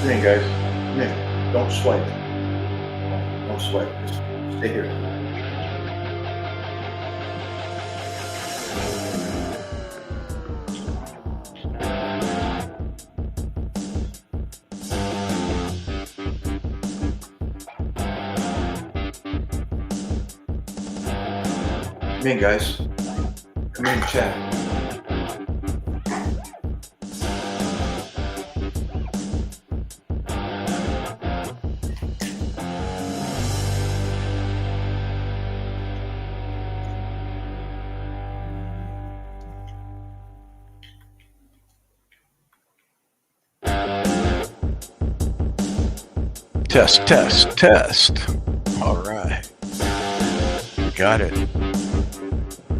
Come in, guys. Come in. Don't swipe. Don't swipe. Just stay here. Come in, guys. Come in, chat. Test, test, test. All right. Got it.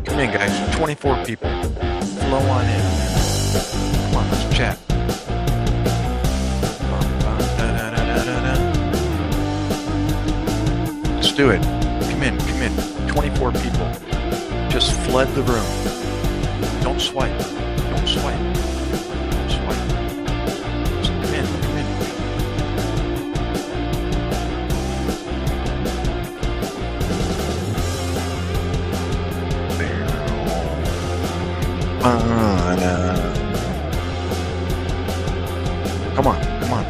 Come in, guys. 24 people. Flow on in. Come on, let's chat. Let's do it. Come in, come in. 24 people. Just flood the room. Don't swipe. Don't swipe. Don't swipe. Just come in, come in. Come on, come on.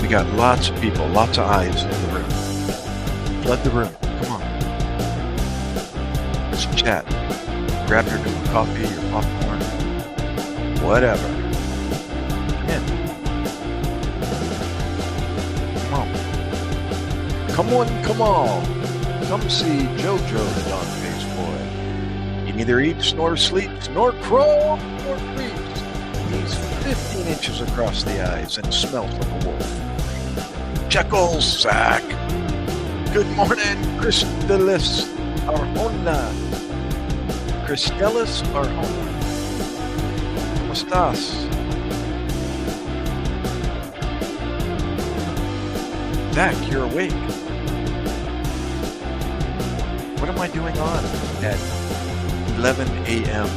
We got lots of people, lots of eyes in the room. Flood the room. Come on. Let's chat. Grab your new coffee, your popcorn, whatever. Come in. Come on. Come on, come on. Come see Jojo the dog-faced boy. He neither eats nor sleeps nor crawls nor creeps. He's 15 inches across the eyes and smells like a wolf. Jekyll Sack. Good morning, Christelis Arjona. Christelis Arjona. ¿Cómo estás? Zach, you're awake. What am I doing on at 11 a.m.?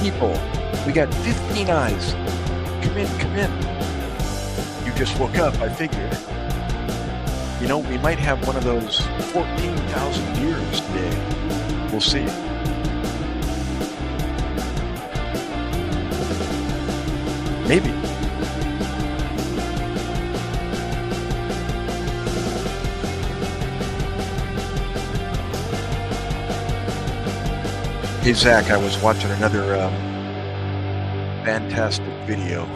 People. We got 15 eyes. Come in, come in. You just woke up, I figured. You know, we might have one of those 14,000 years today. We'll see. Maybe. Hey Zach, I was watching another fantastic video.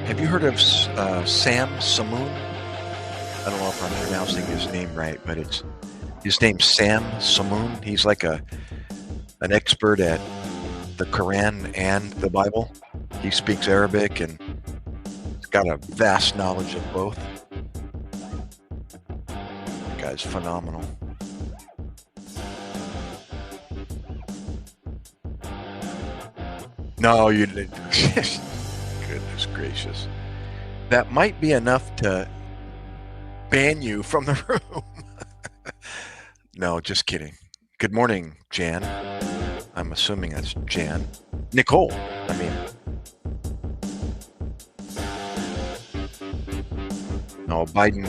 Have you heard of Sam Samoon? I don't know if I'm pronouncing his name right, but his name's Sam Samoon. He's like an expert at the Quran and the Bible. He speaks Arabic and he's got a vast knowledge of both. The guy's phenomenal. No, you didn't. Goodness gracious. That might be enough to ban you from the room. No, just kidding. Good morning, Jan. I'm assuming that's Jan. Nicole, I mean. No, Biden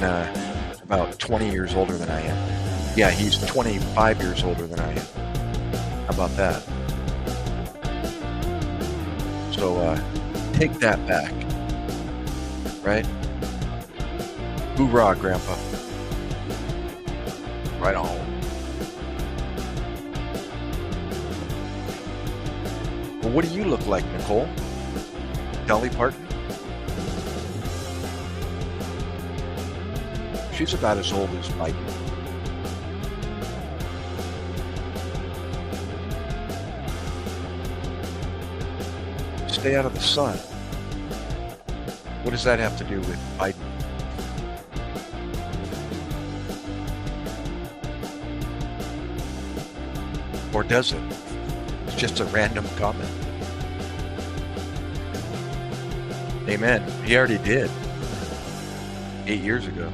is about 20 years older than I am. Yeah, he's 25 years older than I am. How about that? So take that back, right? Hoorah, Grandpa. Right on. Well, what do you look like, Nicole? Dolly Parton? She's about as old as Biden. Stay out of the sun. What does that have to do with Biden? Or does it? It's just a random comment. Amen. He already did. 8 years ago.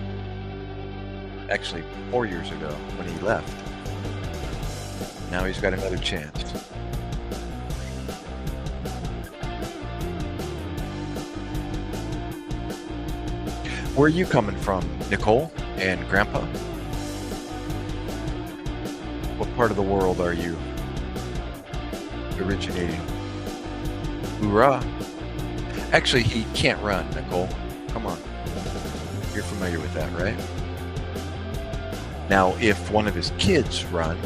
Actually, 4 years ago when he left. Now he's got another chance. Where are you coming from, Nicole and Grandpa? What part of the world are you originating? Hoorah! Actually, he can't run, Nicole. Come on. You're familiar with that, right? Now, if one of his kids run,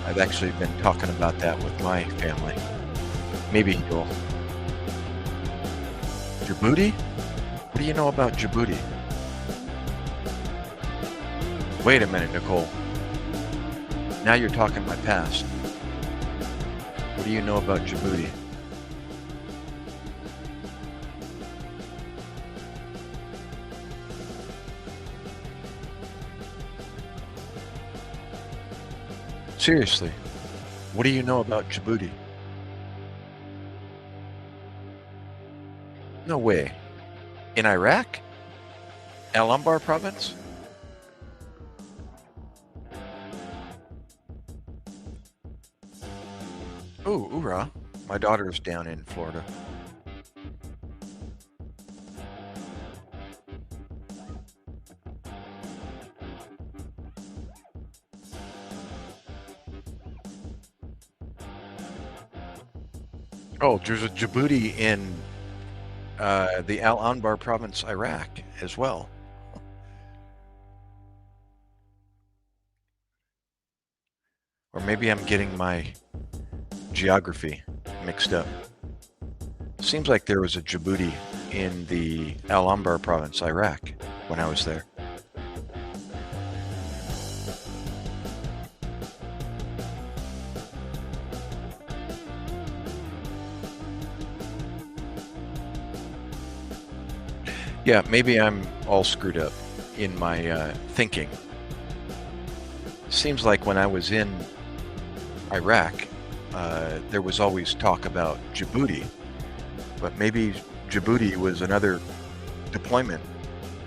I've actually been talking about that with my family. Maybe he'll. Djibouti? What do you know about Djibouti? Wait a minute, Nicole. Now you're talking my past. What do you know about Djibouti? Seriously, what do you know about Djibouti? No way. In Iraq? Al Anbar province? Oh, hoorah. My daughter's down in Florida. Oh, there's a Djibouti in the Al Anbar province, Iraq, as well. Or maybe I'm getting my geography mixed up. Seems like there was a Djibouti in the Al Anbar province, Iraq, when I was there. Yeah, maybe I'm all screwed up in my thinking. Seems like when I was in Iraq, there was always talk about Djibouti, but maybe Djibouti was another deployment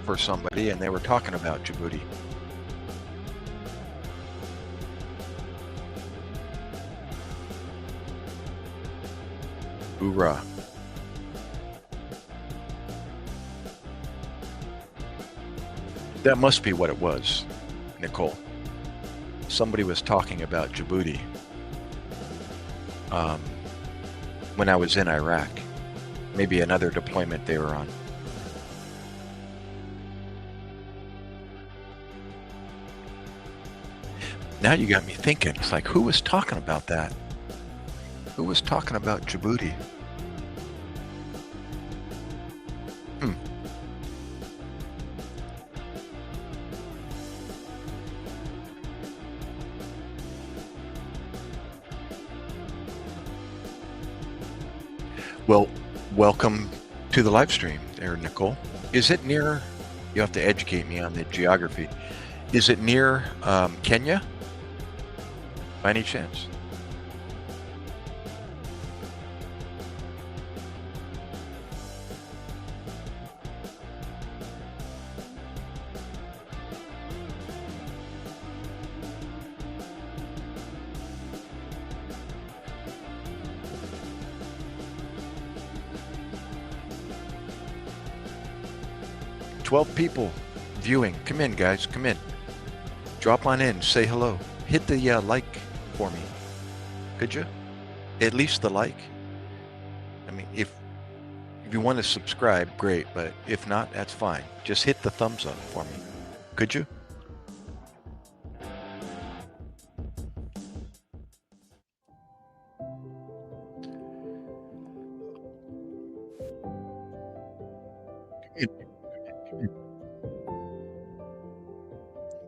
for somebody and they were talking about Djibouti. Hoorah. That must be what it was, Nicole. Somebody was talking about Djibouti when I was in Iraq. Maybe another deployment they were on. Now you got me thinking. It's like, who was talking about that? Who was talking about Djibouti? Well, welcome to the live stream there, Nicole. Is it near, you have to educate me on the geography, is it near Kenya by any chance? "12 people viewing. Come in, guys. Come in. Drop on in. Say hello. Hit the like for me. Could you? At least the like. I mean, if you want to subscribe, great. But if not, that's fine. Just hit the thumbs up for me. Could you?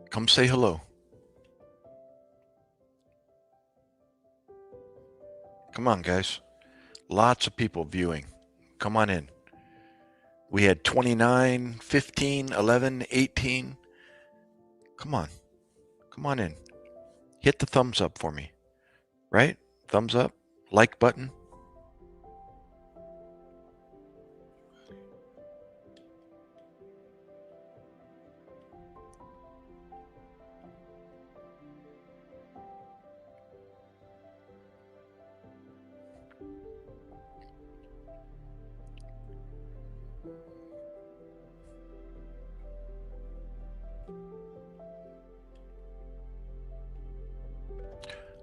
Come say hello. Come on, guys. Lots of people viewing. Come on in. We had 29, 15, 11, 18. Come on. Come on in. Hit the thumbs up for me. Right? Thumbs up. Like button.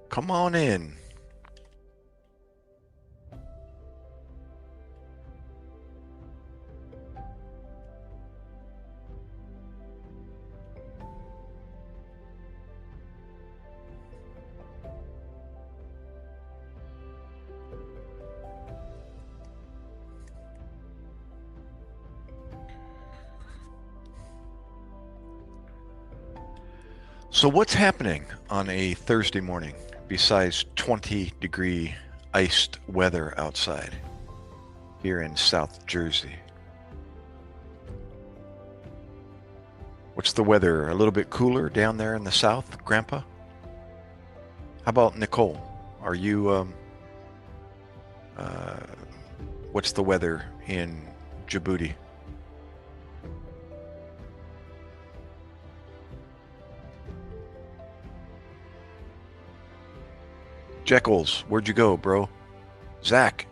Come on in. So what's happening on a Thursday morning besides 20-degree iced weather outside here in South Jersey? What's the weather? A little bit cooler down there in the south, Grandpa? How about Nicole? Are you, what's the weather in Djibouti? Jekyll's, where'd you go, bro? Zach.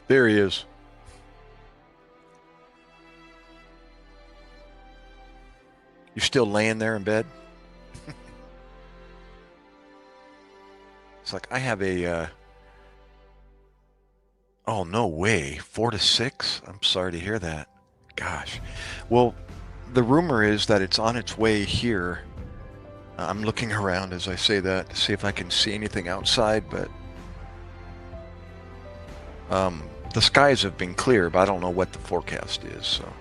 There he is. You're still laying there in bed? It's like I have a, oh, no way, 4 to 6? I'm sorry to hear that. Gosh. Well, the rumor is that it's on its way here. I'm looking around as I say that to see if I can see anything outside, but the skies have been clear, but I don't know what the forecast is, so.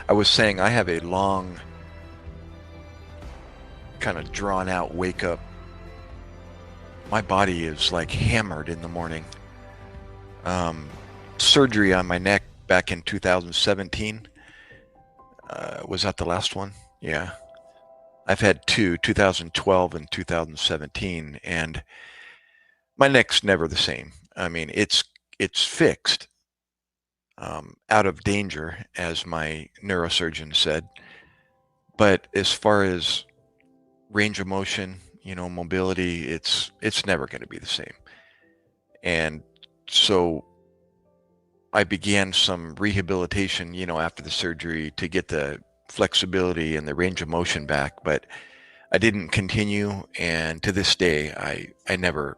I was saying I have a long, kind of drawn out wake up. My body is like hammered in the morning. Surgery on my neck back in 2017. Was that the last one? Yeah. I've had two, 2012 and 2017, and my neck's never the same. I mean, it's fixed. Out of danger, as my neurosurgeon said. But as far as range of motion, mobility, it's never going to be the same. And so I began some rehabilitation, after the surgery to get the flexibility and the range of motion back, but I didn't continue. And to this day, I never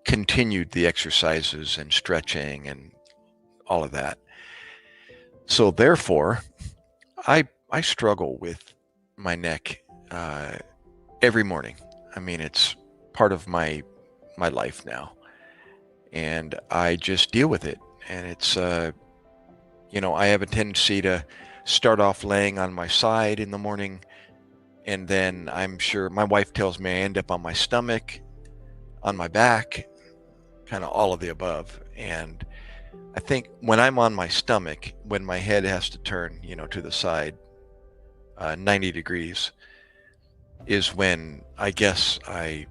continued the exercises and stretching and all of that. So therefore, I struggle with my neck every morning. I mean, it's part of my life now, and I just deal with it. And it's I have a tendency to start off laying on my side in the morning, and then I'm sure my wife tells me I end up on my stomach, on my back, kind of all of the above. And I think when I'm on my stomach, when my head has to turn, to the side, 90 degrees, is when I guess I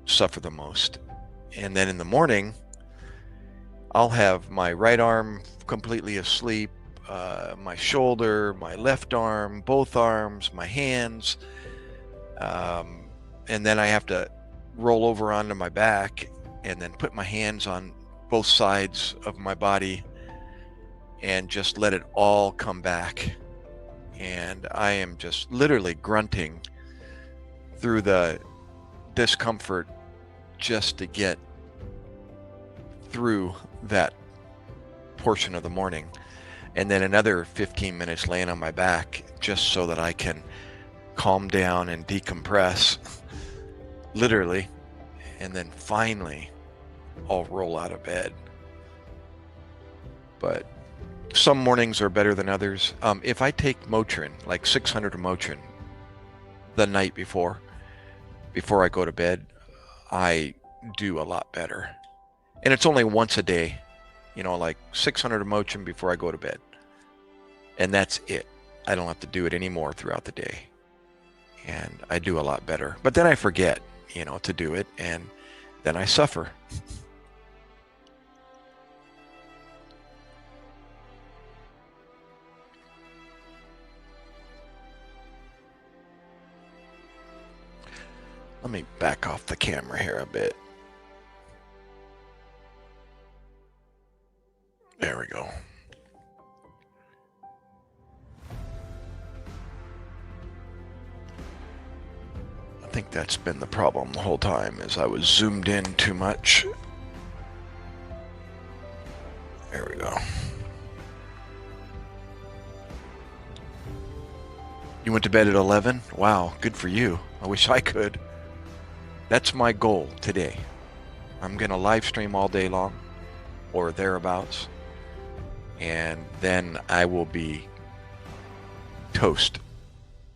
suffer the most. And then in the morning, I'll have my right arm completely asleep, my shoulder, my left arm, both arms, my hands, and then I have to roll over onto my back and then put my hands on both sides of my body and just let it all come back. And I am just literally grunting through the discomfort just to get through that portion of the morning. And then another 15 minutes laying on my back just so that I can calm down and decompress, literally. And then finally, I'll roll out of bed. But some mornings are better than others. If I take Motrin, like 600 of Motrin, the night before I go to bed, I do a lot better. And it's only once a day, like 600 of Motrin before I go to bed. And that's it. I don't have to do it anymore throughout the day. And I do a lot better. But then I forget, to do it, and then I suffer. Let me back off the camera here a bit. There we go. I think that's been the problem the whole time, is I was zoomed in too much. There we go. You went to bed at 11? Wow, good for you. I wish I could. That's my goal today. I'm going to live stream all day long, or thereabouts, and then I will be toast.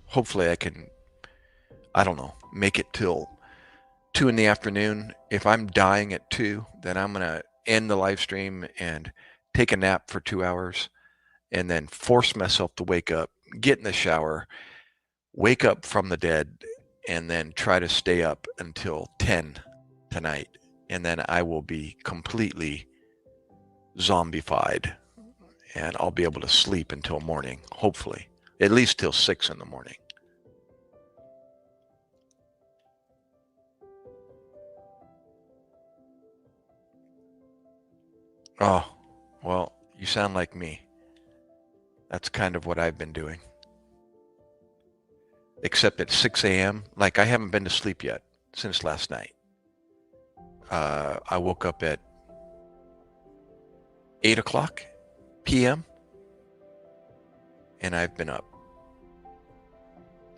Hopefully I can, I don't know, make it till 2 in the afternoon. If I'm dying at 2, then I'm going to end the live stream and take a nap for 2 hours, and then force myself to wake up, get in the shower, wake up from the dead, and then try to stay up until 10 tonight. And then I will be completely zombified, and I'll be able to sleep until morning, hopefully, at least till 6 in the morning. Oh, well, you sound like me. That's kind of what I've been doing. Except at 6 a.m., like I haven't been to sleep yet since last night. I woke up at 8 o'clock p.m. and I've been up.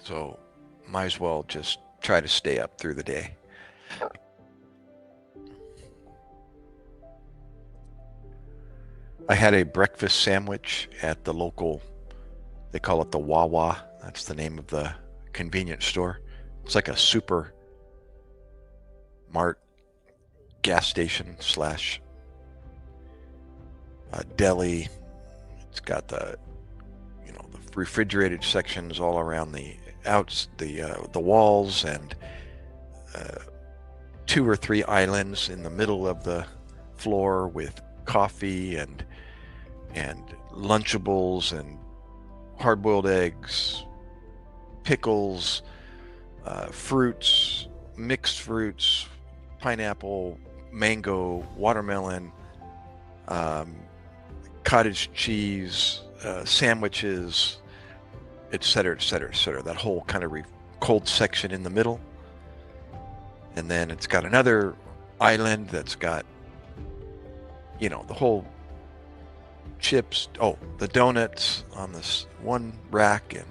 So might as well just try to stay up through the day. I had a breakfast sandwich at the local, they call it the Wawa. That's the name of the convenience store. It's like a super mart gas station slash deli. It's got the the refrigerated sections all around the walls, and 2 or 3 islands in the middle of the floor with coffee and Lunchables and hard-boiled eggs, pickles, fruits, mixed fruits, pineapple, mango, watermelon, cottage cheese, sandwiches, etc., etc., etc. That whole kind of cold section in the middle. And then it's got another island that's got, the whole chips, the donuts on this one rack, and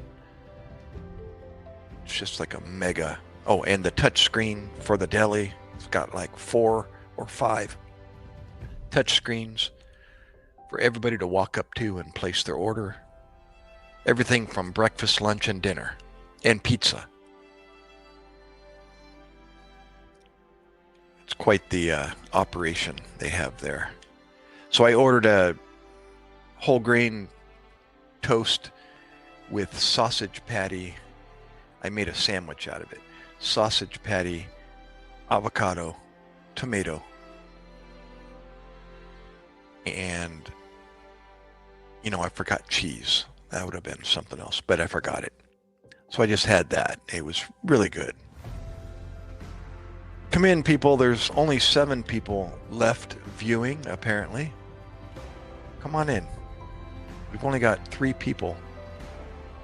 it's just like a mega, and the touch screen for the deli. It's got like 4 or 5 touch screens for everybody to walk up to and place their order. Everything from breakfast, lunch, and dinner, and pizza. It's quite the operation they have there. So I ordered a whole grain toast with sausage patty. I made a sandwich out of it. Sausage patty, avocado, tomato, and I forgot cheese. That would have been something else, but I forgot it. So I just had that. It was really good. Come in, people. There's only 7 people left viewing, apparently. Come on in. We've only got 3 people.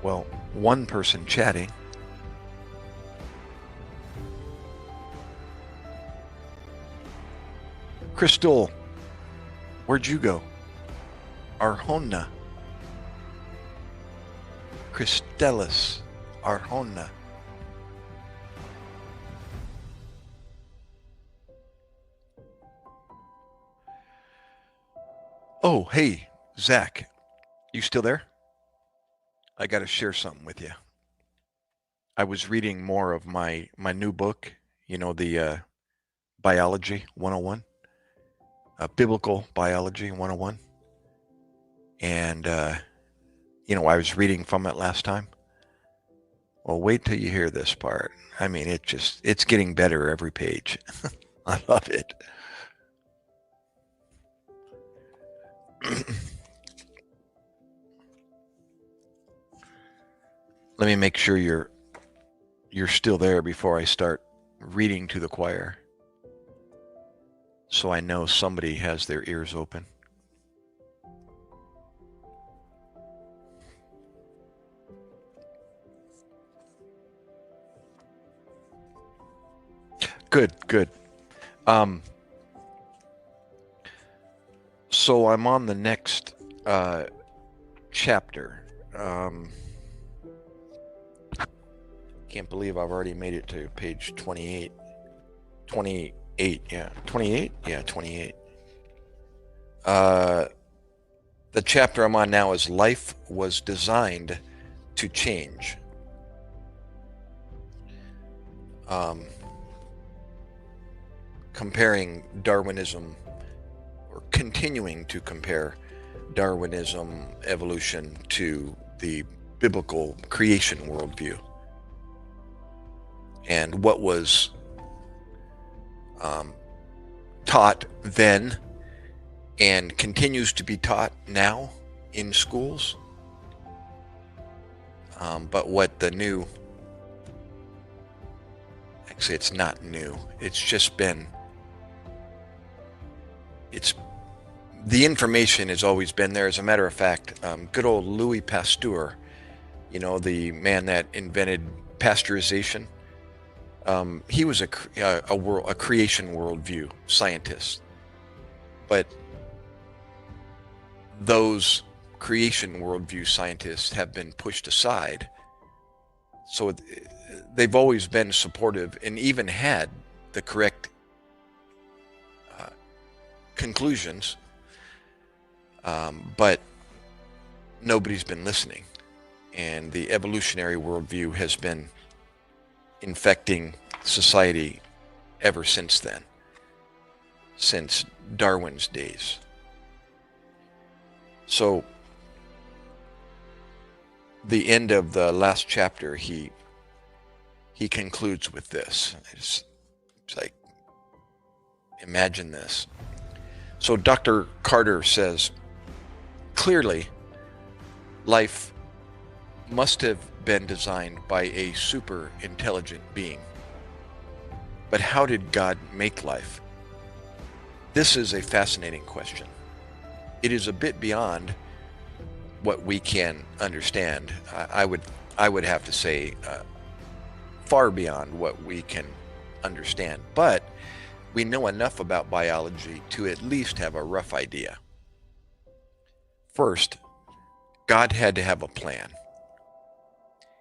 Well, 1 person chatting. Crystal, where'd you go? Arjona. Christelis, Arjona. Oh, hey, Zach, you still there? I got to share something with you. I was reading more of my new book, the Biology 101, Biblical Biology 101. And, I was reading from it last time. Well, wait till you hear this part. I mean, it's getting better every page. I love it. Let me make sure you're still there before I start reading to the choir, so I know somebody has their ears open. Good. So I'm on the next chapter. Can't believe I've already made it to page 28. 28, yeah. 28? Yeah, 28. The chapter I'm on now is Life Was Designed to Change. Comparing Darwinism, or continuing to compare Darwinism, evolution, to the biblical creation worldview, and what was taught then and continues to be taught now in schools, but what the new, actually it's not new, it's just been, the information has always been there. As a matter of fact, good old Louis Pasteur, you know, the man that invented pasteurization, he was a creation worldview scientist, but those creation worldview scientists have been pushed aside. So they've always been supportive and even had the correct conclusions, but nobody's been listening, and the evolutionary worldview has been infecting society ever since then, since Darwin's days. So the end of the last chapter, he concludes with this. It's like, imagine this. So Dr. Carter says, clearly, life must have been designed by a super intelligent being. But how did God make life? This is a fascinating question. It is a bit beyond what we can understand. I would have to say far beyond what we can understand. But we know enough about biology to at least have a rough idea. First, God had to have a plan.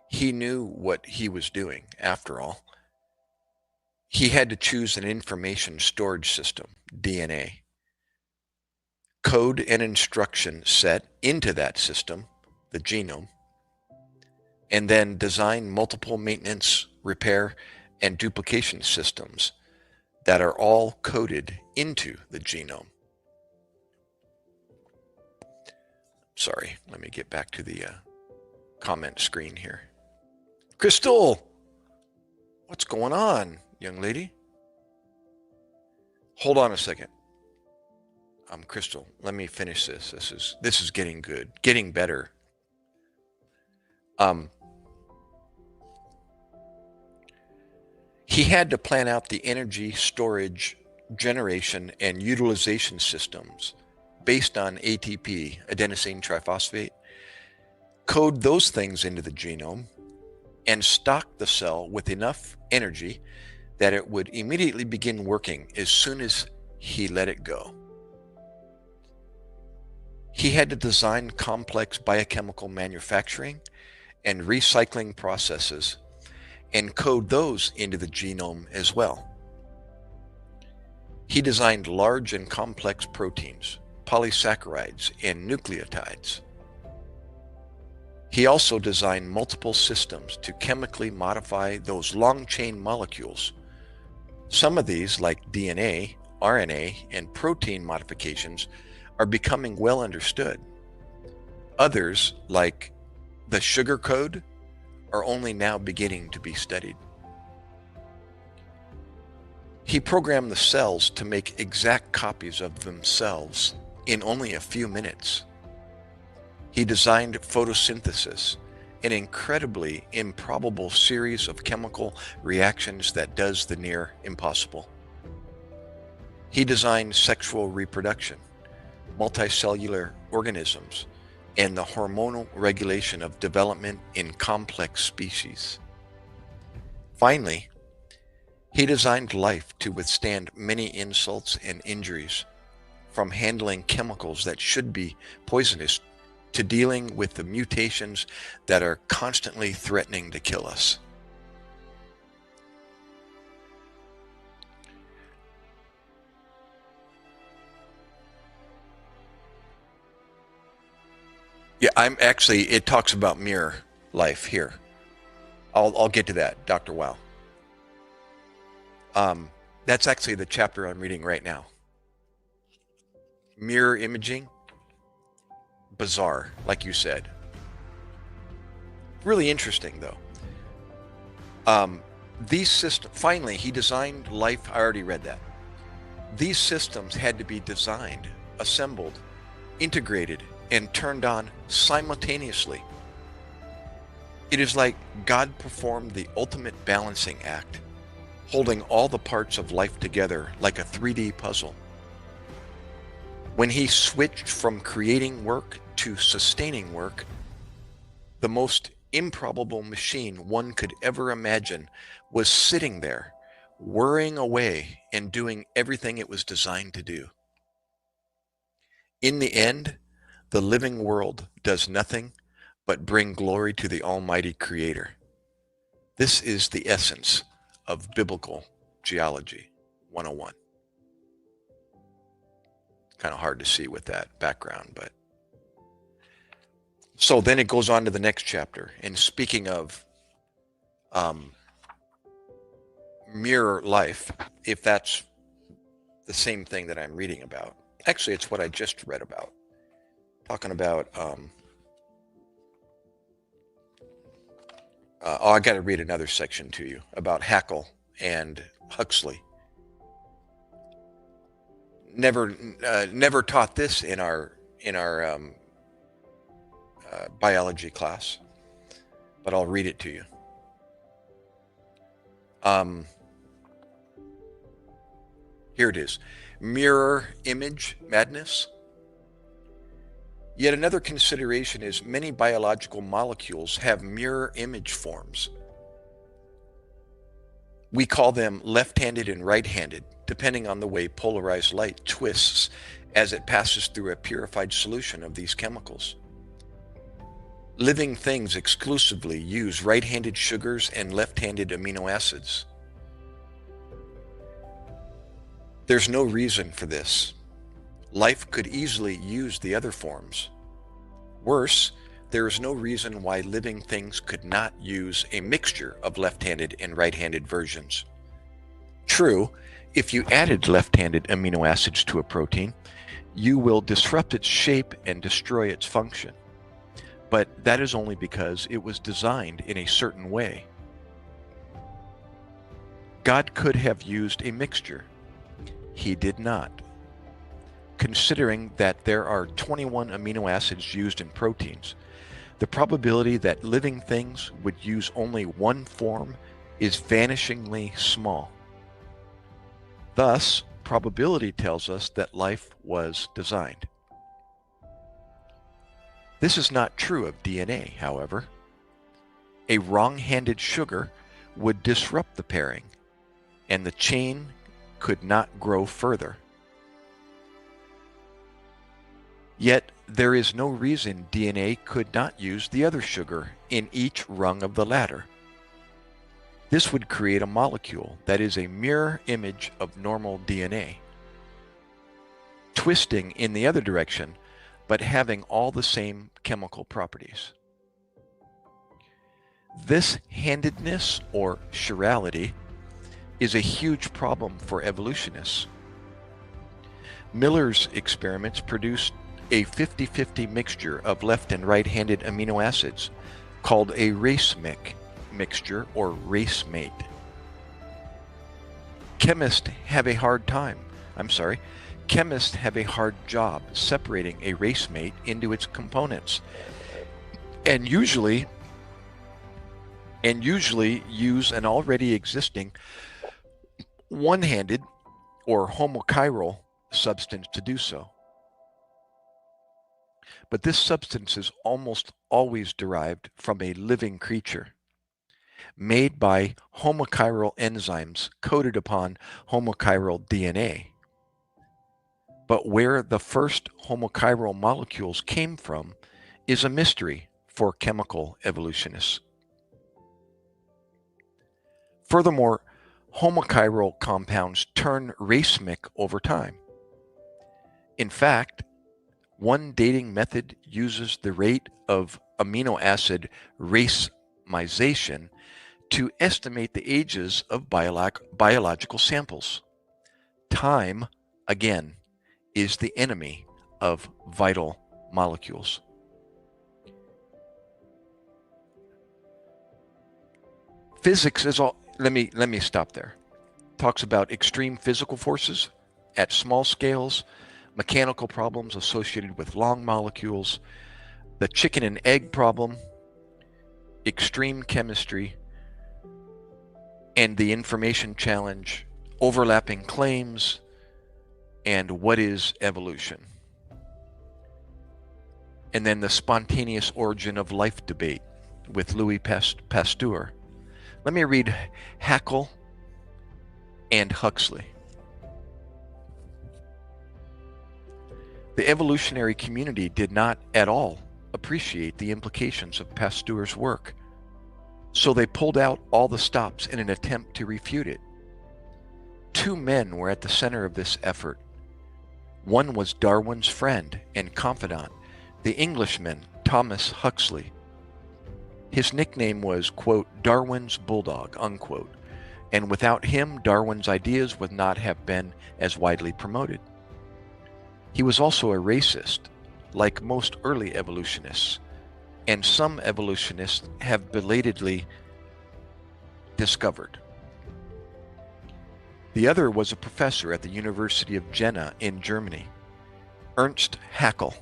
He knew what he was doing, after all. He had to choose an information storage system, DNA, code and instruction set into that system, the genome, and then design multiple maintenance, repair, and duplication systems that are all coded into the genome. Sorry, let me get back to the comment screen here. Crystal, what's going on, young lady? Hold on a second. Crystal, let me finish this. This is getting good, getting better. He had to plan out the energy storage, generation, and utilization systems based on ATP, adenosine triphosphate, code those things into the genome, and stock the cell with enough energy that it would immediately begin working as soon as he let it go. He had to design complex biochemical manufacturing and recycling processes and code those into the genome as well. He designed large and complex proteins, polysaccharides, and nucleotides. He also designed multiple systems to chemically modify those long-chain molecules. Some of these, like DNA, RNA, and protein modifications, are becoming well understood. Others, like the sugar code are only now beginning to be studied. He programmed the cells to make exact copies of themselves in only a few minutes. He designed photosynthesis, an incredibly improbable series of chemical reactions that does the near impossible. He designed sexual reproduction, multicellular organisms, and the hormonal regulation of development in complex species. Finally, he designed life to withstand many insults and injuries, from handling chemicals that should be poisonous to dealing with the mutations that are constantly threatening to kill us. Yeah, it talks about mirror life here. I'll get to that, Dr. Wow. That's actually the chapter I'm reading right now. Mirror imaging, bizarre, like you said. Really interesting, though. These systems, finally, he designed life. I already read that. These systems had to be designed, assembled, integrated, and turned on simultaneously. It is like God performed the ultimate balancing act, holding all the parts of life together like a 3D puzzle. When he switched from creating work to sustaining work, the most improbable machine one could ever imagine was sitting there, whirring away and doing everything it was designed to do. In the end, the living world does nothing but bring glory to the Almighty Creator. This is the essence of Biblical Geology 101. Kind of hard to see with that background, but so then it goes on to the next chapter. And speaking of mirror life, if that's the same thing that I'm reading about, actually it's what I just read about, talking about I got to read another section to you about Haeckel and Huxley. Never taught this in our biology class, but I'll read it to you. Here it is. Mirror image madness. Yet another consideration is many biological molecules have mirror image forms. We call them left-handed and right-handed, depending on the way polarized light twists as it passes through a purified solution of these chemicals. Living things exclusively use right-handed sugars and left-handed amino acids. There's no reason for this. Life could easily use the other forms. Worse, there is no reason why living things could not use a mixture of left-handed and right-handed versions. True, if you added left-handed amino acids to a protein, you will disrupt its shape and destroy its function. But that is only because it was designed in a certain way. God could have used a mixture. He did not. Considering that there are 21 amino acids used in proteins, the probability that living things would use only one form is vanishingly small. Thus, probability tells us that life was designed. This is not true of DNA, however. A wrong-handed sugar would disrupt the pairing, and the chain could not grow further. Yet, there is no reason DNA could not use the other sugar in each rung of the ladder. This would create a molecule that is a mirror image of normal DNA, twisting in the other direction, but having all the same chemical properties. This handedness, or chirality, is a huge problem for evolutionists. Miller's experiments produced a 50-50 mixture of left and right-handed amino acids called a racemic mixture or race mate. Chemists have a hard job separating a race mate into its components, and usually use an already existing one-handed or homochiral substance to do so. But this substance is almost always derived from a living creature, made by homochiral enzymes coated upon homochiral DNA. But where the first homochiral molecules came from is a mystery for chemical evolutionists. Furthermore, homochiral compounds turn racemic over time. In fact, one dating method uses the rate of amino acid racemization to estimate the ages of biological samples. Time, again, is the enemy of vital molecules. Physics is all. Let me stop there. Talks about extreme physical forces at small scales, mechanical problems associated with long molecules, the chicken and egg problem, extreme chemistry, and the information challenge, overlapping claims, and what is evolution. And then the spontaneous origin of life debate with Louis Pasteur. Let me read Haeckel and Huxley. The evolutionary community did not at all appreciate the implications of Pasteur's work, so they pulled out all the stops in an attempt to refute it. Two men were at the center of this effort. One was Darwin's friend and confidant, the Englishman Thomas Huxley. His nickname was, quote, Darwin's Bulldog, unquote, and without him, Darwin's ideas would not have been as widely promoted. He was also a racist, like most early evolutionists, and some evolutionists have belatedly discovered. The other was a professor at the University of Jena in Germany, Ernst Haeckel.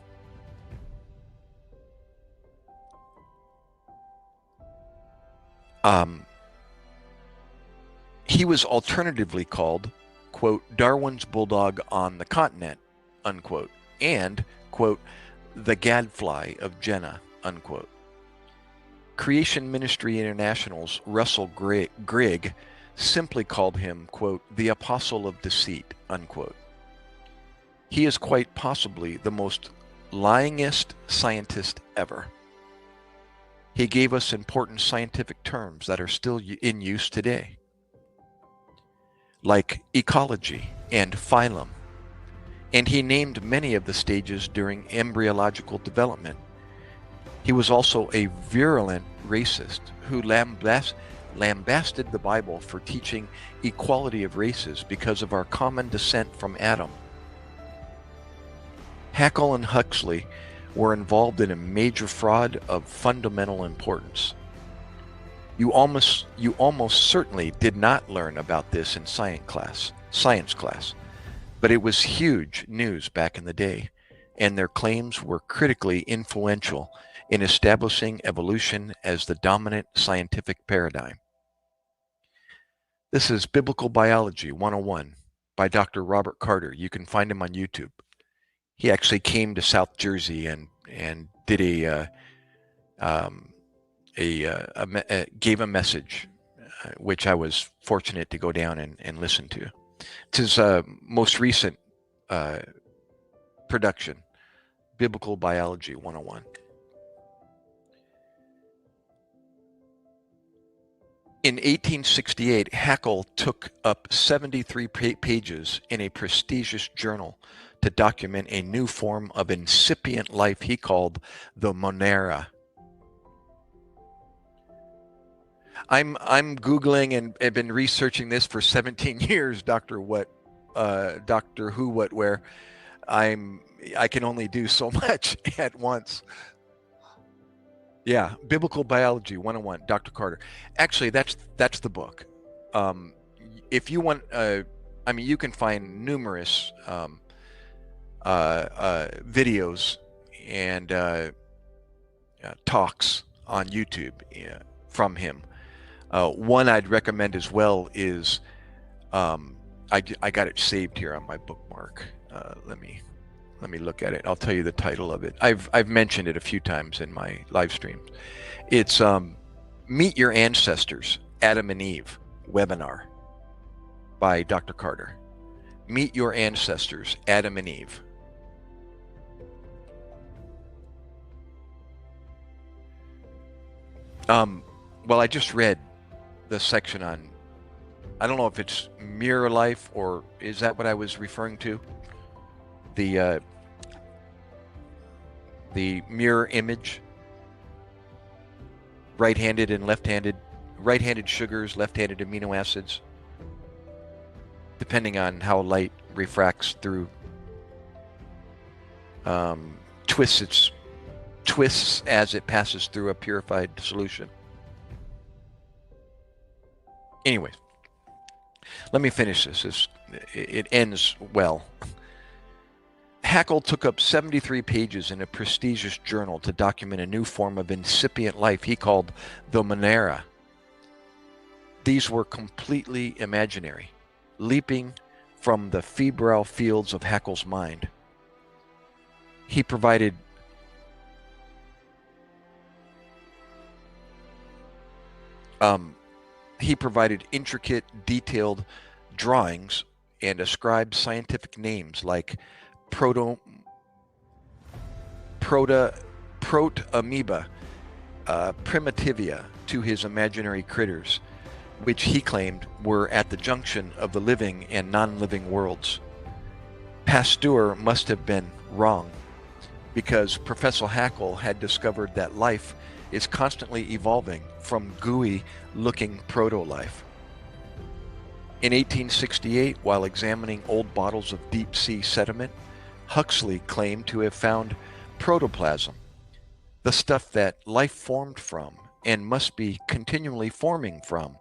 He was alternatively called, quote, Darwin's Bulldog on the continent, unquote, and, quote, the gadfly of Jena, unquote. Creation Ministry International's Russell Grigg simply called him, quote, the apostle of deceit, unquote. He is quite possibly the most lyingest scientist ever. He gave us important scientific terms that are still in use today, like ecology and phylum, and he named many of the stages during embryological development. He was also a virulent racist who lambasted the Bible for teaching equality of races because of our common descent from Adam. Haeckel and Huxley were involved in a major fraud of fundamental importance. You almost certainly did not learn about this in science class, but it was huge news back in the day, and their claims were critically influential in establishing evolution as the dominant scientific paradigm. This is Biblical Biology 101 by Dr. Robert Carter. You can find him on YouTube. He actually came to South Jersey and did gave a message, which I was fortunate to go down and listen to. It's his most recent production, Biblical Biology 101. In 1868, Haeckel took up 73 pages in a prestigious journal to document a new form of incipient life he called the Monera. I'm Googling and have been researching this for 17 years, Dr. Who, What, Where. I can only do so much at once. Yeah, Biblical Biology 101, Dr. Carter. Actually, that's the book. If you want, I mean, you can find numerous videos and talks on YouTube from him. One I'd recommend as well is I got it saved here on my bookmark. Let me look at it. I'll tell you the title of it. I've mentioned it a few times in my live streams. It's Meet Your Ancestors, Adam and Eve webinar by Dr. Carter. Meet Your Ancestors, Adam and Eve. Well, I just read the section on, I don't know if it's mirror life or is that what I was referring to? The mirror image, right-handed and left-handed, right-handed sugars, left-handed amino acids, depending on how light refracts through, twists as it passes through a purified solution. Anyways, let me finish this. It ends well. Haeckel took up 73 pages in a prestigious journal to document a new form of incipient life he called the Monera. These were completely imaginary, leaping from the febrile fields of Haeckel's mind. He provided intricate, detailed drawings and ascribed scientific names like protamoeba, primitivia to his imaginary critters, which he claimed were at the junction of the living and non-living worlds. Pasteur must have been wrong, because Professor Haeckel had discovered that life is constantly evolving from gooey-looking proto-life. In 1868, while examining old bottles of deep-sea sediment, Huxley claimed to have found protoplasm, the stuff that life formed from and must be continually forming from.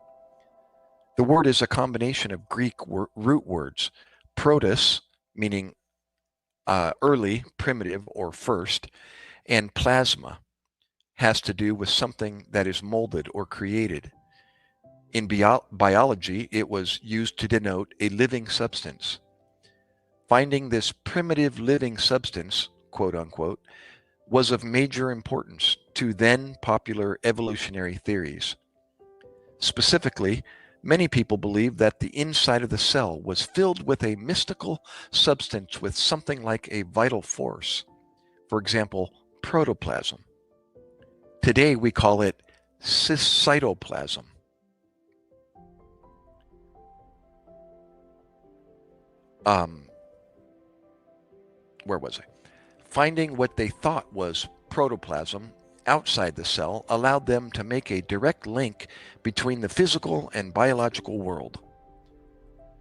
The word is a combination of Greek root words, protos, meaning early, primitive, or first, and plasma, has to do with something that is molded or created. In biology, it was used to denote a living substance. Finding this primitive living substance, quote unquote, was of major importance to then popular evolutionary theories. Specifically, many people believed that the inside of the cell was filled with a mystical substance with something like a vital force. For example, protoplasm. Today we call it cytoplasm. Where was I? Finding what they thought was protoplasm outside the cell allowed them to make a direct link between the physical and biological world.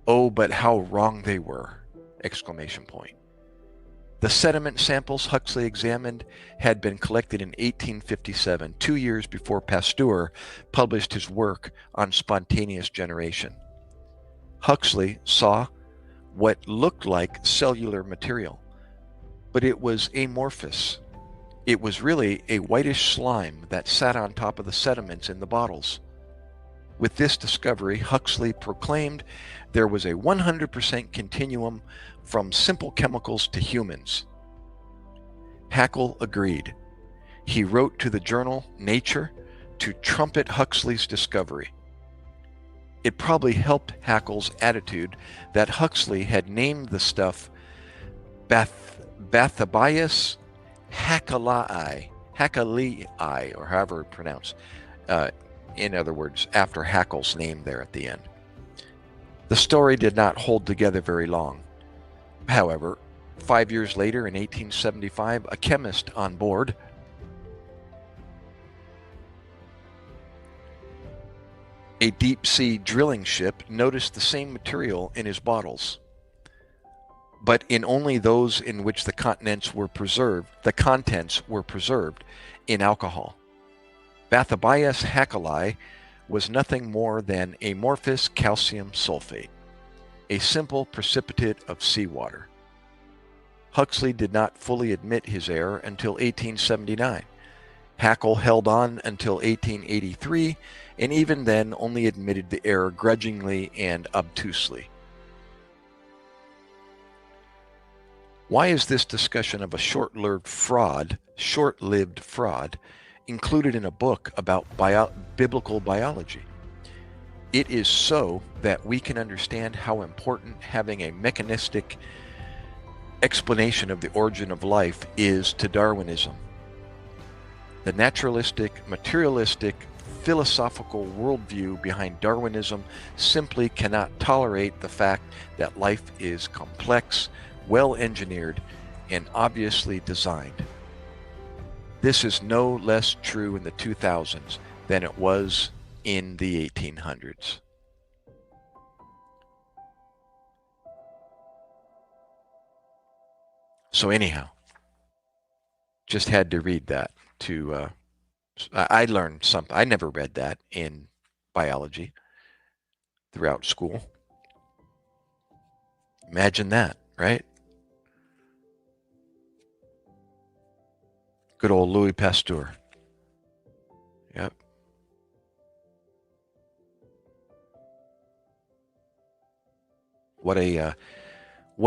Oh, but how wrong they were! Exclamation point. The sediment samples Huxley examined had been collected in 1857, 2 years before Pasteur published his work on spontaneous generation. Huxley saw what looked like cellular material, but it was amorphous. It was really a whitish slime that sat on top of the sediments in the bottles. With this discovery, Huxley proclaimed there was a 100% continuum from simple chemicals to humans. Haeckel agreed. He wrote to the journal Nature to trumpet Huxley's discovery. It probably helped Haeckel's attitude that Huxley had named the stuff Bathybius Haeckelii, or however it's pronounced. In other words, after Haeckel's name there at the end. The story did not hold together very long. However, 5 years later, in 1875, a chemist on board a deep-sea drilling ship noticed the same material in his bottles, but in only those in which the contents were preserved in alcohol. Bathybius haeckeli was nothing more than amorphous calcium sulfate, a simple precipitate of seawater. Huxley did not fully admit his error until 1879. Haeckel held on until 1883, and even then only admitted the error grudgingly and obtusely. Why is this discussion of a short-lived fraud, included in a book about biblical biology? It is so that we can understand how important having a mechanistic explanation of the origin of life is to Darwinism. The naturalistic, materialistic, philosophical worldview behind Darwinism simply cannot tolerate the fact that life is complex, well-engineered, and obviously designed. This is no less true in the 2000s than it was in the 1800s. So anyhow, just had to read that to, I learned something. I never read that in biology throughout school. Imagine that, right? Good old Louis Pasteur. Yep. What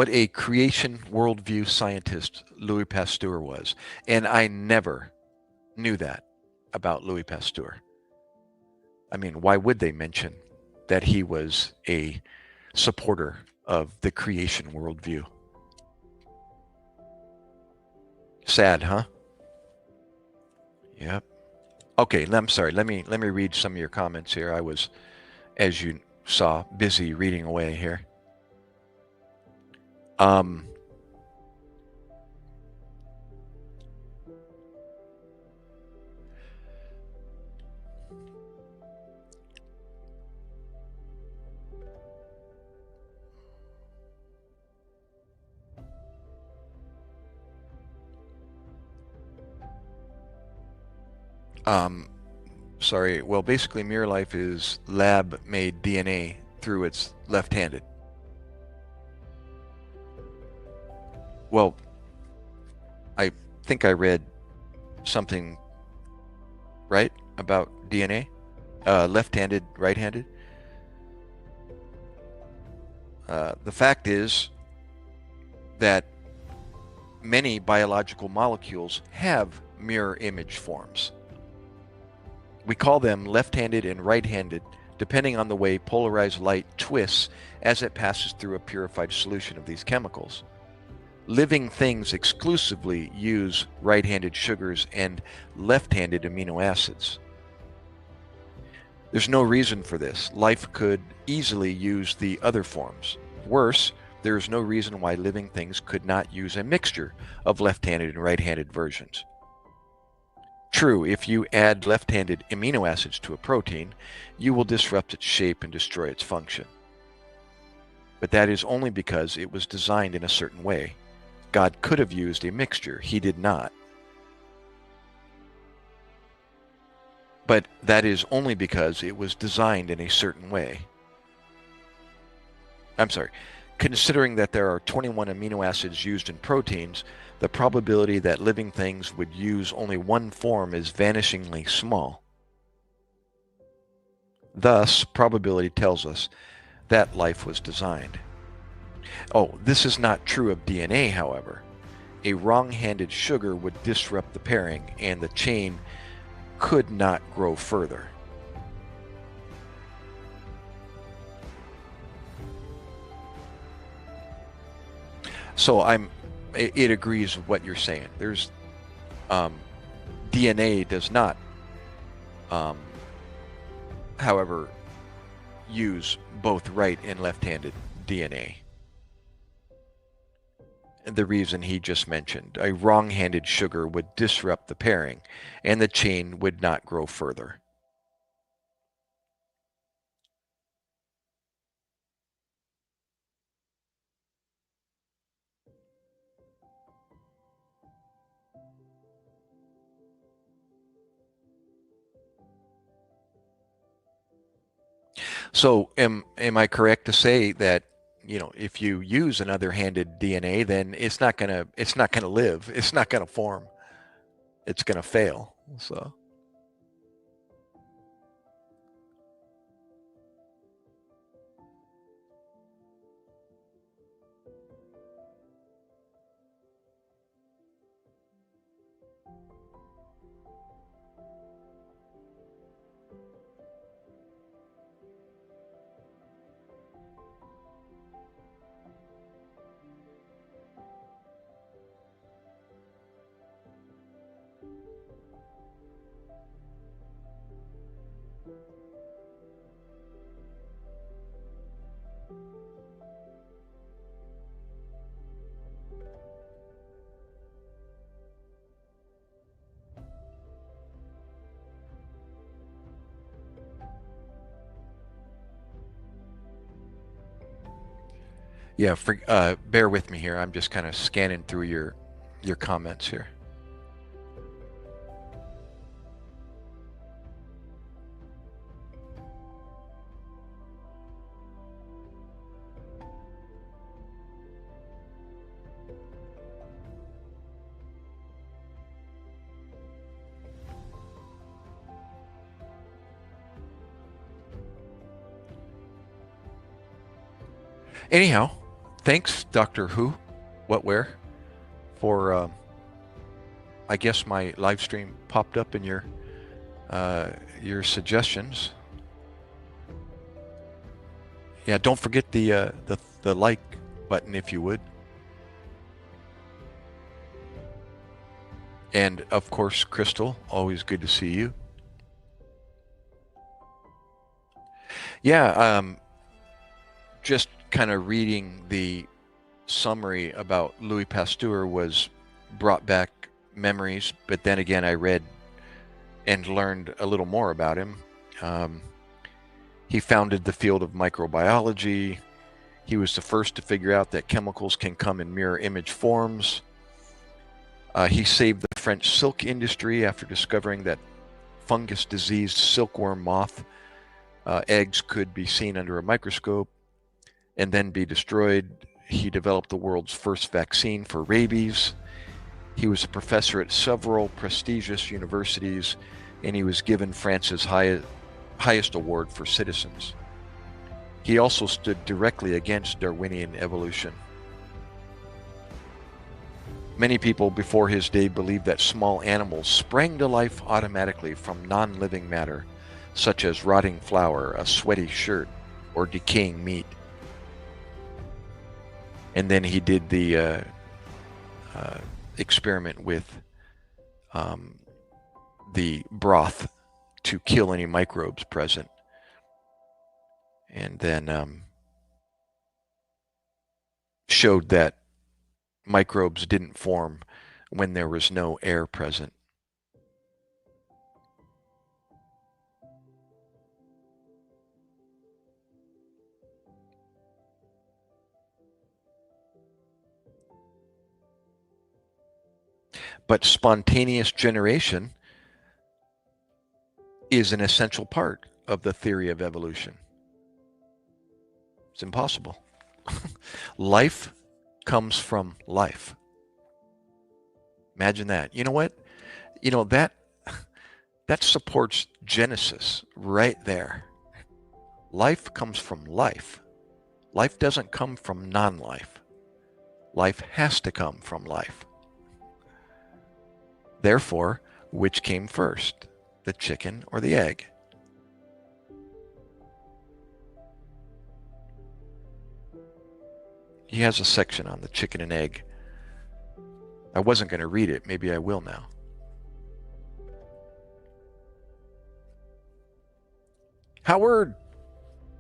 a creation worldview scientist Louis Pasteur was. And I never knew that about Louis Pasteur. I mean, why would they mention that he was a supporter of the creation worldview? Sad, huh? Yep. Okay, I'm sorry. Let me read some of your comments here. I was, as you saw, busy reading away here. Sorry. Well, basically, Mirror Life is lab-made DNA through its left-handed. Well, I think I read something right about DNA, left-handed, right-handed. The fact is that many biological molecules have mirror image forms. We call them left-handed and right-handed, depending on the way polarized light twists as it passes through a purified solution of these chemicals. Living things exclusively use right-handed sugars and left-handed amino acids. There's no reason for this. Life could easily use the other forms. Worse, there is no reason why living things could not use a mixture of left-handed and right-handed versions. True, if you add left-handed amino acids to a protein, you will disrupt its shape and destroy its function. But that is only because it was designed in a certain way. God could have used a mixture. He did not. But that is only because it was designed in a certain way. I'm sorry. Considering that there are 21 amino acids used in proteins, the probability that living things would use only one form is vanishingly small. Thus, probability tells us that life was designed. Oh, this is not true of DNA, however. A wrong-handed sugar would disrupt the pairing, and the chain could not grow further. So it agrees with what you're saying. There's DNA does not, however, use both right and left-handed DNA. And the reason he just mentioned, a wrong-handed sugar would disrupt the pairing, and the chain would not grow further. So am I correct to say that, if you use an other-handed DNA, then it's not gonna live. It's not gonna form. It's gonna fail. So yeah, bear with me here. I'm just kind of scanning through your comments here. Anyhow, thanks, Doctor Who, what, where, for I guess my live stream popped up in your suggestions. Yeah, don't forget the like button if you would. And of course, Crystal, always good to see you. Yeah, just kind of reading the summary about Louis Pasteur was brought back memories, but then again, I read and learned a little more about him. He founded the field of microbiology. He was the first to figure out that chemicals can come in mirror image forms. He saved the French silk industry after discovering that fungus-diseased silkworm moth eggs could be seen under a microscope and then be destroyed. He developed the world's first vaccine for rabies. He was a professor at several prestigious universities, and he was given France's highest award for citizens. He also stood directly against Darwinian evolution. Many people before his day believed that small animals sprang to life automatically from non-living matter, such as rotting flour, a sweaty shirt, or decaying meat. And then he did the experiment with the broth to kill any microbes present. And then showed that microbes didn't form when there was no air present. But spontaneous generation is an essential part of the theory of evolution. It's impossible. Life comes from life. Imagine that. You know what? You know, that supports Genesis right there. Life comes from life. Life doesn't come from non-life. Life has to come from life. Therefore, which came first, the chicken or the egg? He has a section on the chicken and egg. I wasn't going to read it. Maybe I will now. Howard,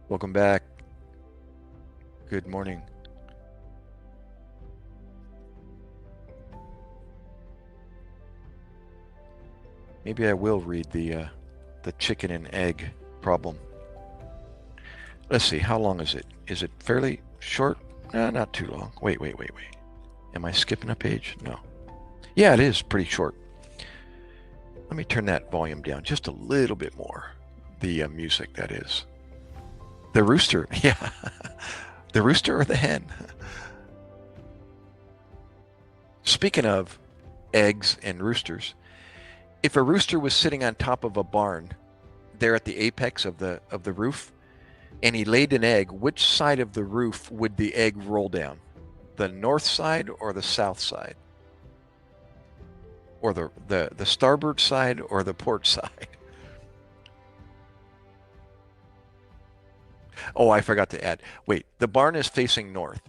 welcome back. Good morning. Maybe I will read the chicken and egg problem. Let's see, how long is it? Is it fairly short? No, not too long. Wait. Am I skipping a page? No. Yeah, it is pretty short. Let me turn that volume down just a little bit more. The music, that is. The rooster, yeah. The rooster or the hen? Speaking of eggs and roosters, if a rooster was sitting on top of a barn there at the apex of the roof and he laid an egg, which side of the roof would the egg roll down? The north side or the south side? Or the starboard side or the port side? Oh, I forgot to add. Wait, the barn is facing north.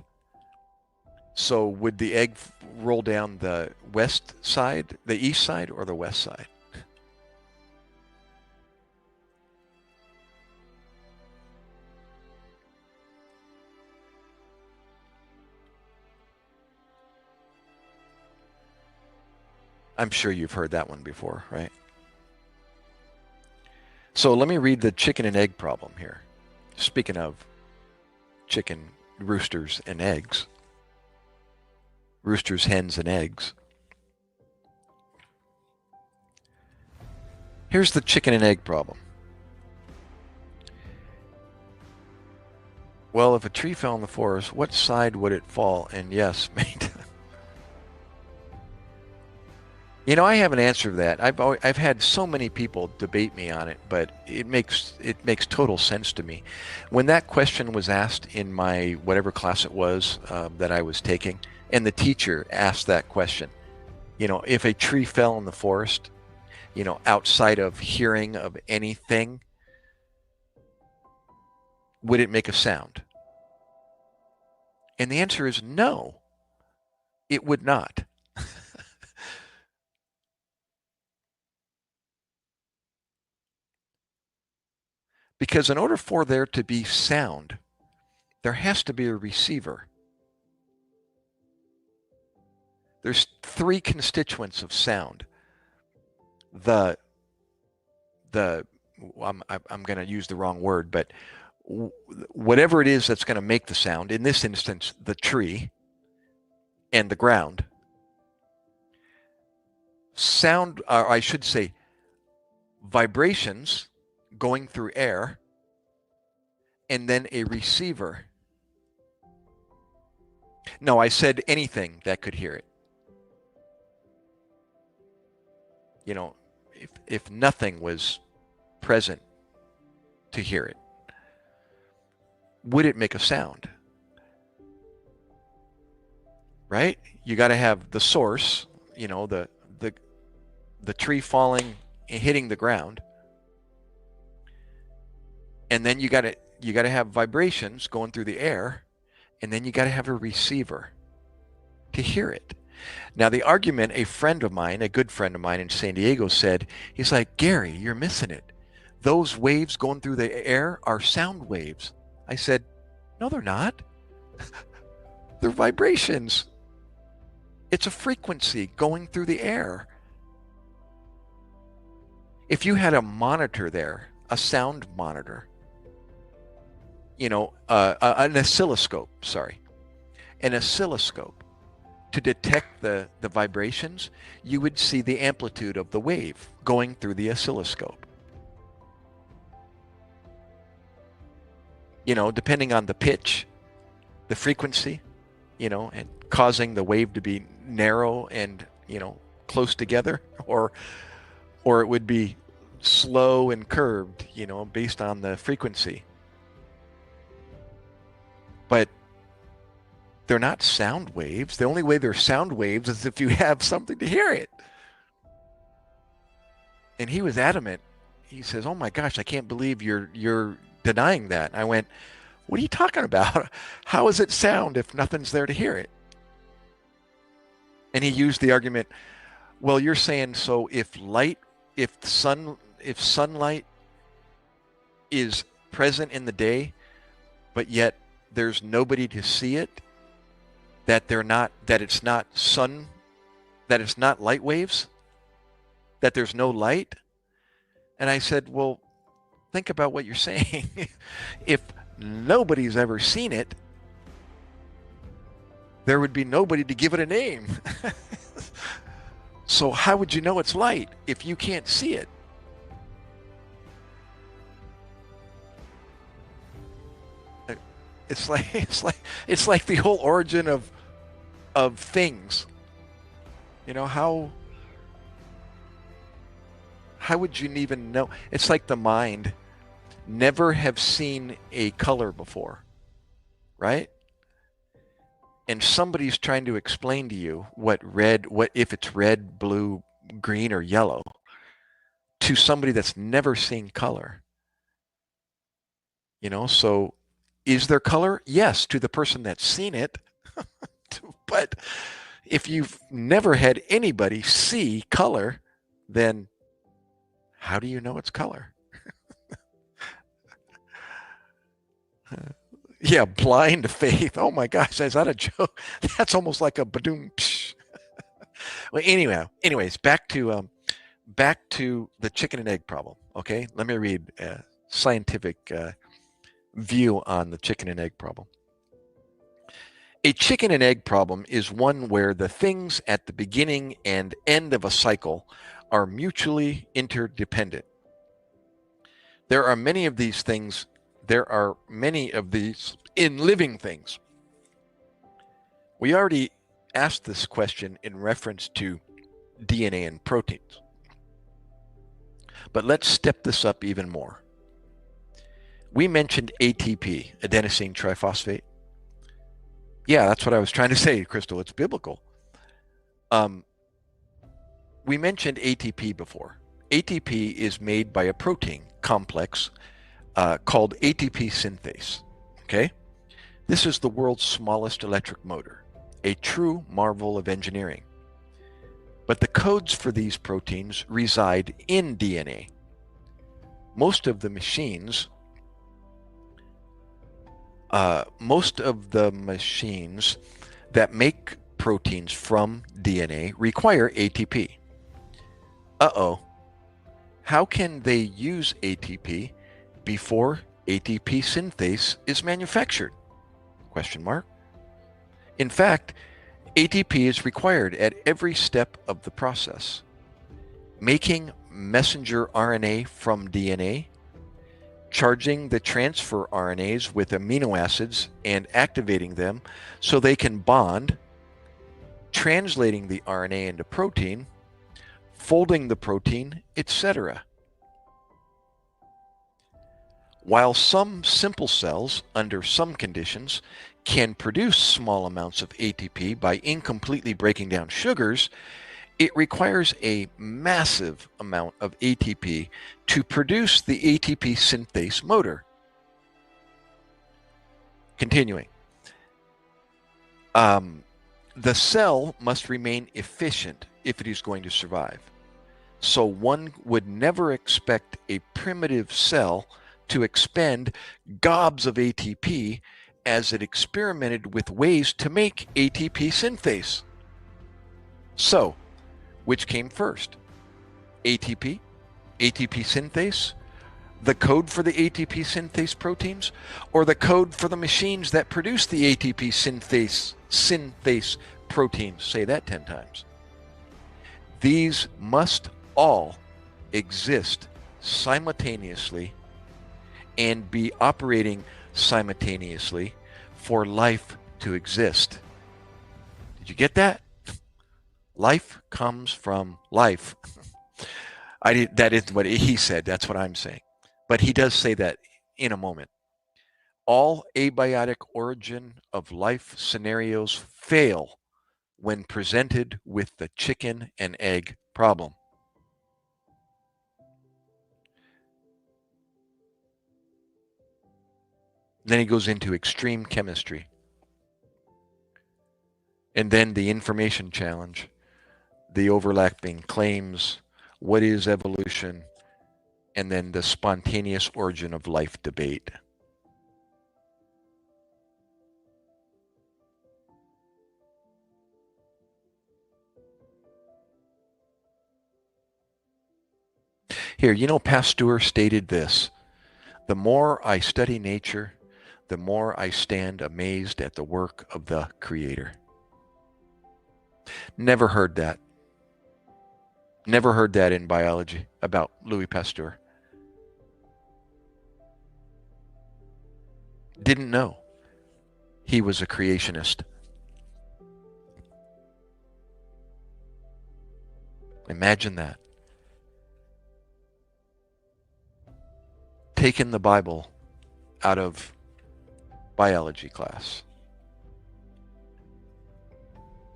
So would the egg roll down the west side, the east side, or the west side? I'm sure you've heard that one before, right? So let me read the chicken and egg problem here. Speaking of chicken, roosters, and eggs. Roosters, hens, and eggs. Here's the chicken and egg problem. Well, if a tree fell in the forest, what side would it fall? And yes, mate. You know, I have an answer to that. I've had so many people debate me on it, but it makes total sense to me. When that question was asked in my whatever class it was that I was taking, and the teacher asked that question, you know, if a tree fell in the forest, you know, outside of hearing of anything, would it make a sound? And the answer is no, it would not. Because in order for there to be sound, there has to be a receiver. There's three constituents of sound. I'm going to use the wrong word, but whatever it is that's going to make the sound, in this instance, the tree and the ground, sound, or I should say, vibrations going through air, and then a receiver. No, I said anything that could hear it. You know, if nothing was present to hear it, would it make a sound? Right? You got to have the source, you know, the tree falling and hitting the ground. And then you got to have vibrations going through the air, and then you got to have a receiver to hear it. Now, the argument, a friend of mine, a good friend of mine in San Diego said, he's like, Gary, you're missing it. Those waves going through the air are sound waves. I said, no, they're not. They're vibrations. It's a frequency going through the air. If you had a monitor there, a sound monitor, you know, an oscilloscope, an oscilloscope, to detect the vibrations, you would see the amplitude of the wave going through the oscilloscope. You know, depending on the pitch, the frequency, you know, and causing the wave to be narrow and, you know, close together, or it would be slow and curved, you know, based on the frequency. But they're not sound waves. The only way they're sound waves is if you have something to hear it. And he was adamant. He says, oh my gosh, I can't believe you're denying that. I went, what are you talking about? How is it sound if nothing's there to hear it? And he used the argument, well, you're saying, so if sunlight is present in the day, but yet there's nobody to see it, that it's not light waves, that there's no light. And I said, well, think about what you're saying. If nobody's ever seen it, there would be nobody to give it a name. So how would you know it's light if you can't see it? It's like the whole origin of things. You know, how would you even know? It's like the mind never have seen a color before, right? And somebody's trying to explain to you what if it's red, blue, green, or yellow to somebody that's never seen color. You know, so is there color? Yes, to the person that's seen it. But if you've never had anybody see color, then how do you know it's color? Yeah, blind faith. Oh my gosh, is that a joke? That's almost like a badoom. Well, anyways, back to the chicken and egg problem. Okay, let me read a scientific view on the chicken and egg problem. A chicken and egg problem is one where the things at the beginning and end of a cycle are mutually interdependent. There are many of these things. There are many of these in living things. We already asked this question in reference to DNA and proteins. But let's step this up even more. We mentioned ATP, adenosine triphosphate. Yeah, that's what I was trying to say, Crystal. It's biblical. We mentioned ATP before. ATP is made by a protein complex called ATP synthase. Okay? This is the world's smallest electric motor, a true marvel of engineering. But the codes for these proteins reside in DNA. Most of the machines that make proteins from DNA require ATP. How can they use ATP before ATP synthase is manufactured? Question mark. In fact, ATP is required at every step of the process. Making messenger RNA from DNA, charging the transfer RNAs with amino acids and activating them so they can bond, translating the RNA into protein, folding the protein, etc. While some simple cells, under some conditions, can produce small amounts of ATP by incompletely breaking down sugars, it requires a massive amount of ATP to produce the ATP synthase motor. Continuing. The cell must remain efficient if it is going to survive. So one would never expect a primitive cell to expend gobs of ATP as it experimented with ways to make ATP synthase. So, which came first? ATP? ATP synthase? The code for the ATP synthase proteins? Or the code for the machines that produce the ATP synthase proteins? Say that 10 times. These must all exist simultaneously and be operating simultaneously for life to exist. Did you get that? Life comes from life. That isn't what he said. That's what I'm saying. But he does say that in a moment. All abiotic origin of life scenarios fail when presented with the chicken and egg problem. Then he goes into extreme chemistry. And then the information challenge, the overlapping claims, what is evolution, and then the spontaneous origin of life debate. Here, you know, Pasteur stated this: the more I study nature, the more I stand amazed at the work of the Creator. Never heard that. Never heard that in biology about Louis Pasteur. Didn't know. He was a creationist. Imagine that. Taking the Bible out of biology class.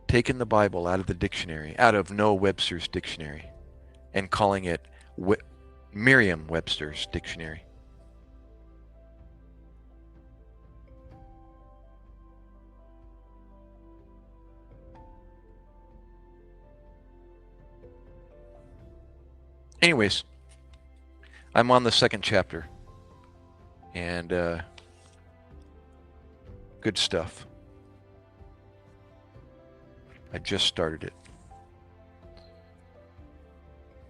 Taking the Bible out of the dictionary, out of Noah Webster's dictionary, and calling it Merriam-Webster's dictionary. Anyways, I'm on the second chapter, and good stuff. I just started it.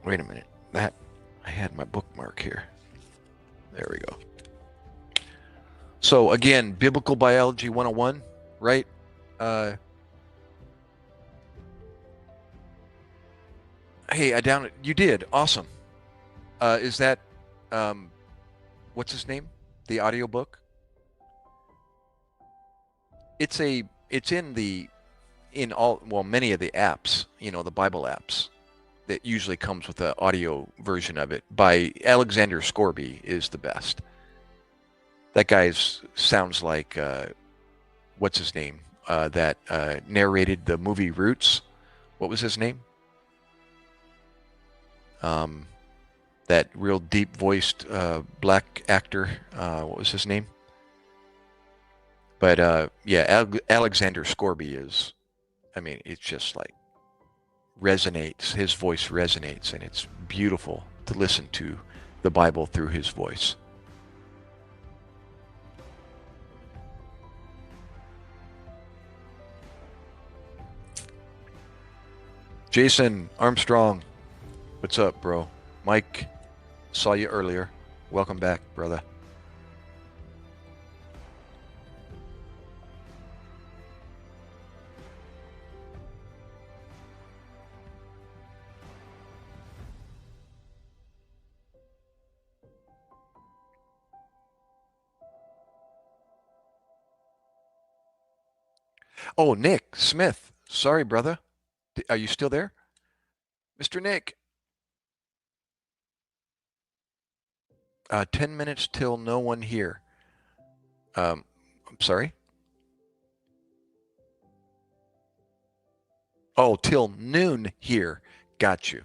Wait a minute. I had my bookmark here. There we go. So again, Biblical Biology 101, right? Hey, I downloaded. You did. Awesome. Is that what's his name? The audiobook? It's in many of the apps, the Bible apps. That usually comes with an audio version of it. By Alexander Scorby is the best. That guy sounds like what's his name? That narrated the movie Roots. What was his name? That real deep-voiced black actor. What was his name? But Alexander Scorby is. I mean, it's just like resonates. His voice resonates, and it's beautiful to listen to the Bible through his voice. Jason Armstrong, what's up, bro? Mike, saw you earlier. Welcome back, brother. Oh, Nick Smith. Sorry, brother. Are you still there? Mr. Nick. 10 minutes till no one here. I'm sorry? Oh, till noon here. Got you.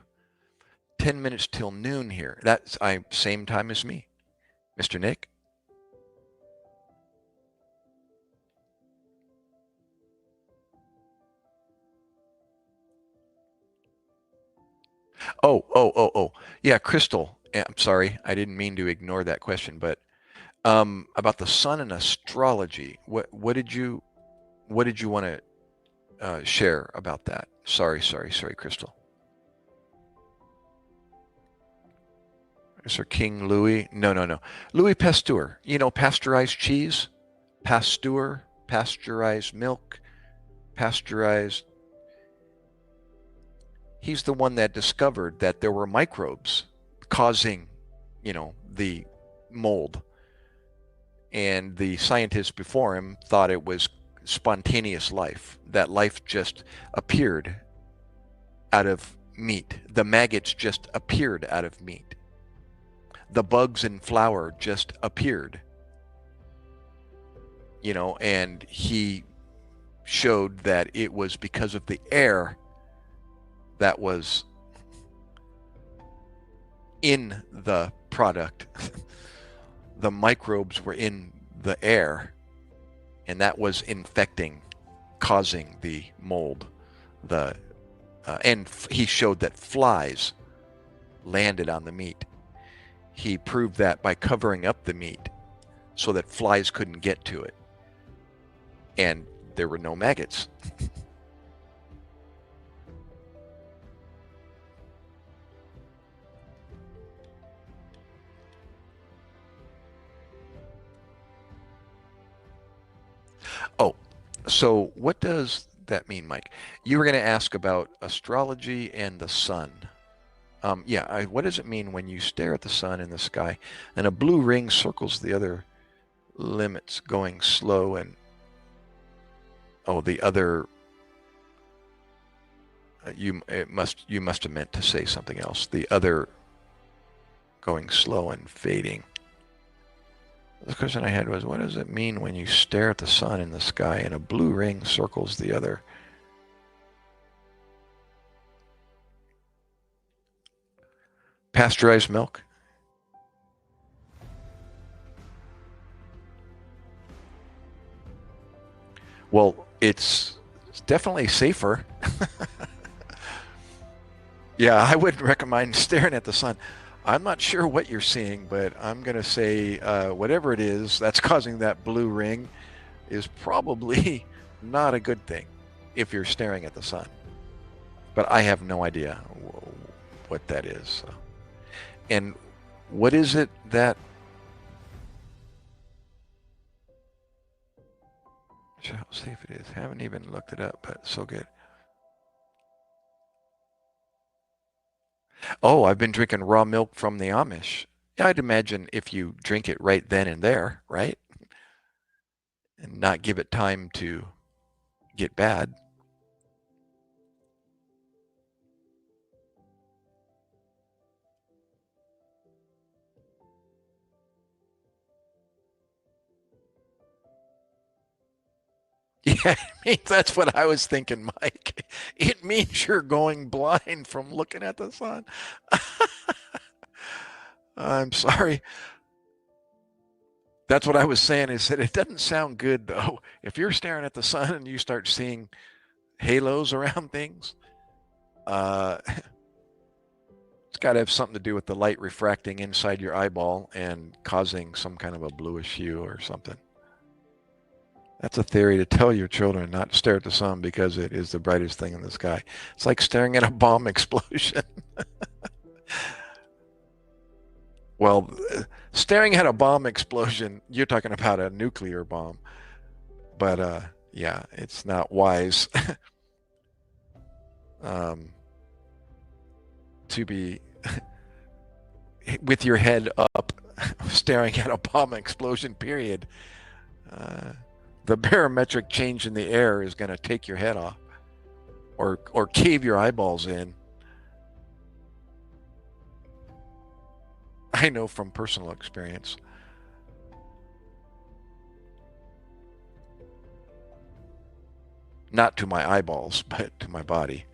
10 minutes till noon here. That's same time as me. Mr. Nick? Oh. Yeah, Crystal. I'm sorry. I didn't mean to ignore that question, but about the sun and astrology. What did you want to share about that? Sorry, Crystal. Sir King Louis? No. Louis Pasteur. Pasteurized cheese, Pasteur, pasteurized milk, pasteurized. He's the one that discovered that there were microbes causing, the mold. And the scientists before him thought it was spontaneous life, that life just appeared out of meat. The maggots just appeared out of meat. The bugs in flour just appeared. And he showed that it was because of the air that was in the product. The microbes were in the air, and that was infecting, causing the mold. And he showed that flies landed on the meat. He proved that by covering up the meat so that flies couldn't get to it. And there were no maggots. Oh, so what does that mean, Mike? You were going to ask about astrology and the sun. What does it mean when you stare at the sun in the sky and a blue ring circles the other limits going slow and Oh, the other. You must have meant to say something else. The other going slow and fading. The question I had was, what does it mean when you stare at the sun in the sky and a blue ring circles the other? Pasteurized milk? Well, it's definitely safer. Yeah, I wouldn't recommend staring at the sun. I'm not sure what you're seeing, but I'm going to say whatever it is that's causing that blue ring is probably not a good thing if you're staring at the sun. But I have no idea what that is. So. And what is it that... I'll see if it is. Haven't even looked it up, but so good. Oh, I've been drinking raw milk from the Amish. I'd imagine if you drink it right then and there, right? And not give it time to get bad. Yeah, that's what I was thinking, Mike. It means you're going blind from looking at the sun. I'm sorry. That's what I was saying, is that it doesn't sound good, though. If you're staring at the sun and you start seeing halos around things, it's got to have something to do with the light refracting inside your eyeball and causing some kind of a bluish hue or something. That's a theory to tell your children not to stare at the sun because it is the brightest thing in the sky. It's like staring at a bomb explosion. Well, staring at a bomb explosion, you're talking about a nuclear bomb. But yeah, it's not wise to be with your head up staring at a bomb explosion, period. The barometric change in the air is going to take your head off or cave your eyeballs in. I know from personal experience. Not to my eyeballs, but to my body.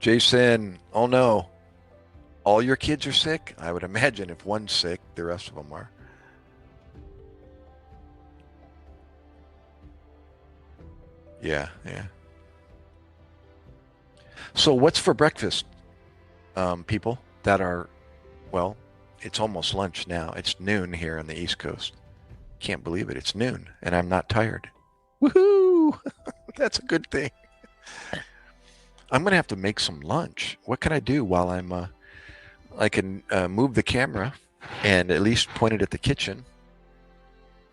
Jason, oh no. All your kids are sick? I would imagine if one's sick, the rest of them are. Yeah, yeah. So what's for breakfast, people that are, well, it's almost lunch now. It's noon here on the East Coast. Can't believe it. It's noon, and I'm not tired. Woohoo! That's a good thing. I'm going to have to make some lunch. What can I do while I can move the camera and at least point it at the kitchen.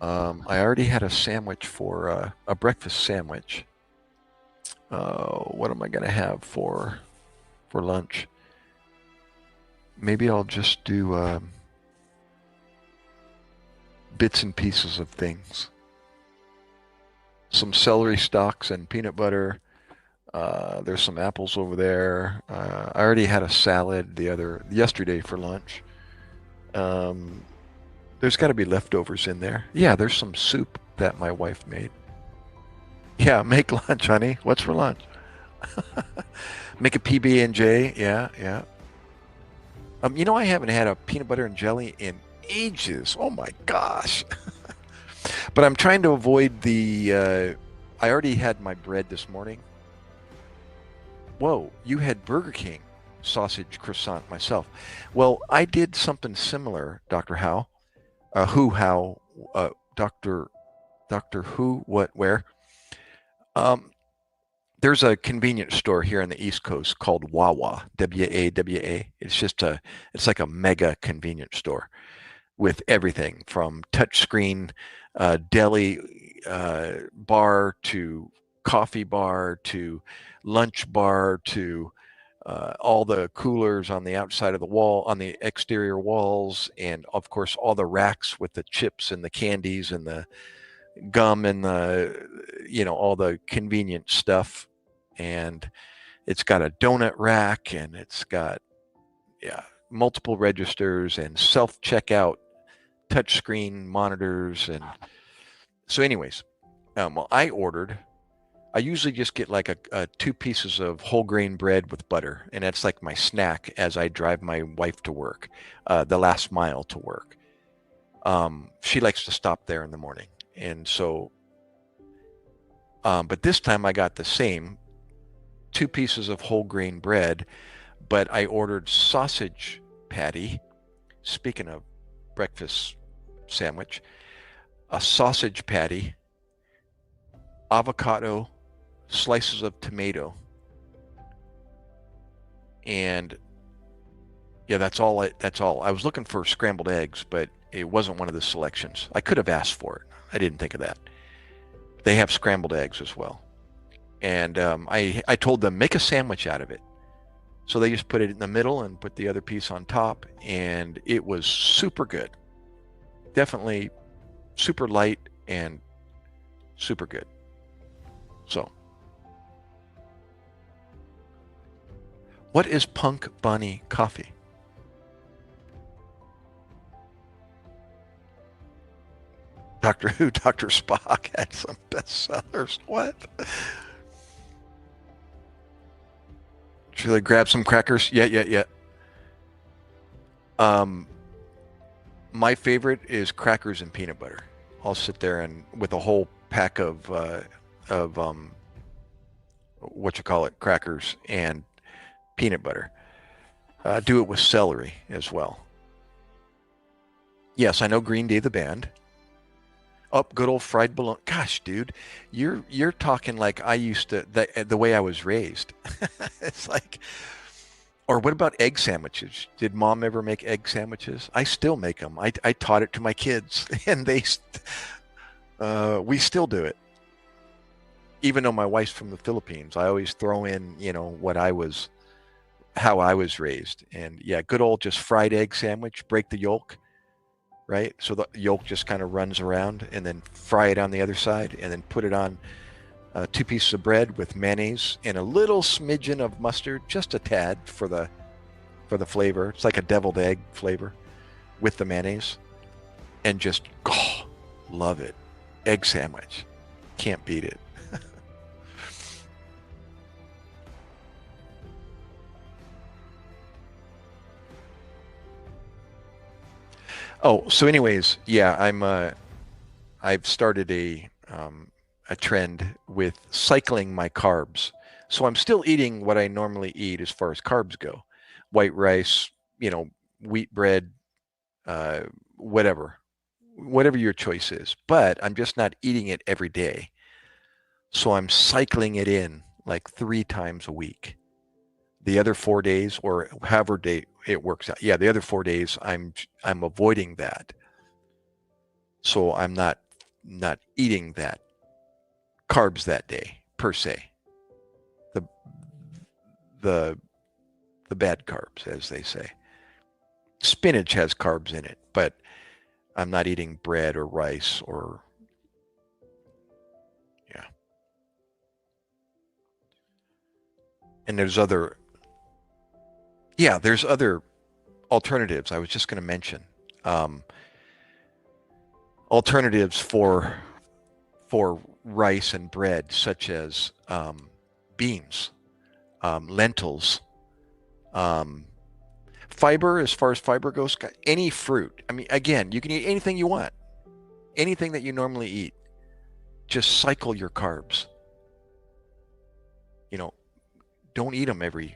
I already had a sandwich for a breakfast sandwich. What am I going to have for lunch? Maybe I'll just do bits and pieces of things. Some celery stalks and peanut butter. There's some apples over there. I already had a salad yesterday for lunch. There's got to be leftovers in there. Yeah, there's some soup that my wife made. Yeah, make lunch, honey. What's for lunch? Make a PB&J. Yeah, yeah. I haven't had a peanut butter and jelly in ages. Oh my gosh. But I'm trying to avoid I already had my bread this morning. Whoa, you had Burger King sausage croissant myself. Well, I did something similar, Dr. Howe. Dr. Who, what, where? There's a convenience store here on the East Coast called Wawa, W-A-W-A. It's like a mega convenience store with everything from touchscreen, deli bar to coffee bar to lunch bar to all the coolers on the outside of the wall, on the exterior walls, and of course all the racks with the chips and the candies and the gum and the, all the convenient stuff. And it's got a donut rack, and it's got, multiple registers and self-checkout touchscreen monitors. And so anyways, well, I usually just get like a 2 pieces of whole grain bread with butter, and that's like my snack as I drive my wife to work, the last mile to work. She likes to stop there in the morning. And so, but this time I got the same 2 pieces of whole grain bread, but I ordered sausage patty. Speaking of breakfast sandwich, a sausage patty, avocado, slices of tomato, and that's all. I was looking for scrambled eggs, but it wasn't one of the selections. I could have asked for it. I didn't think of that. They have scrambled eggs as well. And I told them, make a sandwich out of it. So they just put it in the middle and put the other piece on top, and it was super good. Definitely super light and super good. So, what is Punk Bunny coffee? Doctor Who, Dr. Spock had some bestsellers. What? Should I grab some crackers? Yeah. My favorite is crackers and peanut butter. I'll sit there and with a whole pack of crackers and peanut butter. Do it with celery as well. Yes, I know Green Day the band. Up, good old fried bologna. Gosh, dude, you're talking like I used to, the way I was raised. It's like, or what about egg sandwiches? Did mom ever make egg sandwiches? I still make them. I taught it to my kids, and we still do it. Even though my wife's from the Philippines, I always throw in, how I was raised. And yeah, good old just fried egg sandwich, break the yolk, right? So the yolk just kind of runs around, and then fry it on the other side, and then put it on 2 pieces of bread with mayonnaise and a little smidgen of mustard, just a tad for the flavor. It's like a deviled egg flavor with the mayonnaise, and just love it. Egg sandwich, can't beat it. Oh, so anyways, yeah, I've started a trend with cycling my carbs. So I'm still eating what I normally eat as far as carbs go. White rice, wheat bread, whatever your choice is. But I'm just not eating it every day. So I'm cycling it in like 3 times a week. The other 4 days, or however day it works out. Yeah, the other 4 days I'm avoiding that. So I'm not eating that carbs that day per se. The bad carbs, as they say. Spinach has carbs in it, but I'm not eating bread or rice or and there's other alternatives. I was just going to mention alternatives for rice and bread, such as beans, lentils, fiber. As far as fiber goes, any fruit. I mean, again, you can eat anything you want, anything that you normally eat. Just cycle your carbs. Don't eat them every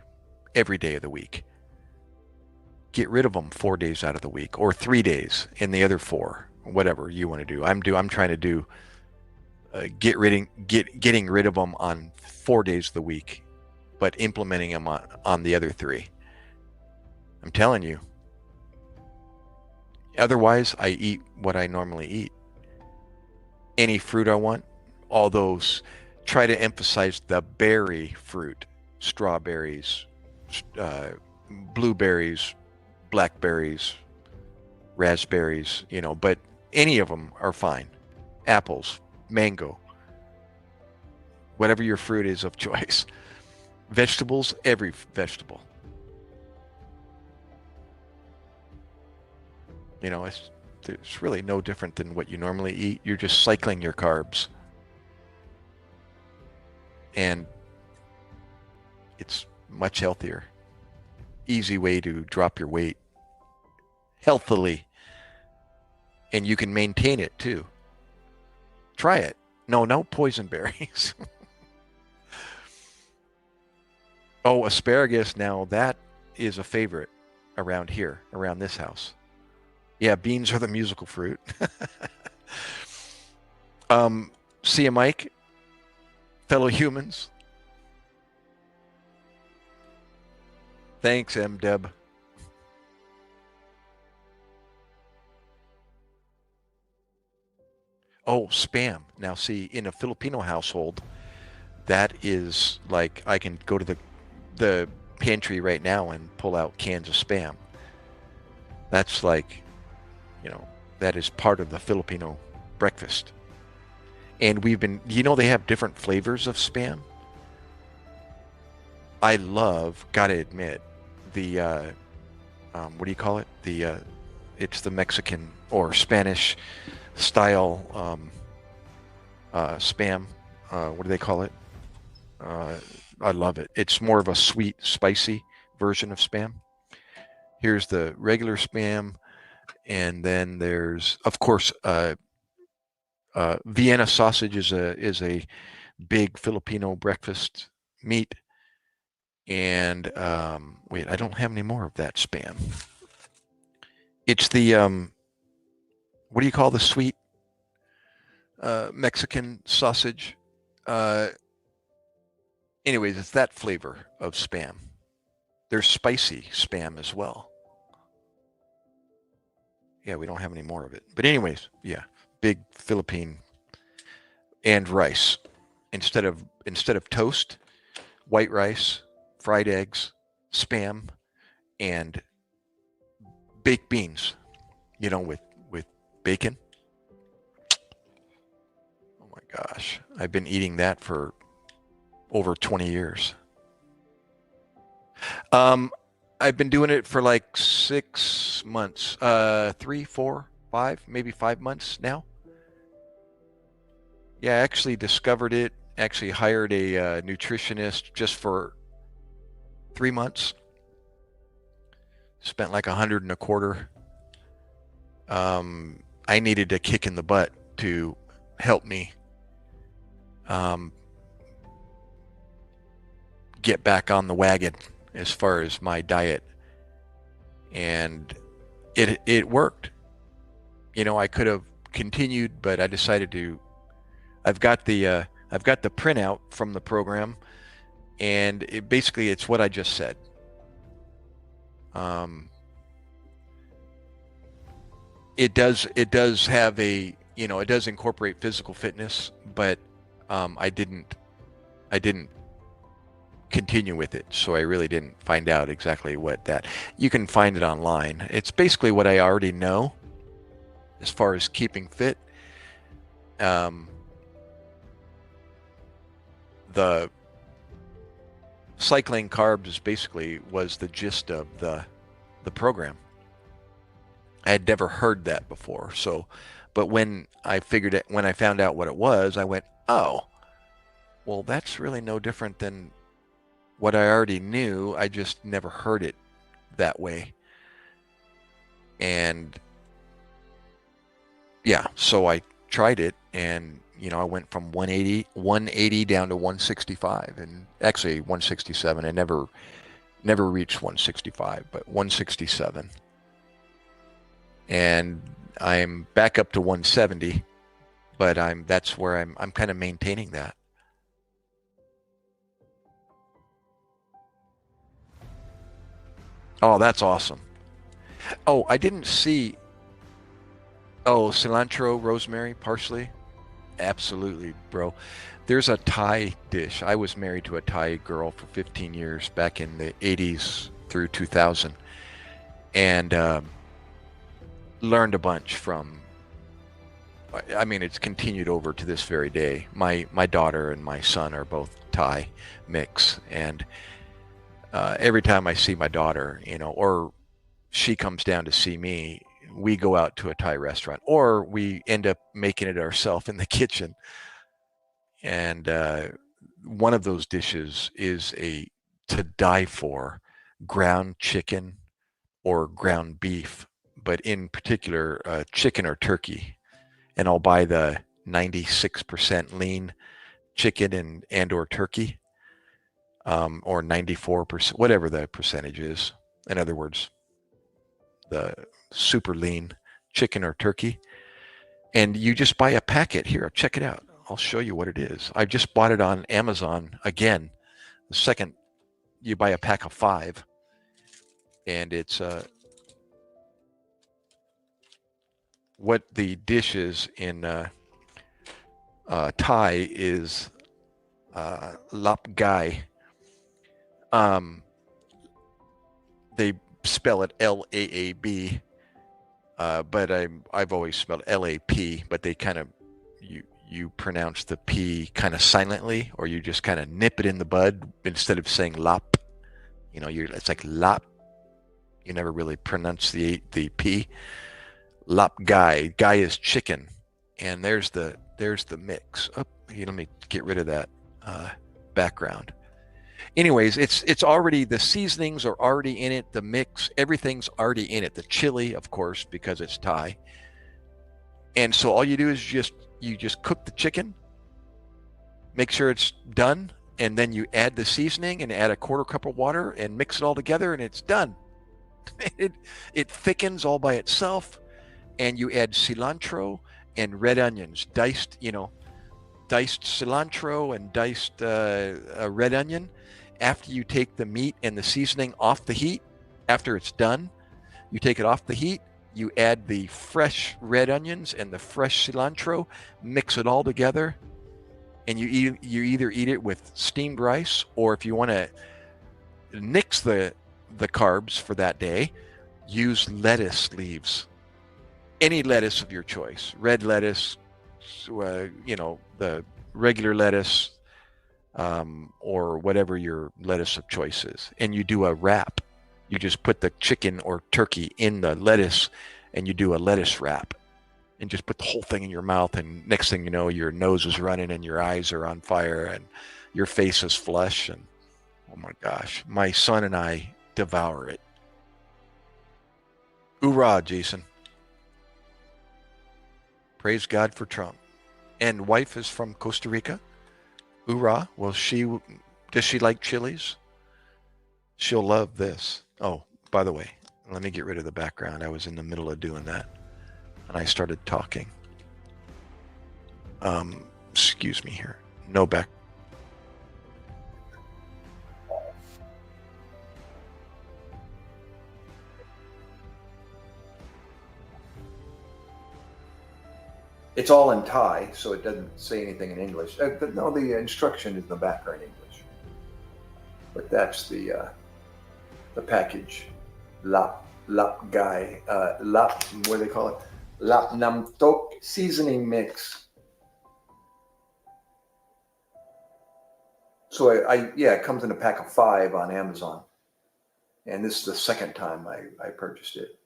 day of the week. Get rid of them 4 days out of the week, or 3 days in the other 4, whatever you want to do. I'm trying to do getting rid of them on 4 days of the week, but implementing them on the other 3. I'm telling you. Otherwise, I eat what I normally eat. Any fruit I want, all those. Try to emphasize the berry fruit. Strawberries, blueberries, blackberries, raspberries, but any of them are fine. Apples, mango, whatever your fruit is of choice. Vegetables, every vegetable. It's really no different than what you normally eat. You're just cycling your carbs. And it's much healthier. Easy way to drop your weight healthily. And you can maintain it too. Try it. No poison berries. Oh, asparagus. Now that is a favorite around here, around this house. Yeah, beans are the musical fruit. See ya, Mike. Fellow humans. Thanks, M-Deb. Oh, Spam. Now see, in a Filipino household, that is like, I can go to the pantry right now and pull out cans of Spam. That's like, that is part of the Filipino breakfast. And they have different flavors of Spam. I love, gotta admit, the, what do you call it? It's the Mexican or Spanish style Spam. What do they call it? I love it. It's more of a sweet, spicy version of Spam. Here's the regular Spam. And then there's, of course, Vienna sausage is a big Filipino breakfast meat. And wait, I don't have any more of that Spam. It's the what do you call the sweet Mexican sausage? Anyways, it's that flavor of Spam. There's spicy Spam as well. Yeah, we don't have any more of it. But anyways, yeah, big Philippine. And rice. Instead of toast, white rice, fried eggs, Spam, and baked beans, with bacon. Oh my gosh, I've been eating that for over 20 years. I've been doing it for like 6 months, 3, 4, 5, maybe 5 months now. Yeah, I actually discovered it, actually hired a nutritionist just for 3 months. Spent like $125. I needed a kick in the butt to help me get back on the wagon as far as my diet, and it worked. I could have continued, but I decided to. I've got the printout from the program, and it's what I just said. It does have it does incorporate physical fitness, but I didn't continue with it, so I really didn't find out exactly what that. You can find it online. It's basically what I already know as far as keeping fit. The cycling carbs was the gist of the program. I had never heard that before, but when I found out what it was, I went, oh, well, that's really no different than what I already knew. I just never heard it that way. And yeah, so I tried it, and I went from 180 down to 165, and actually 167. I never reached 165, but 167. And I'm back up to 170, but that's where I'm kind of maintaining that. Oh, that's awesome. Oh, I didn't see. Oh, cilantro, rosemary, parsley. Absolutely, bro. There's a Thai dish. I was married to a Thai girl for 15 years back in the 80s through 2000, and learned a bunch from. I mean, it's continued over to this very day. My daughter and my son are both Thai mix, and every time I see my daughter, or she comes down to see me, we go out to a Thai restaurant, or we end up making it ourselves in the kitchen. And one of those dishes is a to die for ground chicken or ground beef, but in particular chicken or turkey. And I'll buy the 96% lean chicken and or turkey, or 94%, whatever the percentage is. In other words, the super lean chicken or turkey. And you just buy a packet. Here, check it out. I'll show you what it is. I just bought it on Amazon again. The second, you buy a pack of 5, and it's what the dish is in Thai is lap gai. They spell it Laab, but I've always spelled Lap. But they kind of you pronounce the P kind of silently, or you just kind of nip it in the bud instead of saying lap. It's like lap. You never really pronounce the P. Lap gai. Gai is chicken, and there's the mix. Oh, let me get rid of that background. Anyways, it's already, the seasonings are already in it. The mix, everything's already in it. The chili, of course, because it's Thai. And so all you do is you just cook the chicken, make sure it's done, and then you add the seasoning and add a quarter cup of water and mix it all together, and it's done. It thickens all by itself, and you add cilantro and red onions, diced cilantro and diced red onion. After you take the meat and the seasoning off the heat, after it's done, you take it off the heat, you add the fresh red onions and the fresh cilantro, mix it all together, and you either eat it with steamed rice, or if you want to nix the carbs for that day, use lettuce leaves. Any lettuce of your choice, red lettuce, the regular lettuce, or whatever your lettuce of choice is. And you do a wrap. You just put the chicken or turkey in the lettuce, and you do a lettuce wrap, and just put the whole thing in your mouth. And next thing you know, your nose is running and your eyes are on fire and your face is flush. And oh my gosh, my son and I devour it. Hoorah, Jason. Praise God for Trump. And wife is from Costa Rica. Hoorah. Well, does she like chilies? She'll love this. Oh, by the way, let me get rid of the background. I was in the middle of doing that, and I started talking. Excuse me here. No back. It's all in Thai, so it doesn't say anything in English. No, the instruction is in the background English. But that's the package. Lap gai. Lap, what do they call it? Lap nam tok seasoning mix. So it comes in a pack of 5 on Amazon. And this is the second time I purchased it.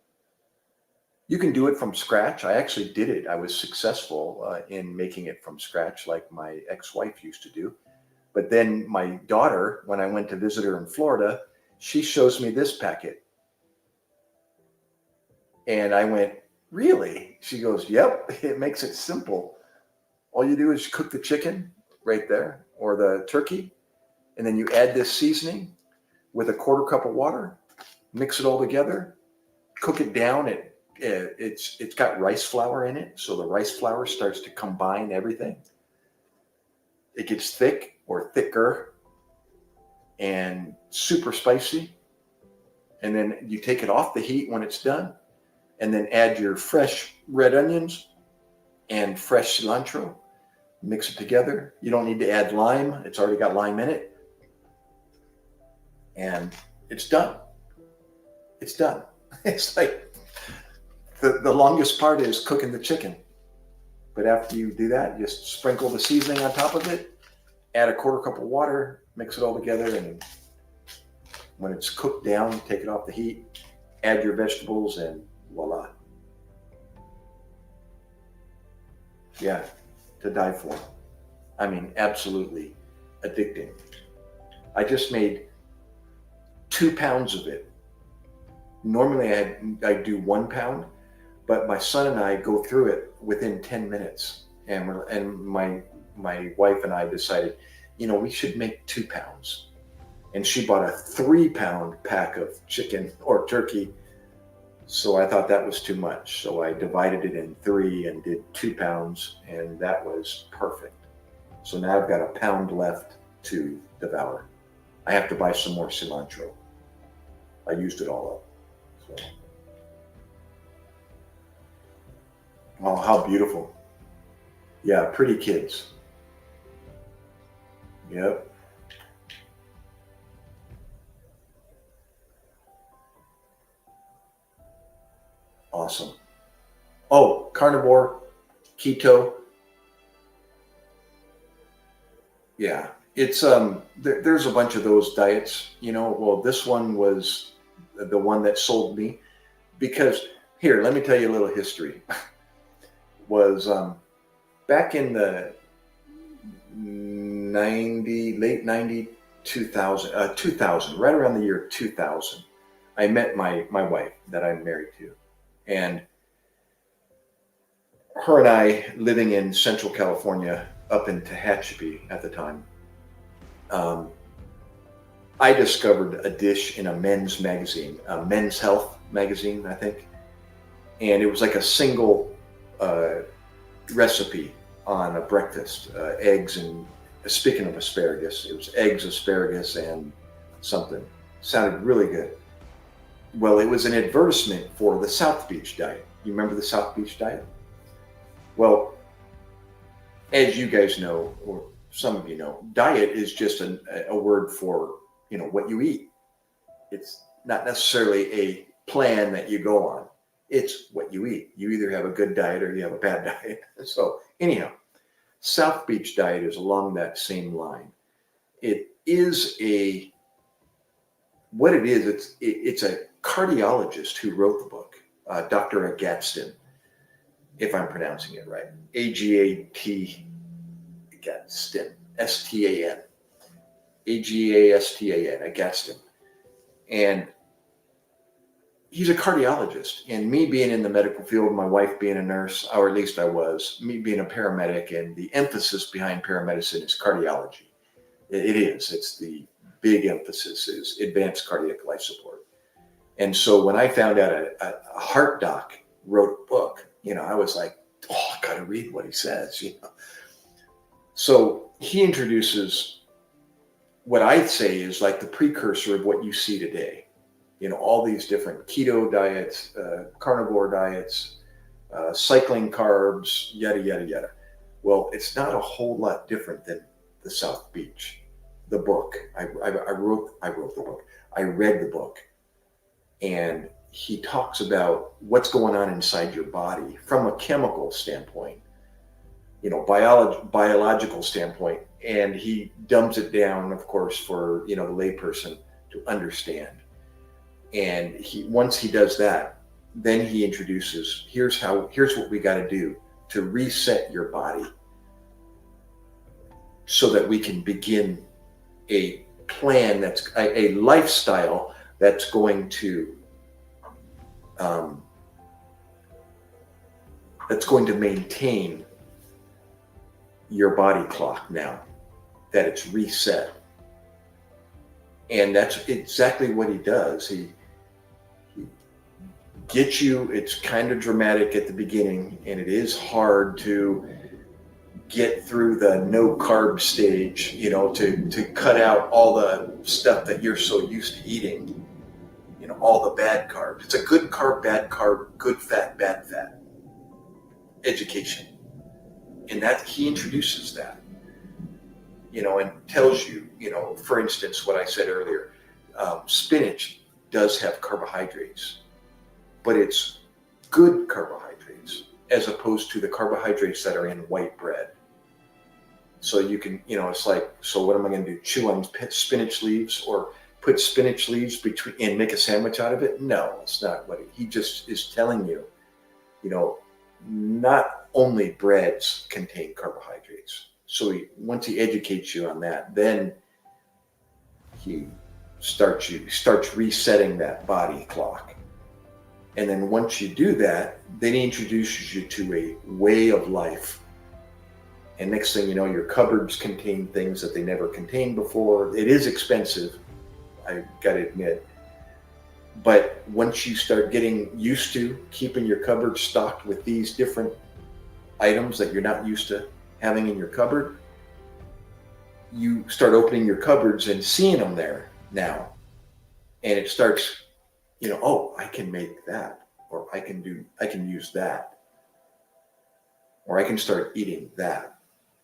You can do it from scratch. I actually did it. I was successful in making it from scratch, like my ex-wife used to do. But then my daughter, when I went to visit her in Florida, she shows me this packet. And I went, really? She goes, yep, it makes it simple. All you do is cook the chicken right there, or the turkey, and then you add this seasoning with a quarter cup of water, mix it all together, cook it down. It's got rice flour in it, so the rice flour starts to combine everything. It gets thick or thicker and super spicy. And then you take it off the heat when it's done, and then add your fresh red onions and fresh cilantro. mix it together. You don't need to add lime. It's already got lime in it. And it's done. It's done. It's like the longest part is cooking the chicken. But after you do that, just sprinkle the seasoning on top of it, add a quarter cup of water, mix it all together, and when it's cooked down, take it off the heat, add your vegetables, and voila. Yeah, to die for. I mean, absolutely addicting. I just made 2 pounds of it. Normally I do 1 pound, but my son and I go through it within 10 minutes. And my wife and I decided, we should make 2 pounds. And she bought a 3-pound pack of chicken or turkey. So I thought that was too much. So I divided it in 3 and did 2 pounds, and that was perfect. So now I've got 1 pound left to devour. I have to buy some more cilantro. I used it all up. So. Oh, how beautiful. Yeah, pretty kids. Yep. Awesome. Oh, carnivore, keto. Yeah, it's there's a bunch of those diets, well, this one was the one that sold me because here, let me tell you a little history. Was back in the late 90, 2000, right around the year 2000, I met my wife that I'm married to. And her and I, living in Central California, up in Tehachapi at the time, I discovered a dish in a men's magazine, a Men's Health magazine, I think. And it was like a single recipe on a breakfast, eggs and, speaking of asparagus, it was eggs, asparagus, and something. Sounded really good. Well, it was an advertisement for the South Beach diet. You remember the South Beach diet? Well, as you guys know, or some of you know, diet is just a word for, what you eat. It's not necessarily a plan that you go on. It's what you eat. You either have a good diet or you have a bad diet. So anyhow, South Beach diet is along that same line. It is it's a cardiologist who wrote the book, Dr. Agatston, if I'm pronouncing it right. A-G-A-T, Agatston, S-T-A-N. A-G-A-S-T-A-N, Agatston. And he's a cardiologist. And me being in the medical field, my wife being a nurse, or at least I was, me being a paramedic, and the emphasis behind paramedicine is cardiology. It is. It's the big emphasis is advanced cardiac life support. And so when I found out a heart doc wrote a book, I was like, oh, I got to read what he says, So he introduces what I'd say is like the precursor of what you see today. All these different keto diets, carnivore diets, cycling carbs, yada, yada, yada. Well, it's not a whole lot different than the South Beach, the book. I wrote the book. I read the book. And he talks about what's going on inside your body from a chemical standpoint, biological standpoint. And he dumbs it down, of course, for, the layperson to understand. And once he does that, then he introduces, here's what we got to do to reset your body so that we can begin a plan that's a lifestyle that's going to maintain your body clock now that it's reset. And that's exactly what he does. He gets you, it's kind of dramatic at the beginning, and it is hard to get through the no carb stage, to cut out all the stuff that you're so used to eating, all the bad carbs. It's a good carb, bad carb, good fat, bad fat education. And that he introduces that, and tells you, for instance, what I said earlier, spinach does have carbohydrates, but it's good carbohydrates as opposed to the carbohydrates that are in white bread. So you can, it's like, so what am I going to do? Chew on spinach leaves or put spinach leaves between and make a sandwich out of it? No, it's not what he just is telling you. Not only breads contain carbohydrates. So once he educates you on that, then he starts resetting that body clock. And then once you do that, then he introduces you to a way of life. And next thing you know, your cupboards contain things that they never contained before. It is expensive, I gotta admit. But once you start getting used to keeping your cupboard stocked with these different items that you're not used to having in your cupboard, you start opening your cupboards and seeing them there now. And it starts, oh, I can make that, or I can use that, or I can start eating that,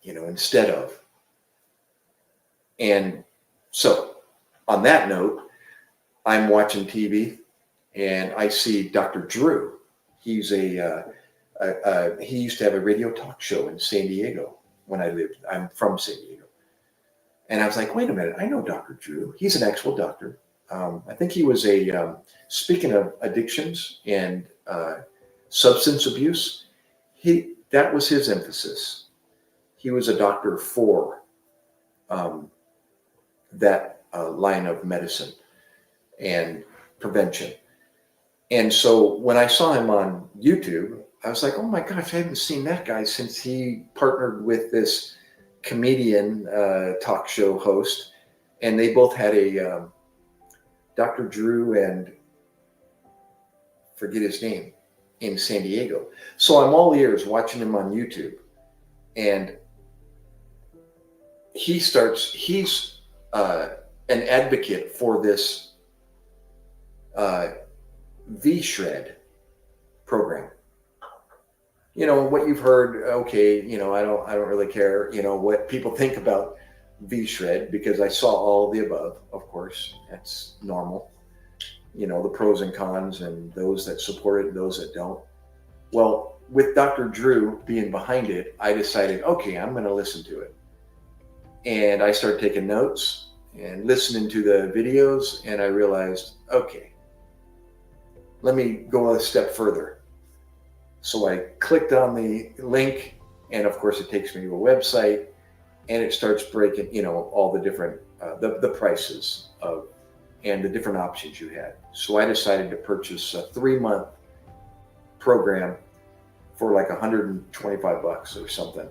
instead of. And so on that note, I'm watching TV and I see Dr. Drew. He's he used to have a radio talk show in San Diego when I lived. I'm from San Diego. And I was like, wait a minute, I know Dr. Drew. He's an actual doctor. I think he was speaking of addictions and substance abuse, that was his emphasis. He was a doctor for that line of medicine and prevention. And so when I saw him on YouTube, I was like, oh my gosh, I haven't seen that guy since he partnered with this comedian talk show host. And they both had a Dr. Drew and forget his name in San Diego. So I'm all ears watching him on YouTube. And he's an advocate for this V-Shred program. What you've heard, okay, I don't really care, what people think about V-Shred, because I saw all of the above, of course. That's normal. The pros and cons and those that support it and those that don't. Well, with Dr. Drew being behind it, I decided, okay, I'm going to listen to it. And I started taking notes and listening to the videos, and I realized, okay, let me go a step further. So I clicked on the link, and of course it takes me to a website, and it starts breaking, all the different, the prices of, and the different options you had. So I decided to purchase a 3-month program for like $125 or something.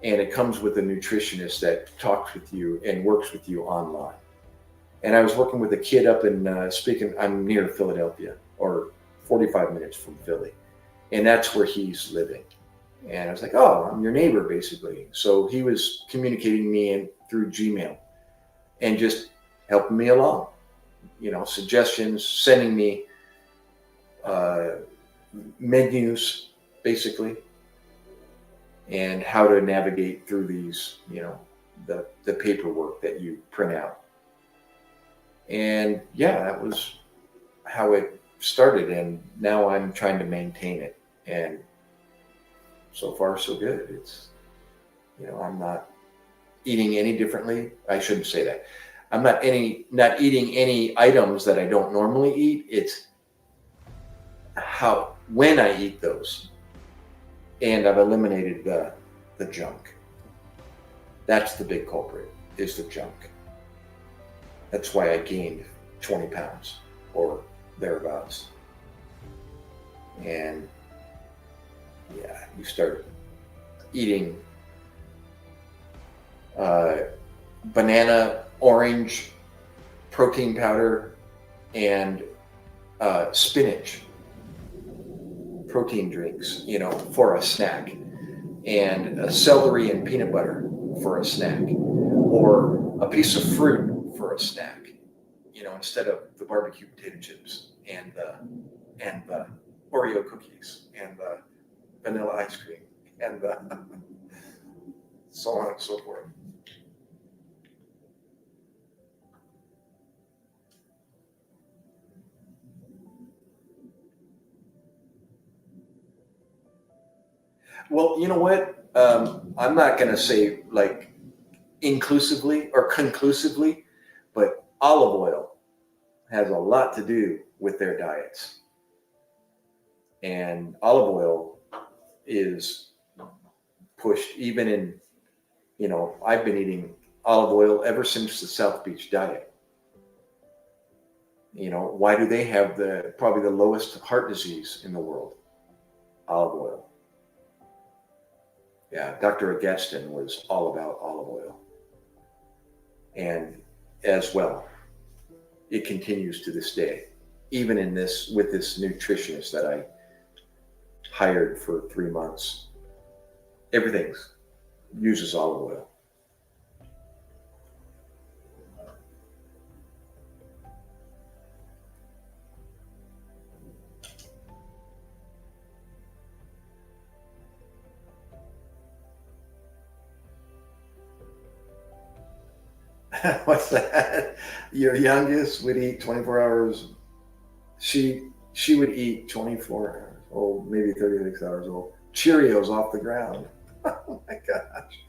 And it comes with a nutritionist that talks with you and works with you online. And I was working with a kid up in, I'm near Philadelphia, or 45 minutes from Philly. And that's where he's living. And I was like, oh, I'm your neighbor, basically. So he was communicating me through Gmail and just helping me along, suggestions, sending me menus, basically, and how to navigate through these, the paperwork that you print out. And yeah, that was how it started. And now I'm trying to maintain it. And so far, so good. It's, I'm not eating any differently. I shouldn't say that. I'm not eating any items that I don't normally eat. It's when I eat those. And I've eliminated the junk. That's the big culprit, is the junk. That's why I gained 20 pounds or thereabouts. And yeah, you start eating banana, orange, protein powder, and spinach protein drinks, for a snack, and celery and peanut butter for a snack, or a piece of fruit for a snack, instead of the barbecue potato chips and the Oreo cookies and the vanilla ice cream. and so on and so forth. Well, you know what? I'm not going to say like inclusively or conclusively, but olive oil has a lot to do with their diets. And olive oil is pushed even in, I've been eating olive oil ever since the South Beach diet. Why do they have probably the lowest heart disease in the world? Olive oil. Yeah, Dr. Augustine was all about olive oil. And as well, it continues to this day, even with this nutritionist that I hired for 3 months. Everything uses olive oil. What's that? Your youngest would eat 24 hours. She would eat 24 hours old, maybe 36 hours old. Cheerios off the ground. Oh my gosh.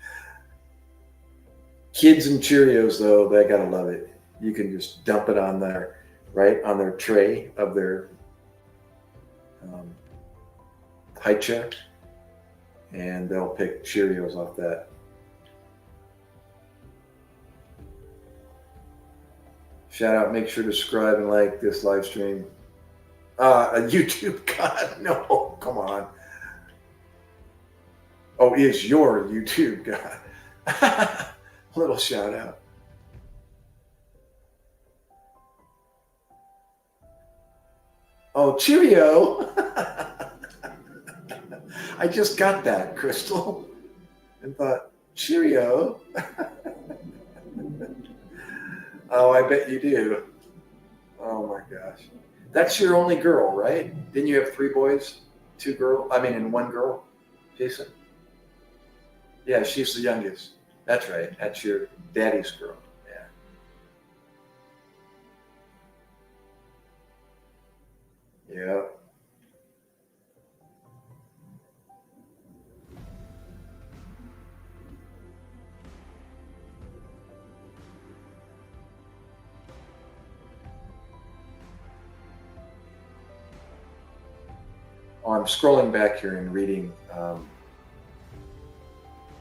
Kids and Cheerios, though, they gotta love it. You can just dump it on their tray of their high chair, and they'll pick Cheerios off that. Shout out, make sure to subscribe and like this live stream. A YouTube, God, no, come on. Oh, is your YouTube, God. Little shout out. Oh, Cheerio. I just got that, Crystal, and thought, Cheerio. Oh, I bet you do. Oh my gosh. That's your only girl, right? Didn't you have 3 boys, 2 girls? And 1 girl, Jason? Yeah, she's the youngest. That's right. That's your daddy's girl. Yeah. Yeah. Oh, I'm scrolling back here and reading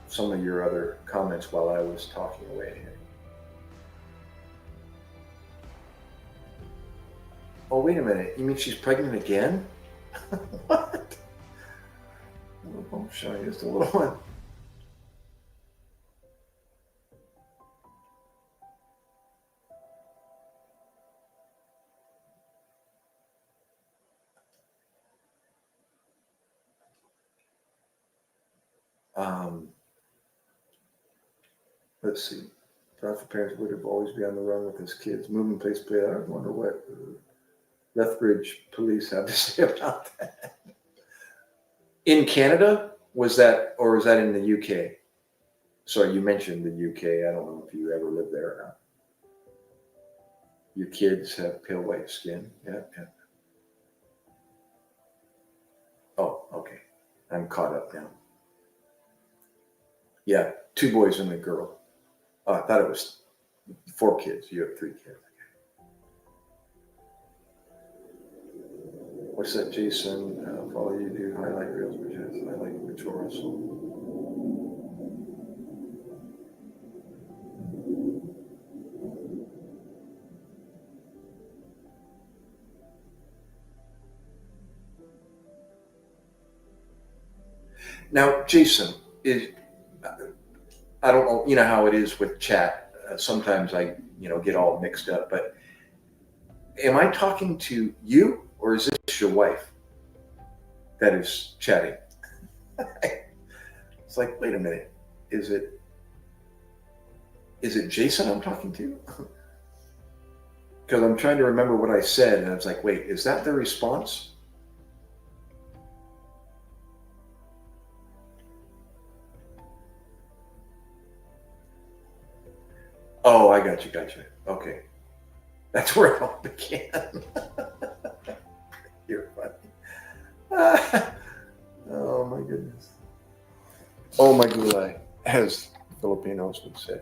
some of your other comments while I was talking away here. Oh, wait a minute. You mean she's pregnant again? What? I'm showing just a little one. Let's see. Thought parents would have always be on the run with his kids. Moving place play. I wonder what Lethbridge police have to say about that. In Canada, was that, or was that in the UK? Sorry, you mentioned the UK. I don't know if you ever lived there or not. Your kids have pale white skin. Yeah. Oh, okay. I'm caught up now. Yeah, 2 boys and a girl. Oh, I thought it was 4 kids. You have 3 kids. What's that, Jason? Follow you do highlight reels, which is I like Mitchell Russell. Now, Jason, I don't know, you know how it is with chat. Sometimes I, get all mixed up, but am I talking to you or is this your wife that is chatting? It's like, wait a minute. Is it Jason I'm talking to? Because I'm trying to remember what I said and I was like, wait, is that the response? I got you. Okay. That's where it all began. You're funny. Oh my goodness. Oh my gulay, as Filipinos would say.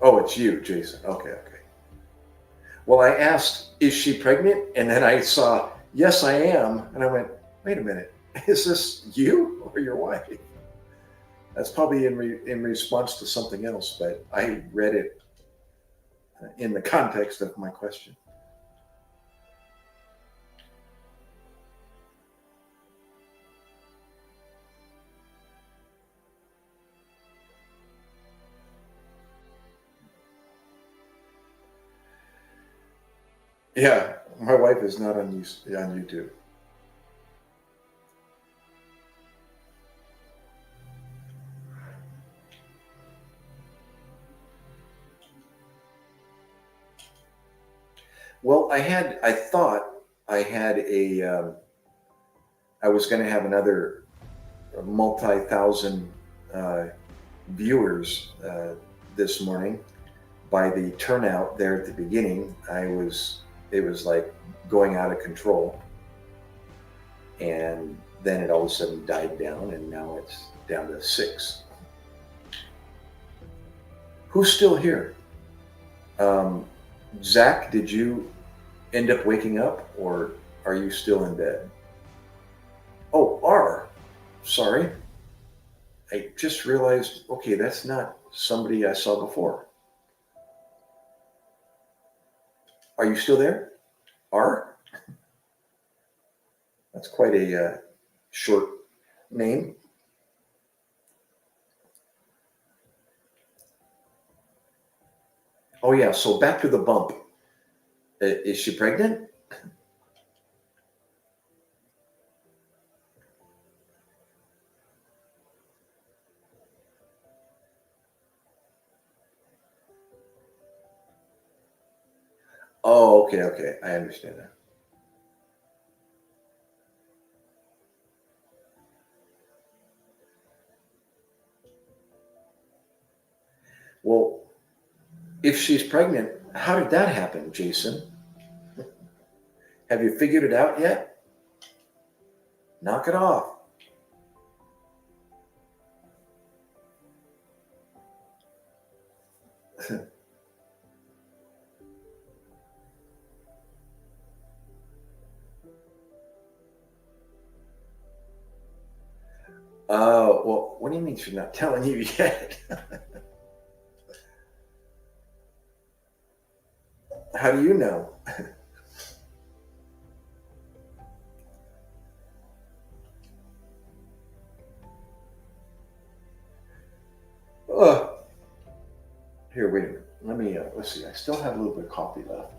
Oh, it's you, Jason. Okay. Well, I asked, is she pregnant? And then I saw, yes, I am. And I went, wait a minute, is this you or your wife? That's probably in response to something else, but I read it in the context of my question. Yeah, my wife is not on YouTube. Well, I thought I had I was going to have another multi-thousand viewers this morning. By the turnout there at the beginning, it was like going out of control. And then it all of a sudden died down, and now it's down to 6. Who's still here? Zach, did you end up waking up, or are you still in bed? Oh, R. Sorry. I just realized, okay, that's not somebody I saw before. Are you still there? R? That's quite a short name. Oh yeah, so back to the bump. Is she pregnant? Oh, okay. I understand that. Well, if she's pregnant, how did that happen, Jason? Have you figured it out yet? Knock it off. Well, what do you mean she's not telling you yet? How do you know? Here, wait a minute. Let me, let's see. I still have a little bit of coffee left.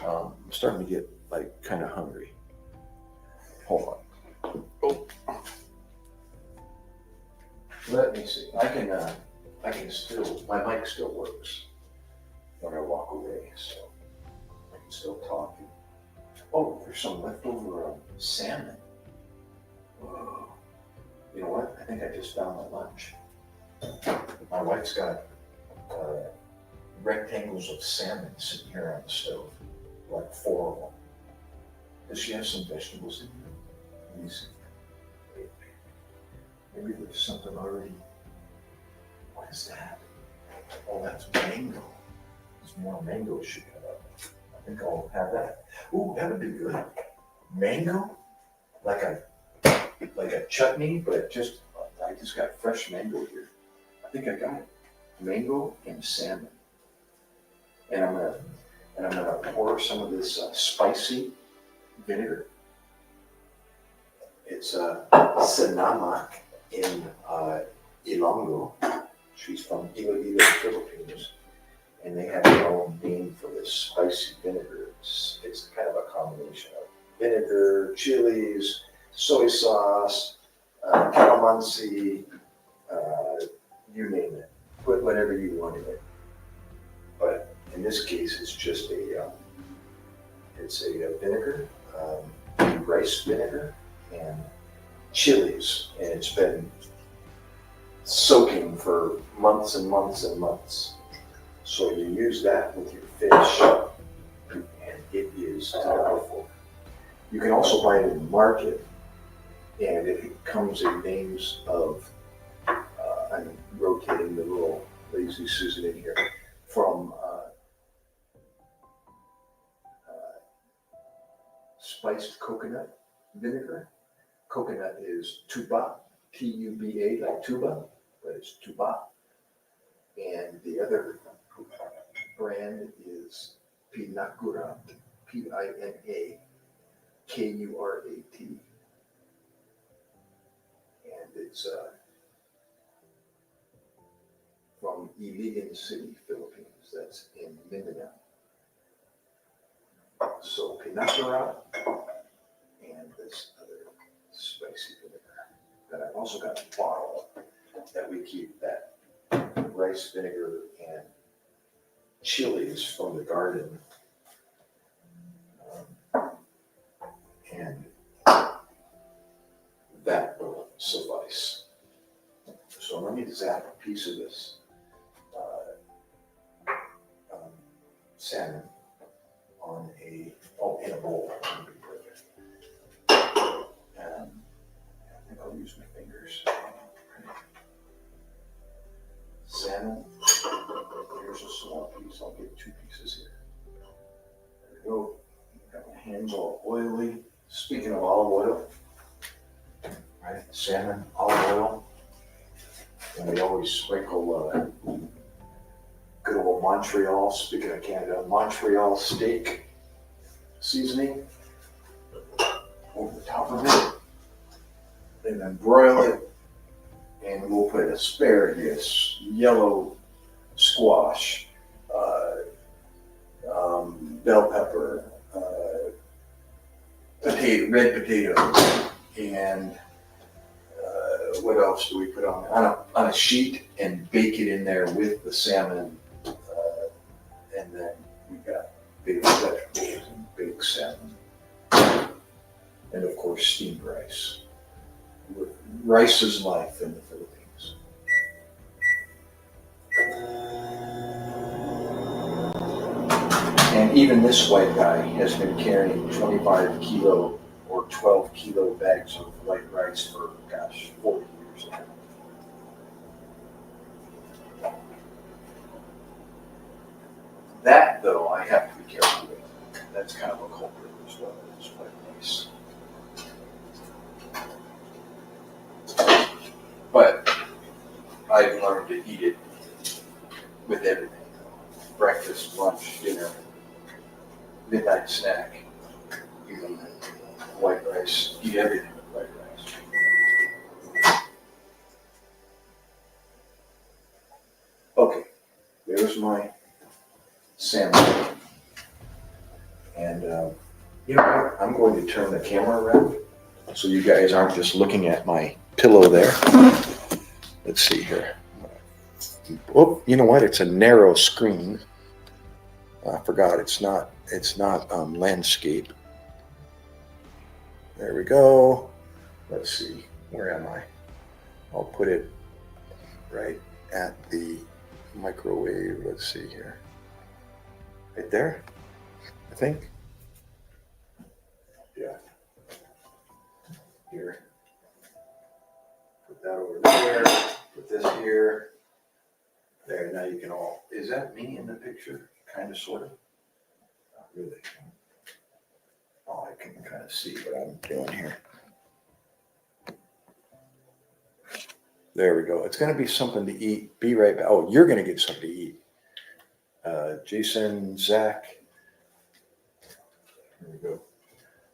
I'm starting to get like kind of hungry. Hold on. Oh. Let me see. I can still, my mic still works when I walk away, so I can still talk. Oh, there's some leftover salmon. Whoa. You know what? I think I just found my lunch. My wife's got rectangles of salmon sitting here on the stove, like 4 of them. Does she have some vegetables in there? Let me see. Maybe there's something already. What is that? Oh, that's mango. There's more mango should come up. I think I'll have that. Ooh, that would be good. Mango, like a chutney, but I just got fresh mango here. I think I got it. Mango and salmon. And I'm gonna pour some of this spicy vinegar. It's Sinamak in Ilonggo. She's from Iloilo, Philippines, and they have their own name for this spicy vinegar. It's kind of a combination of vinegar, chilies, soy sauce, calamansi, you name it. Put whatever you want in it. But in this case, it's just a vinegar, rice vinegar, and chilies, and it's been soaking for months and months and months. So you use that with your fish, and it is delightful. You can also buy it in the market, and it comes in names of, I'm rotating the little lazy Susan in here, from spiced coconut vinegar. Coconut is tuba, T-U-B-A, like tuba, but it's tuba. And the other brand is Pinakurat, P-I-N-A-K-U-R-A-T. And it's from Iligan City, Philippines. That's in Mindanao. So Pinakurat and this other spicy vinegar. Then I've also got a bottle that we keep that rice vinegar and chilies from the garden. And that will suffice. So let me zap a piece of this salmon on in a bowl. That'd be perfect. I think I'll use my fingers. Salmon. Here's a small piece. I'll get 2 pieces here. There we go. Got my hands all oily. Speaking of olive oil, right? Salmon, olive oil. And we always sprinkle good old Montreal, speaking of Canada, Montreal steak seasoning over the top of it. And then broil it. And we'll put asparagus, yellow squash, bell pepper, red potatoes, and what else do we put on a sheet and bake it in there with the salmon, and then we got baked vegetables and baked salmon, and of course steamed rice. Rice is life in the Philippines. And even this white guy has been carrying 25 kilo or 12 kilo bags of white rice for, 40 years now. That, though, I have to be careful with. That's kind of a culprit as well. It's quite nice. But I've learned to eat it with everything. Breakfast, lunch, dinner, midnight snack, even white rice. Eat everything with white rice. Okay, there's my salmon. And you know what? I'm going to turn the camera around so you guys aren't just looking at my pillow there. Let's see here. Oh, you know what? It's a narrow screen. I forgot it's not landscape. There we go. Let's see. Where am I? I'll put it right at the microwave. Let's see here. Right there, I think. Yeah. Here. Put that over there. Put this here. There, now you can all, is that me in the picture? Kind of, sort of? Not really. Oh, I can kind of see what I'm doing here. There we go. It's going to be something to eat. Be right back. Oh, you're going to get something to eat. Jason, Zach. Here we go.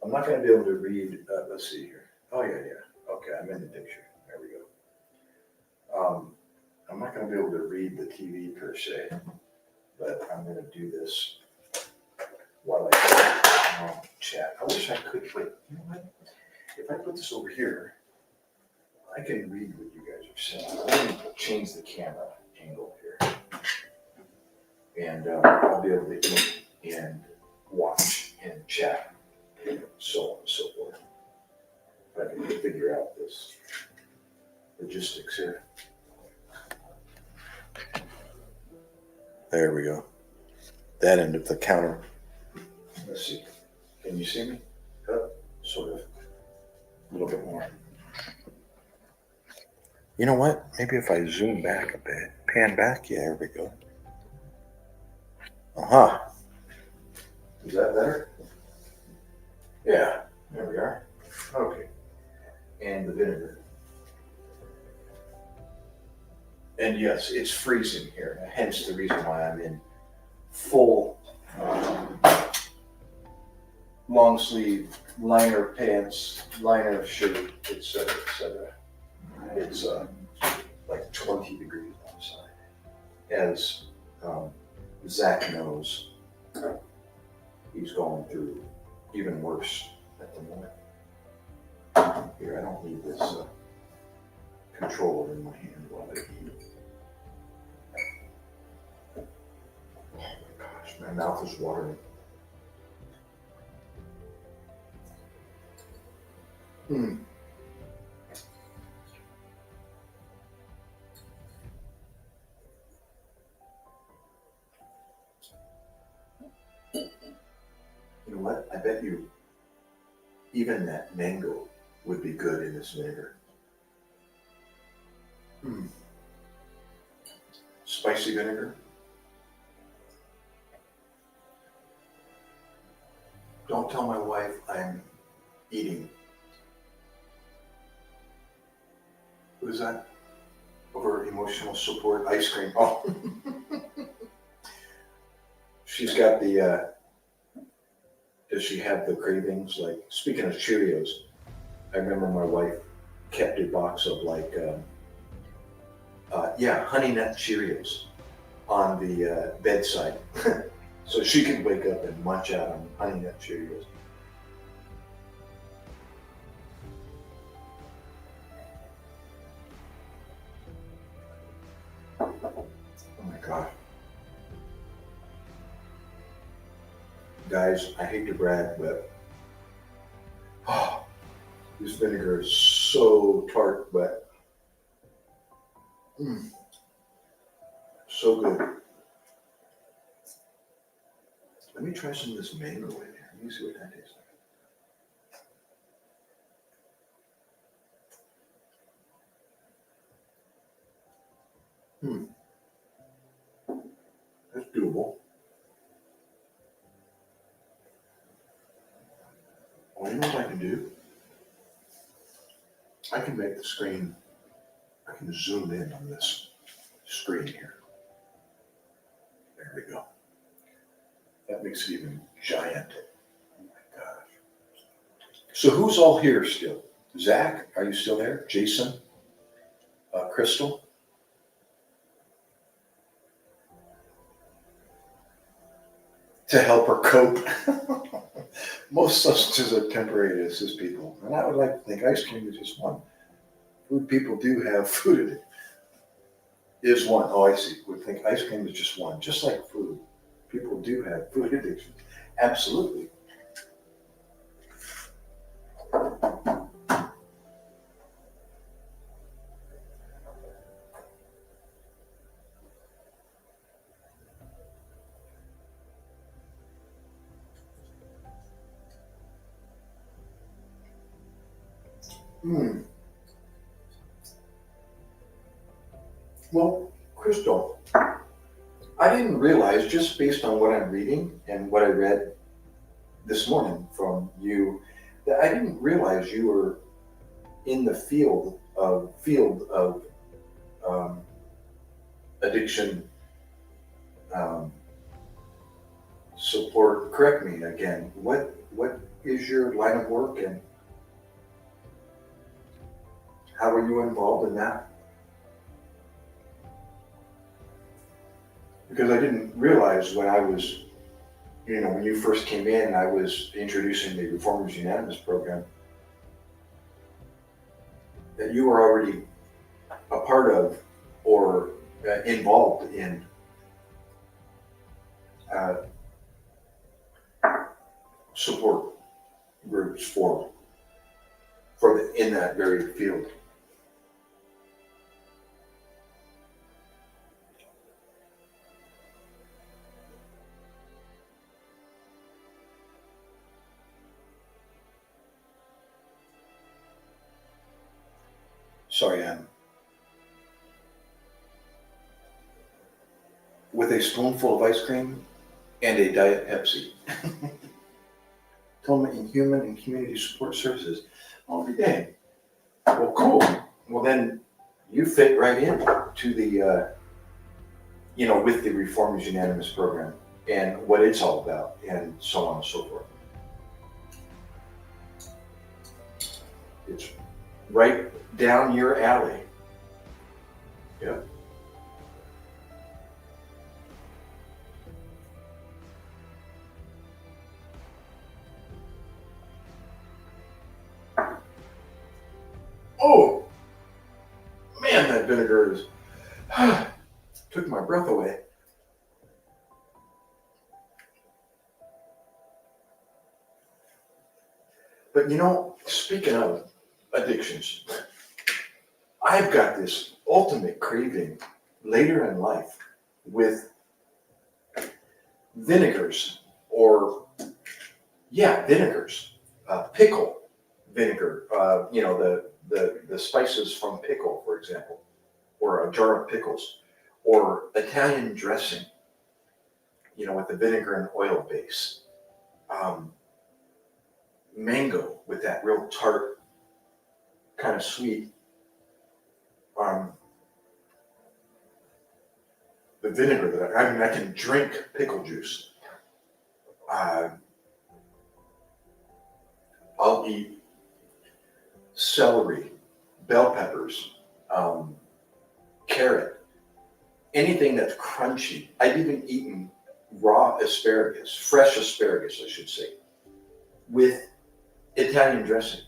I'm not going to be able to read. Let's see here. Oh, yeah. Okay, I'm in the picture. There we go. I'm not going to be able to read the TV per se, but I'm going to do this while I chat. I wish I could. Wait, you know what? If I put this over here, I can read what you guys are saying. I'm going to change the camera angle here. And I'll be able to eat and watch and chat, and so on and so forth. I can figure out this logistics here. There we go. That end of the counter. Let's see. Can you see me? Sort of. A little bit more. You know what? Maybe if I zoom back a bit, pan back. Yeah, there we go. Uh-huh. Is that better? Yeah, there we are. Okay. And the vinegar. And yes, it's freezing here, hence the reason why I'm in full long sleeve liner pants, liner shirt, etc., etc. It's like 20 degrees outside. As Zach knows, he's going through even worse at the moment. Here, I don't need this controller in my hand while I eat. Oh my gosh, my mouth is watering. You know what? I bet you even that mango would be good in this vinegar. Spicy vinegar. Don't tell my wife I'm eating. What is that? Over emotional support ice cream. Oh. She's got the, does she have the cravings? Like, speaking of Cheerios, I remember my wife kept a box of like, Honey Nut Cheerios on the bedside. So she could wake up and munch out on Honey Nut Cheerios. Oh my God. Guys, I hate to brag, but this vinegar is so tart, but so good. Let me try some of this mango in here. Let me see what that tastes like. That's doable. Well, you know what I can do? I can make the screen, I can zoom in on this screen here. There we go. That makes it even giant. Oh my gosh. So who's all here still? Zach, are you still there? Jason? Crystal? To help her cope. Most substances are temporary to assist people. And I would like to think ice cream is just one. Food people do have food addiction. Is one. Oh, I see. Would think ice cream is just one. Just like food. People do have food addiction. Absolutely. Well, Crystal, I didn't realize, just based on what I'm reading and what I read this morning from you, that I didn't realize you were in the field of addiction support. Correct me again. What is your line of work and how are you involved in that? Because I didn't realize when I was, when you first came in, I was introducing the Reformers Unanimous program, that you were already a part of or involved in support groups for the in that very field. Sorry, with a spoonful of ice cream and a Diet Pepsi. Diploma in Human and Community Support Services. Every day. Well, cool. Well, then you fit right in to the, with the Reformers Unanimous program and what it's all about and so on and so forth. It's right down your alley. Yep. Oh, man, that vinegar is took my breath away. But speaking of addictions, I've got this ultimate craving later in life with vinegars vinegars, pickle vinegar, the spices from pickle, for example, or a jar of pickles, or Italian dressing, with the vinegar and oil base. Mango with that real tart, kind of sweet. The vinegar that I can drink pickle juice. I'll eat celery, bell peppers, carrot, anything that's crunchy. I've even eaten raw asparagus, fresh asparagus, I should say, with Italian dressing.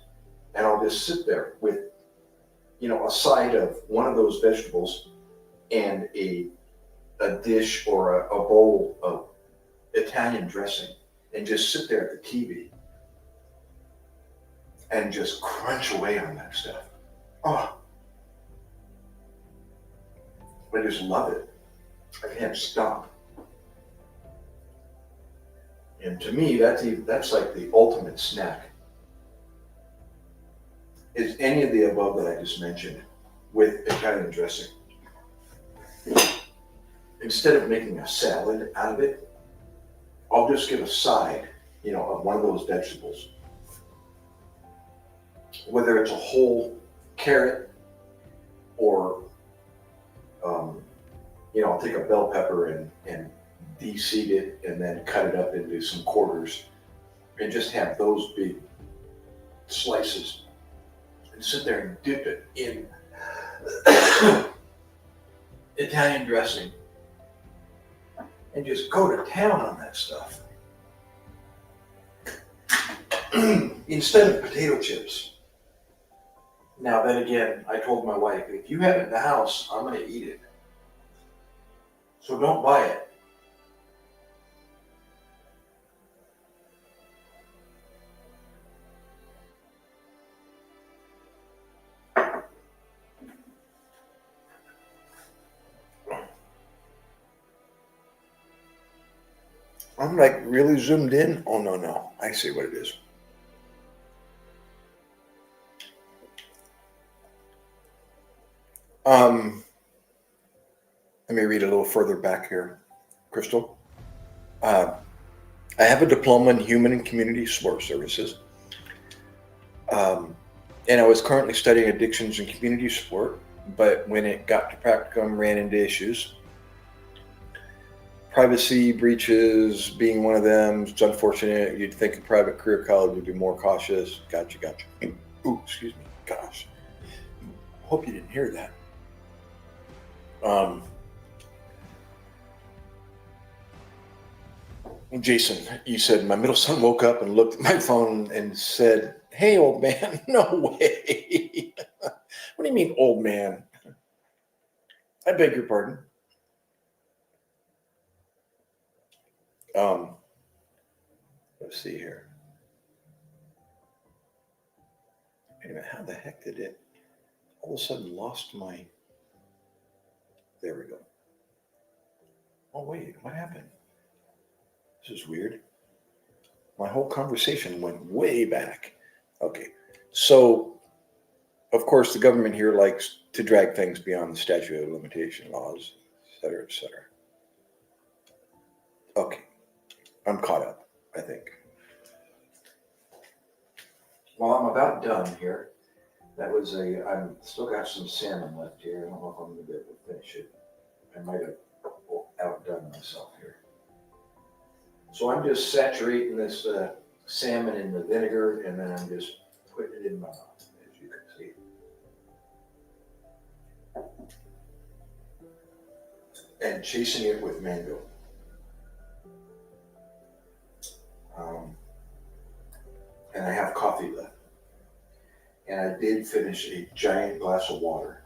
And I'll just sit there with, a side of one of those vegetables and a dish or a bowl of Italian dressing and just sit there at the TV and just crunch away on that stuff. Oh, I just love it. I can't stop. And to me, that's like the ultimate snack. Is any of the above that I just mentioned with Italian dressing. Instead of making a salad out of it, I'll just get a side, of one of those vegetables. Whether it's a whole carrot or, I'll take a bell pepper and de-seed it and then cut it up into some quarters and just have those big slices and sit there and dip it in Italian dressing and just go to town on that stuff. Instead of potato chips. Now then again, I told my wife, if you have it in the house, I'm going to eat it. So don't buy it. I'm like really zoomed in. Oh, no. I see what it is. Let me read a little further back here, Crystal. I have a diploma in Human and Community Support Services. And I was currently studying addictions and community support, but when it got to practicum, ran into issues. Privacy breaches being one of them. It's unfortunate. You'd think a private career college would be more cautious. Gotcha. Ooh, excuse me. Gosh. Hope you didn't hear that. Jason, you said my middle son woke up and looked at my phone and said, "Hey, old man." No way. What do you mean, old man? I beg your pardon. Let's see here. Wait a minute, how the heck did it all of a sudden lost my... There we go. Oh, wait, what happened? This is weird. My whole conversation went way back. Okay, so, of course, the government here likes to drag things beyond the statute of limitation laws, et cetera, et cetera. Okay, I'm caught up, I think. Well, I'm about done here. That was I'm still got some salmon left here. I don't know if I'm going to be able to finish it. I might have outdone myself here. So I'm just saturating this salmon in the vinegar, and then I'm just putting it in my mouth, as you can see. And chasing it with mango. And I have coffee left. And I did finish a giant glass of water,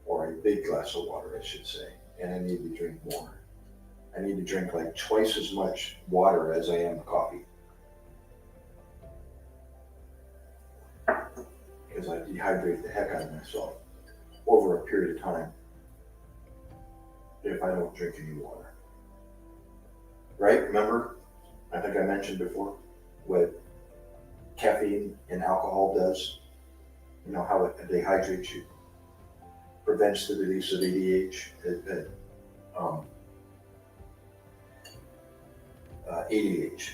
or a big glass of water, I should say. And I need to drink more. I need to drink like twice as much water as I am coffee. Because I dehydrate the heck out of myself over a period of time if I don't drink any water. Right? Remember? I think I mentioned before what caffeine and alcohol does. You know how it dehydrates you, prevents the release of ADH, ADH.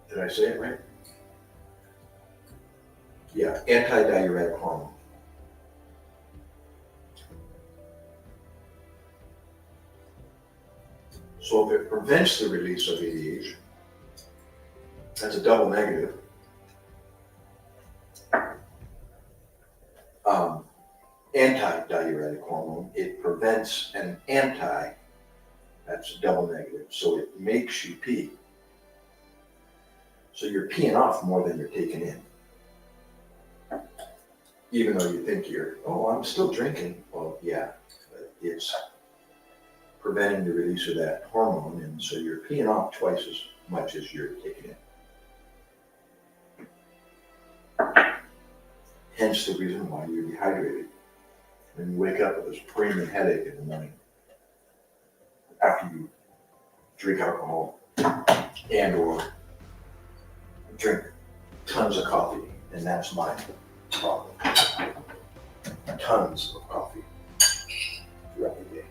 Did I say it right? Yeah, anti-diuretic hormone. So if it prevents the release of ADH, that's a double negative. Anti-diuretic hormone, it prevents an anti, that's a double negative. So it makes you pee. So you're peeing off more than you're taking in. Even though you think I'm still drinking. Well, yeah, but it's preventing the release of that hormone, and so you're peeing off twice as much as you're taking in. Hence the reason why you're dehydrated. And you wake up with this screaming headache in the morning after you drink alcohol and or drink tons of coffee, and that's my problem. Tons of coffee throughout the day.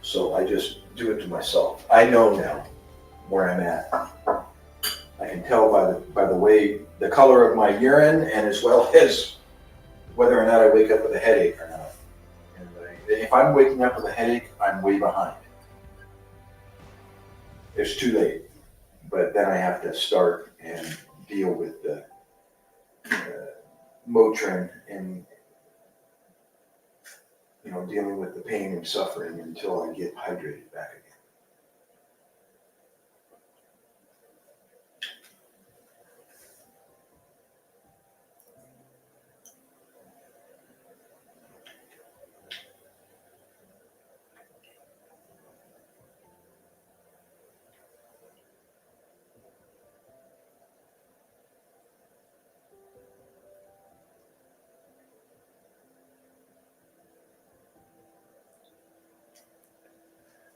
So I just do it to myself. I know now where I'm at. I can tell by the way, the color of my urine, and as well as whether or not I wake up with a headache or not. And if I'm waking up with a headache, I'm way behind. It's too late. But then I have to start and deal with the Motrin and dealing with the pain and suffering until I get hydrated back again.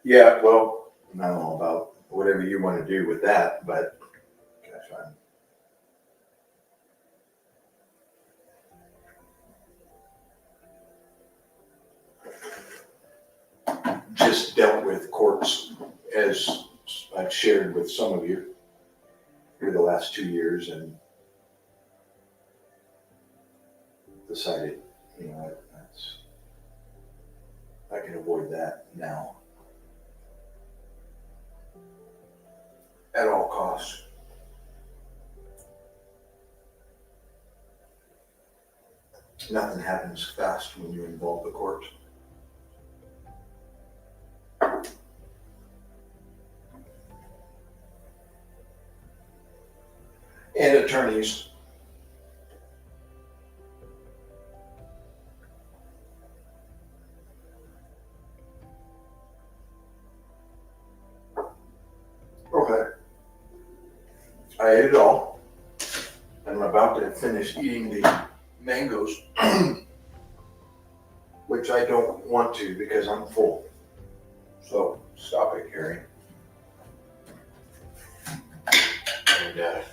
Yeah, well, I don't know about whatever you want to do with that, but gosh, I'm just dealt with courts, as I've shared with some of you for the last 2 years, and decided, I can avoid that now at all costs. Nothing happens fast when you involve the court. And attorneys. Okay. I ate it all. I'm about to finish eating the mangoes, which I don't want to because I'm full. So stop it, Gary. And get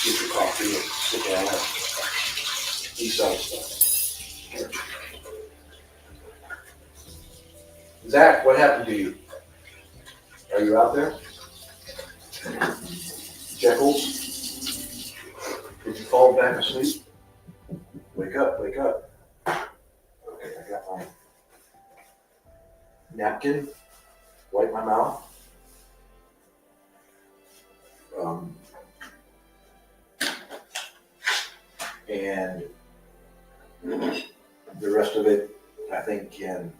your coffee and sit down and eat some stuff. Zach, what happened to you? Are you out there? Jekyll? Did you fall back asleep? Wake up, wake up. Okay, I got my napkin. Wipe my mouth. And the rest of it, I think, can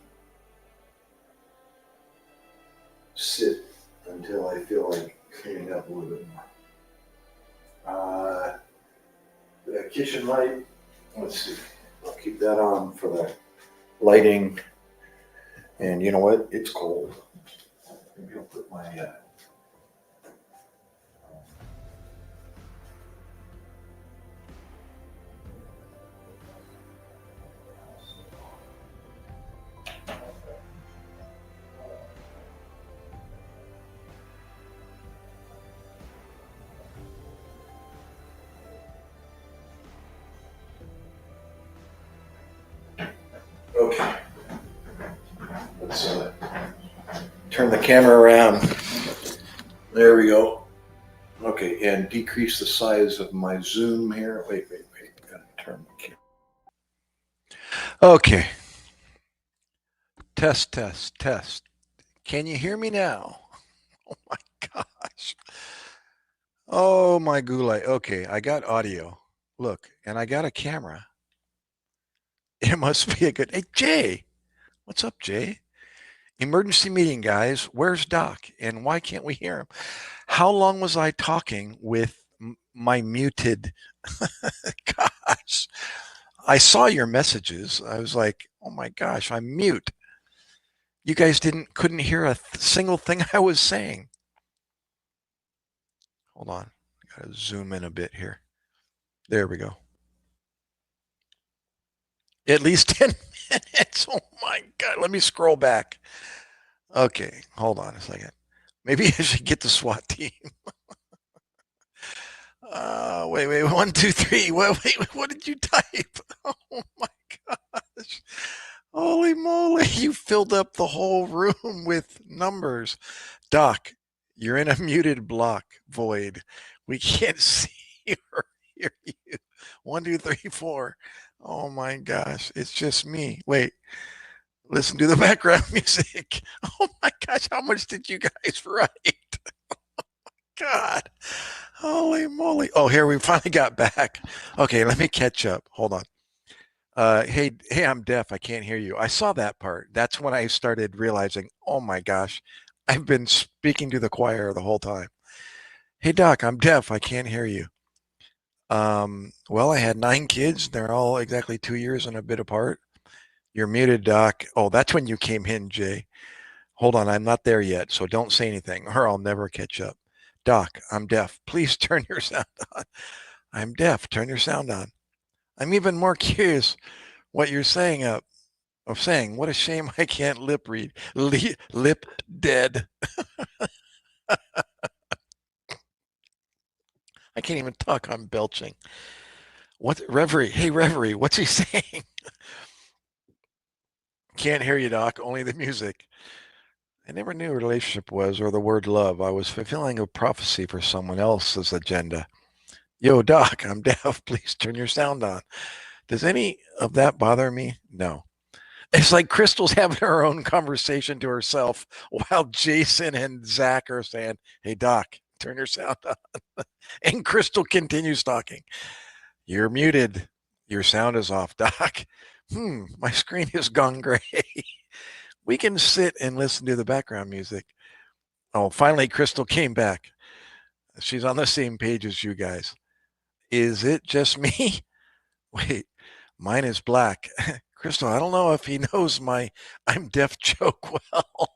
sit until I feel like cleaning up a little bit more. The kitchen light, let's see, I'll keep that on for the lighting. And you know what? It's cold. Maybe I'll put my okay. Let's turn the camera around. There we go. Okay, and decrease the size of my zoom here. Wait. Gotta turn the camera. Okay. Test. Can you hear me now? Oh my gosh. Oh my gulai. Okay, I got audio. Look, and I got a camera. It must be a good. Hey, Jay. What's up, Jay? Emergency meeting, guys. Where's Doc? And why can't we hear him? How long was I talking with my muted? Gosh. I saw your messages. I was like, oh my gosh, I'm mute. You guys couldn't hear a single thing I was saying. Hold on. I gotta zoom in a bit here. There we go. At least 10 minutes. Oh my God. Let me scroll back. Okay. Hold on a second. Maybe I should get the SWAT team. Wait. 1, 2, 3. Wait. What did you type? Oh my gosh. Holy moly. You filled up the whole room with numbers. Doc, you're in a muted block void. We can't see or hear you. 1, 2, 3, 4. Oh my gosh. It's just me. Wait. Listen to the background music. Oh my gosh. How much did you guys write? God. Holy moly. Oh, here we finally got back. Okay, let me catch up. Hold on. Hey, I'm deaf. I can't hear you. I saw that part. That's when I started realizing, oh my gosh, I've been speaking to the choir the whole time. Hey, Doc, I'm deaf. I can't hear you. Well, I had 9 kids. They're all exactly 2 years and a bit apart. You're muted, Doc. Oh, that's when you came in, Jay. Hold on. I'm not there yet, so don't say anything or I'll never catch up. Doc, I'm deaf. Please turn your sound on. I'm deaf. Turn your sound on. I'm even more curious what you're saying what a shame I can't lip read. Lip dead. I can't even talk. I'm belching. What, Reverie? Hey, Reverie, what's he saying? Can't hear you, Doc. Only the music. I never knew what a relationship was or the word love. I was fulfilling a prophecy for someone else's agenda. Yo, Doc, I'm deaf. Please turn your sound on. Does any of that bother me? No. It's like Crystal's having her own conversation to herself while Jason and Zach are saying, hey, Doc, turn your sound on. And Crystal continues talking. You're muted. Your sound is off, Doc. My screen has gone gray. We can sit and listen to the background music. Oh, finally, Crystal came back. She's on the same page as you guys. Is it just me? Wait, mine is black. Crystal, I don't know if he knows my I'm deaf joke well.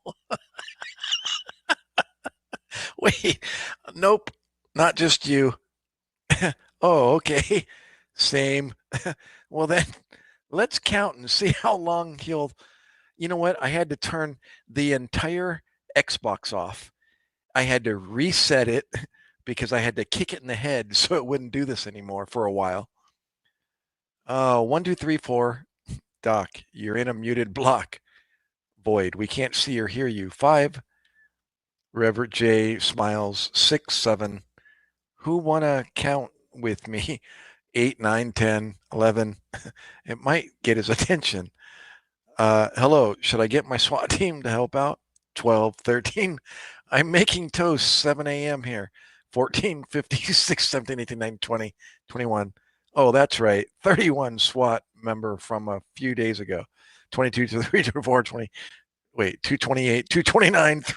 Wait, nope, not just you. Oh, okay. Same. Well, then let's count and see how long he'll. You know what? I had to turn the entire Xbox off. I had to reset it because I had to kick it in the head so it wouldn't do this anymore for a while. 1, 2, 3, 4. Doc, you're in a muted block. Void, we can't see or hear you. 5. Reverend J smiles. 6, 7. Who wanna count with me? 8, 9, 10, 11. It might get his attention. Hello, should I get my SWAT team to help out? 12, 13. I'm making toast, 7 a.m. here. 14, 56, 17, 18, 19, 20, 21. Oh, that's right. 31 SWAT member from a few days ago. 22, 23, 24, 20. Wait, 228, 229, 3.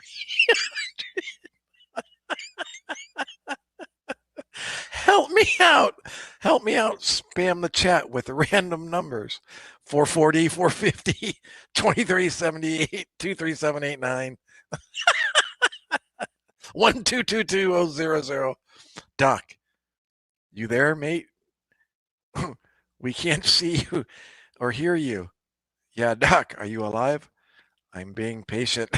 Help me out. Help me out. Spam the chat with random numbers. 440, 450, 2378, 23789. 1222000. Doc, you there, mate? We can't see you or hear you. Yeah, Doc, are you alive? I'm being patient.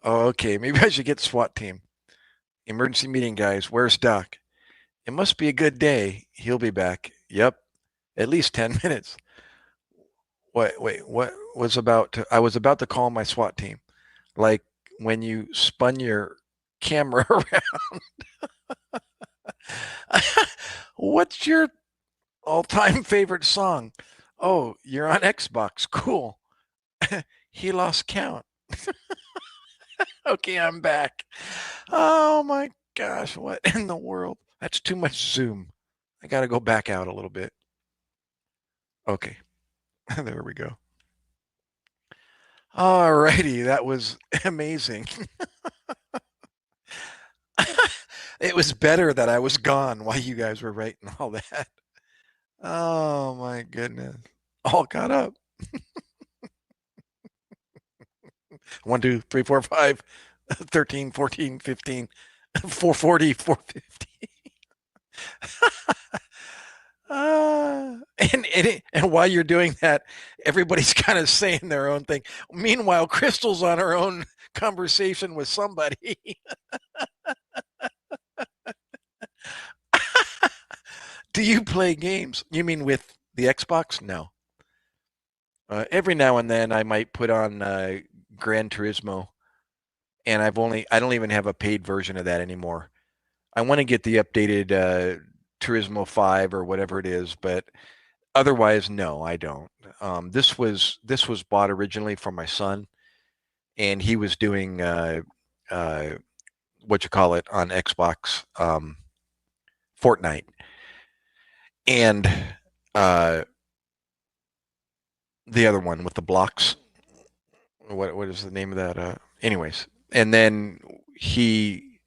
Oh, okay, maybe I should get SWAT team. Emergency meeting, guys. Where's Doc? It must be a good day. He'll be back. Yep, at least 10 minutes. Wait, what was about to, I was about to call my SWAT team. Like when you spun your camera around. What's your all-time favorite song? Oh, you're on Xbox. Cool. He lost count. Okay, I'm back. Oh my gosh, what in the world? That's too much Zoom. I got to go back out a little bit. Okay, there we go. Alrighty, that was amazing. It was better that I was gone while you guys were writing all that. Oh my goodness. All caught up. 1, 2, 3, 4, 5, 13, 14, 15, 440, 450. And while you're doing that, everybody's kind of saying their own thing. Meanwhile, Crystal's on her own conversation with somebody. Do you play games? You mean with the Xbox? No. Every now and then I might put on Gran Turismo, and I don't even have a paid version of that anymore. I want to get the updated Turismo 5 or whatever it is, but otherwise, no, I don't. This was bought originally for my son, and he was doing what you call it on Xbox, Fortnite, and the other one with the blocks. What is the name of that? Anyways, and then he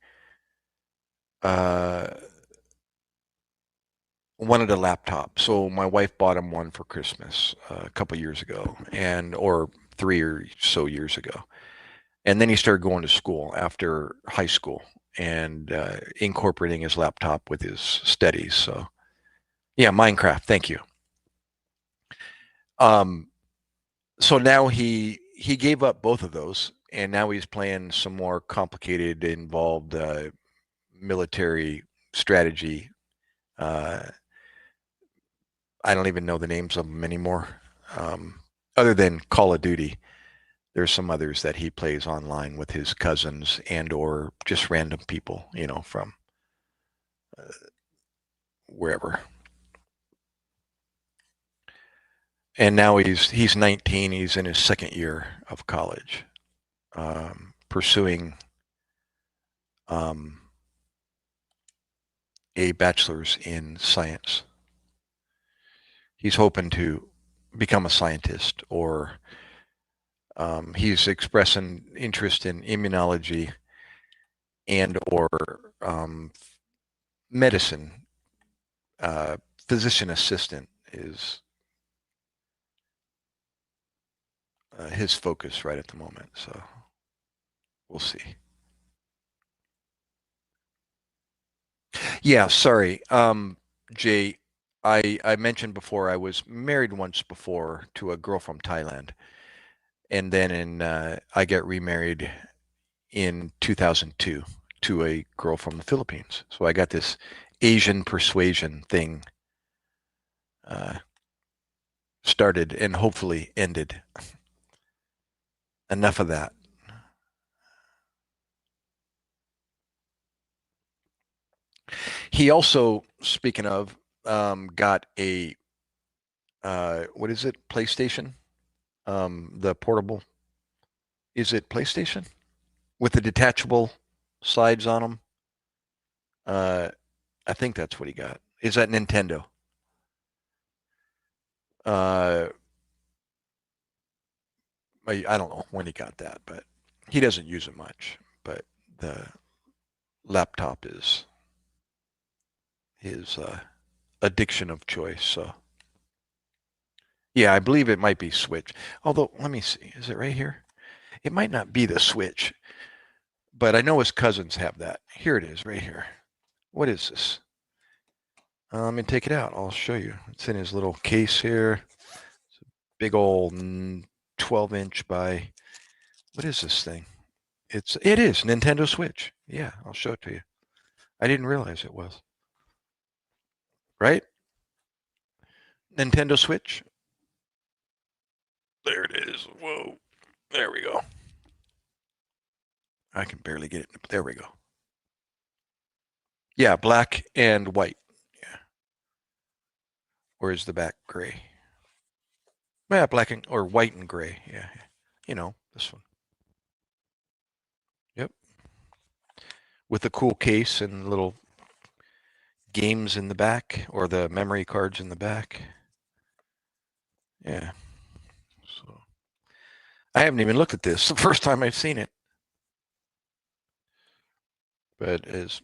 wanted a laptop, so my wife bought him one for Christmas a couple years ago, or 3 or so years ago, and then he started going to school after high school and incorporating his laptop with his studies. So, yeah, Minecraft. Thank you. So now he gave up both of those, and now he's playing some more complicated, involved military strategy. I don't even know the names of them anymore. Other than Call of Duty, there's some others that he plays online with his cousins and or just random people, from wherever. And now he's 19. He's in his second year of college, pursuing a bachelor's in science. He's hoping to become a scientist, or he's expressing interest in immunology and or medicine. Physician assistant is his focus right at the moment. So we'll see. Yeah, sorry. Jay, I mentioned before I was married once before to a girl from Thailand, and then I got remarried in 2002 to a girl from the Philippines. So I got this Asian persuasion thing started and hopefully ended. Enough of that. He also, speaking of, got a what is it? PlayStation. The portable. Is it PlayStation with the detachable sides on them? Uh, I think that's what he got. Is that Nintendo? Uh, I don't know when he got that, but he doesn't use it much. But the laptop is his addiction of choice. So yeah, I believe it might be Switch. Although let me see, is it right here? It might not be the Switch, but I know his cousins have that. Here it is, right here. What is this? Let me take it out. I'll show you. It's in his little case here. It's a big old 12-inch by, what is this thing? It is Nintendo Switch. Yeah, I'll show it to you. I didn't realize it was. Right? Nintendo Switch. There it is. Whoa. There we go. I can barely get it. There we go. Yeah, black and white. Yeah. Or is the back gray? Yeah, black and or white and gray. Yeah. You know, this one. Yep. With a cool case and little games in the back or the memory cards in the back. Yeah. So I haven't even looked at this. It's the first time I've seen it. But his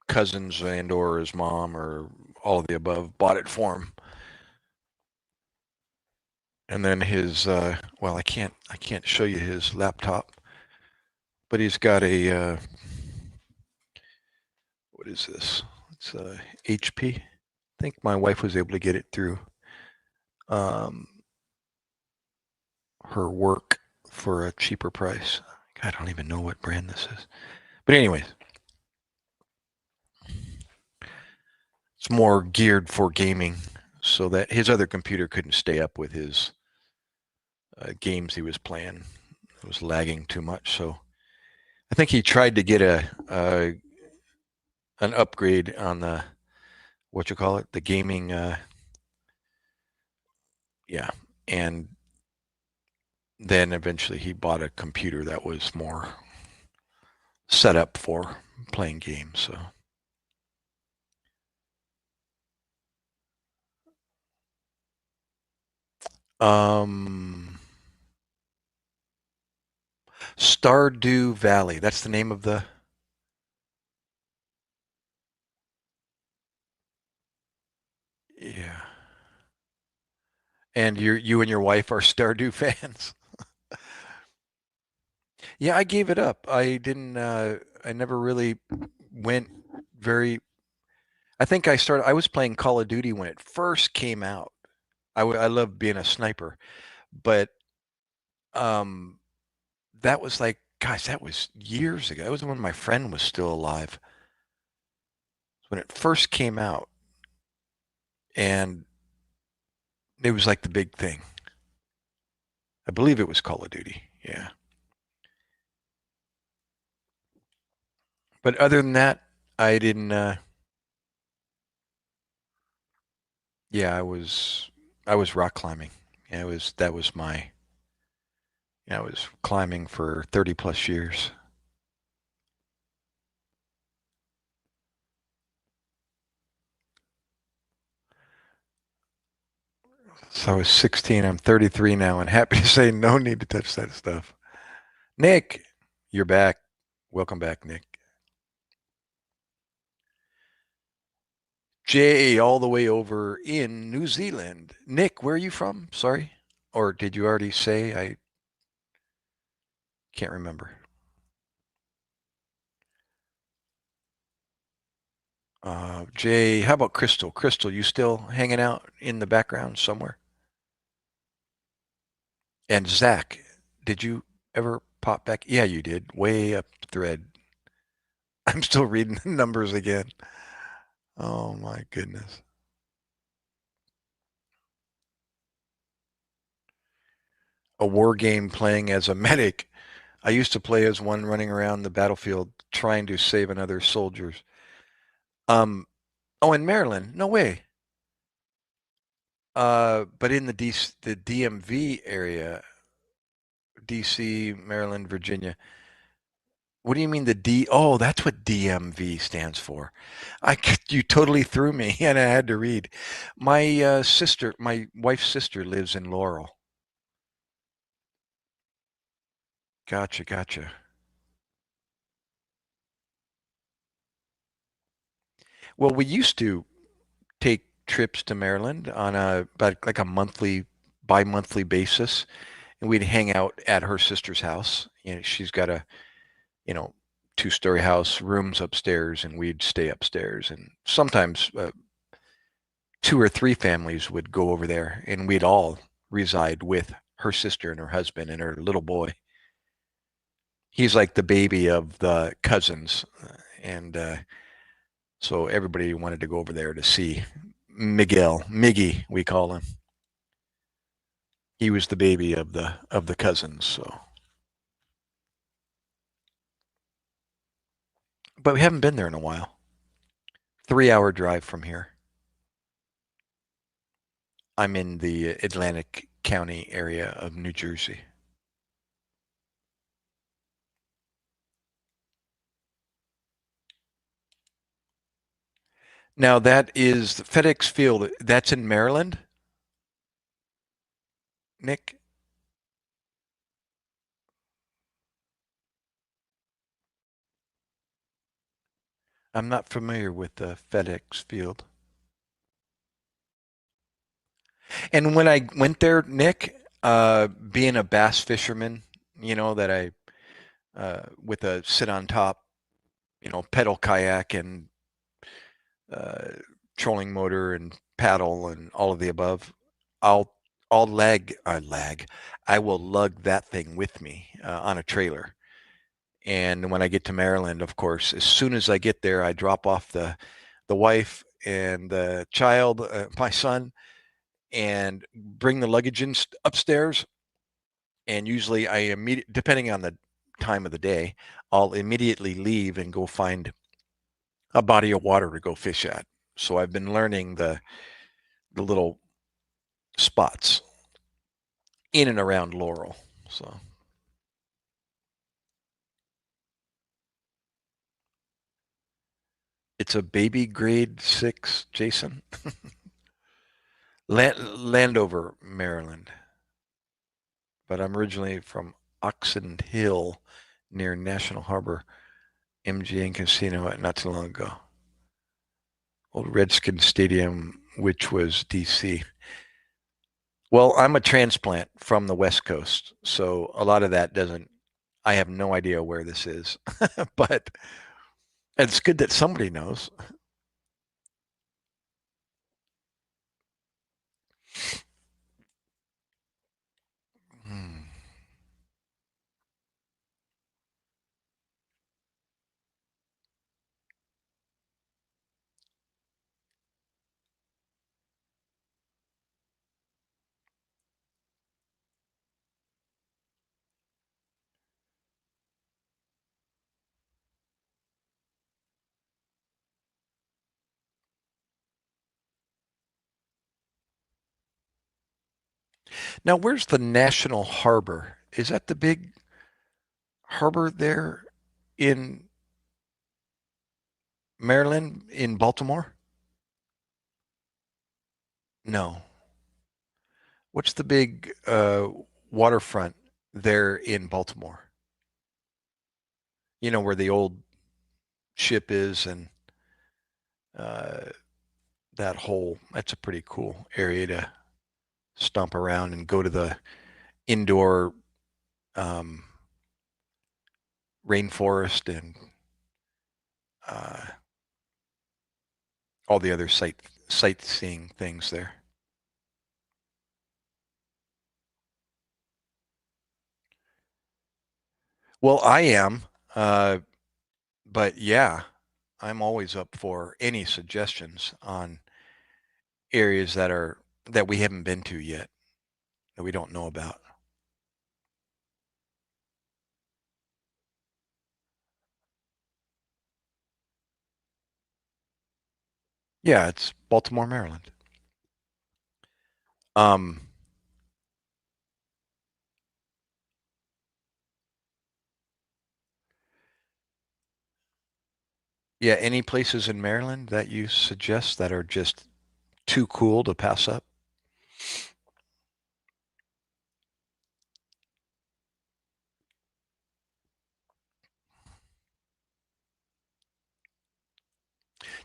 cousins and or his mom or all of the above bought it for him. And then his well, I can't show you his laptop, but he's got a what is this? It's a HP. I think my wife was able to get it through um, her work for a cheaper price. I don't even know what brand this is. But anyways, it's more geared for gaming so that his other computer couldn't stay up with his games he was playing. It was lagging too much. So I think he tried to get an upgrade on the what you call it, the gaming. Yeah, and then eventually he bought a computer that was more set up for playing games. So Stardew Valley. That's the name of the. Yeah. And you and your wife are Stardew fans. Yeah, I gave it up. I didn't. I never really went very. I think I started. I was playing Call of Duty when it first came out. I loved being a sniper, but um, that was like, gosh, that was years ago. That was when my friend was still alive. When it first came out, and it was like the big thing. I believe it was Call of Duty. Yeah. But other than that, I didn't. Yeah, I was rock climbing. Yeah, it was that was my. Yeah, I was climbing for 30 plus years. So I was 16. I'm 33 now, and happy to say no need to touch that stuff. Nick, you're back. Welcome back, Nick. Jay, all the way over in New Zealand. Nick, where are you from? Sorry. Or did you already say? I can't remember. Jay, how about Crystal? Crystal, you still hanging out in the background somewhere? And Zach, did you ever pop back? Yeah, you did. Way up the thread. I'm still reading the numbers again. Oh my goodness. A war game playing as a medic. I used to play as one running around the battlefield trying to save another soldiers. Um, oh, in Maryland? No way. But in the DMV area, DC, Maryland, Virginia. What do you mean the D? Oh, that's what DMV stands for. You totally threw me, and I had to read. My sister, my wife's sister, lives in Laurel. Gotcha, gotcha. Well, we used to take trips to Maryland on a about like a bi-monthly basis, and we'd hang out at her sister's house. She's got a you know two-story house, rooms upstairs, and we'd stay upstairs. And sometimes two or three families would go over there, and we'd all reside with her sister and her husband and her little boy. He's like the baby of the cousins, and so everybody wanted to go over there to see Miggy, we call him. He was the baby of the cousins. So, but we haven't been there in a while. 3-hour drive from here. I'm in the Atlantic County area of New Jersey. Now that is FedEx Field. That's in Maryland, Nick. I'm not familiar with the FedEx Field. And when I went there, Nick, being a bass fisherman, that I with a sit on top, pedal kayak and uh, trolling motor and paddle and all of the above, I'll I'll lag. I will lug that thing with me on a trailer. And when I get to Maryland, of course, as soon as I get there, I drop off the wife and the child, my son, and bring the luggage in upstairs. And usually I immediately, depending on the time of the day, I'll immediately leave and go find a body of water to go fish at. So I've been learning the little spots in and around Laurel. So it's a baby grade 6, Jason. Landover, Maryland. But I'm originally from Oxon Hill near National Harbor, MGM Casino not too long ago. Old Redskin Stadium, which was DC. Well, I'm a transplant from the West Coast, so a lot of that doesn't. I have no idea where this is, but it's good that somebody knows. Hmm. Now, where's the National Harbor? Is that the big harbor there in Maryland, in Baltimore? No. What's the big waterfront there in Baltimore? Where the old ship is and uh, that's a pretty cool area to stomp around and go to the indoor um, rainforest and uh, all the other sightseeing things there. Well, I am, uh, but yeah, I'm always up for any suggestions on areas that we haven't been to yet, that we don't know about. Yeah, it's Baltimore, Maryland. Um, yeah, any places in Maryland that you suggest that are just too cool to pass up?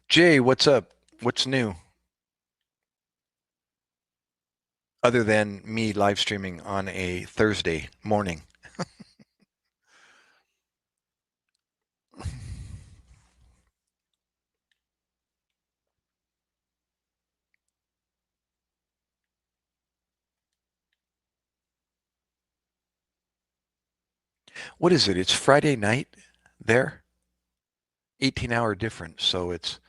Jay, what's up? What's new? Other than me live streaming on a Thursday morning. What is it? It's Friday night there? 18-hour difference. So it's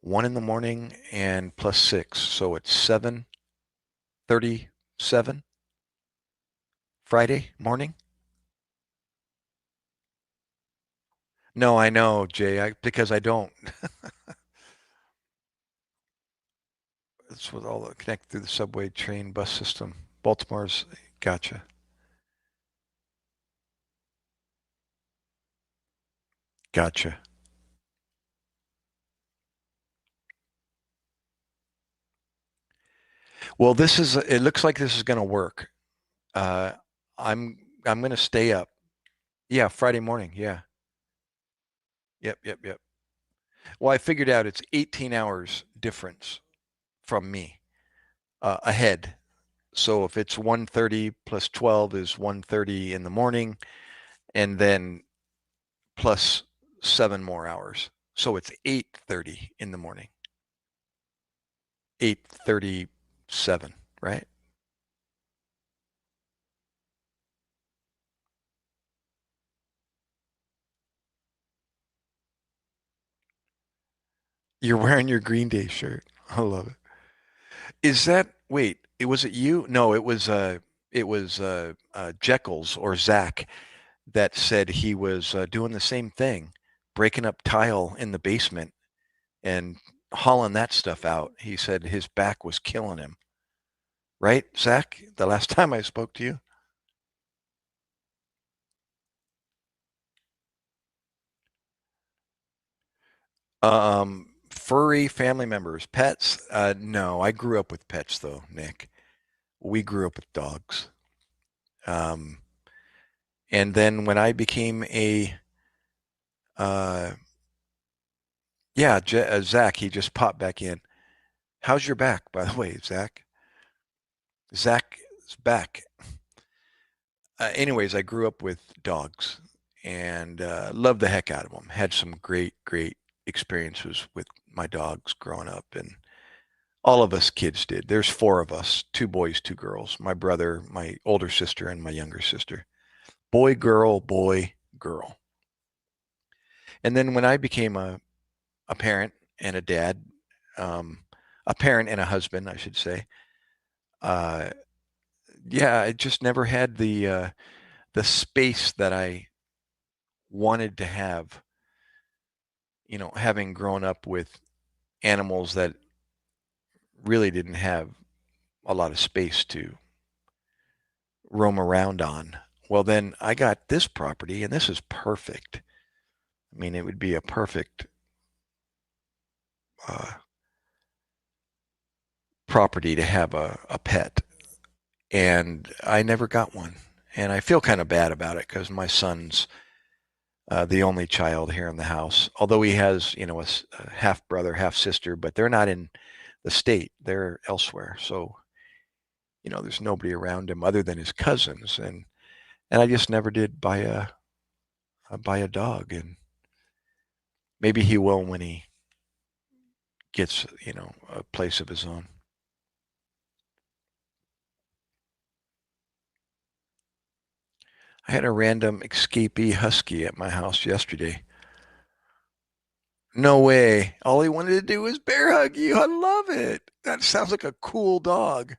1 in the morning and plus 6. So it's 7:37 Friday morning? No, I know, Jay, because I don't. It's with all the connect through the subway, train, bus system. Baltimore's, gotcha. Gotcha. Well, it looks like this is going to work. Uh, I'm going to stay up. Yeah, Friday morning. Yeah. Yep. Well, I figured out it's 18 hours difference from me ahead. So if it's 1:30 plus 12 is 1:30 in the morning, and then plus 7 more hours. So it's 8:30 in the morning. 8:37, right? You're wearing your Green Day shirt. I love it. Is that wait? Was it you? No, it was Jekyll's or Zach that said he was doing the same thing, breaking up tile in the basement and hauling that stuff out. He said his back was killing him. Right, Zach? The last time I spoke to you. Furry family members, pets. No, I grew up with pets though, Nick. We grew up with dogs. Um, and then when I became uh, yeah, Zach, he just popped back in. How's your back, by the way, Zach? Zach's back. Anyways, I grew up with dogs and loved the heck out of them. Had some great experiences with my dogs growing up, and all of us kids did. There's four of us, two boys, two girls. My brother, my older sister, and my younger sister. Boy, girl, boy, girl. And then when I became a parent and a dad, um, a parent and a husband, I should say, uh, yeah, I just never had the space that I wanted to have. Having grown up with animals that really didn't have a lot of space to roam around on. Well, then I got this property, and this is perfect. I mean, it would be a perfect uh, property to have a pet. And I never got one. And I feel kind of bad about it because my son's the only child here in the house. Although he has, a half brother, half sister, but they're not in the state; they're elsewhere. So, there's nobody around him other than his cousins, and I just never did buy a dog. And maybe he will when he gets, a place of his own. I had a random escapee husky at my house yesterday. No way. All he wanted to do was bear hug you. I love it. That sounds like a cool dog.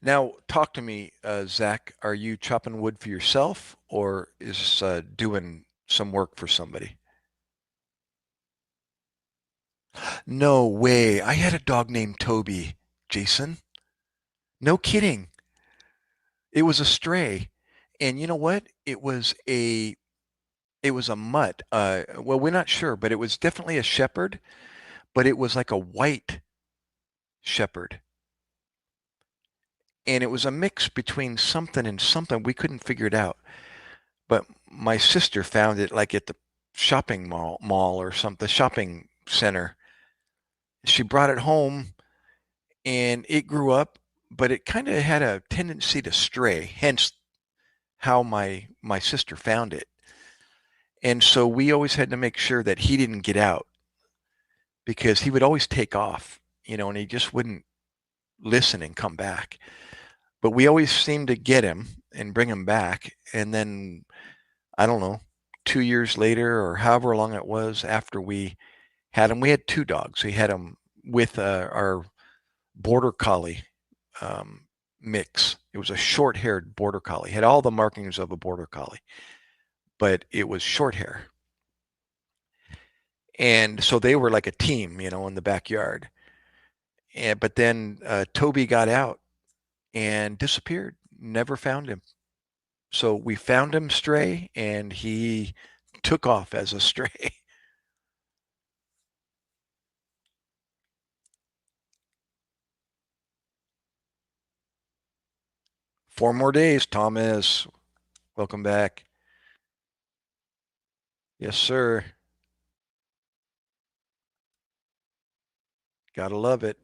Now, talk to me, Zach. Are you chopping wood for yourself or is doing some work for somebody? No way. I had a dog named Toby, Jason. No kidding. It was a stray. And you know what? It was a mutt. Well, we're not sure, but it was definitely a shepherd, but it was like a white shepherd. And it was a mix between something and something. We couldn't figure it out. But my sister found it like at the shopping mall or something, the shopping center. She brought it home and it grew up, but it kind of had a tendency to stray, hence how my sister found it. And so we always had to make sure that he didn't get out because he would always take off, and he just wouldn't listen and come back. But we always seemed to get him and bring him back. And then, I don't know, 2 years later or however long it was after we had him, we had two dogs. We had him with our border collie mix. It was a short-haired border collie. Had all the markings of a border collie, but it was short hair. And so they were like a team, in the backyard. But then Toby got out and disappeared. Never found him. So we found him stray, and he took off as a stray. 4 more days, Thomas. Welcome back. Yes, sir. Gotta love it.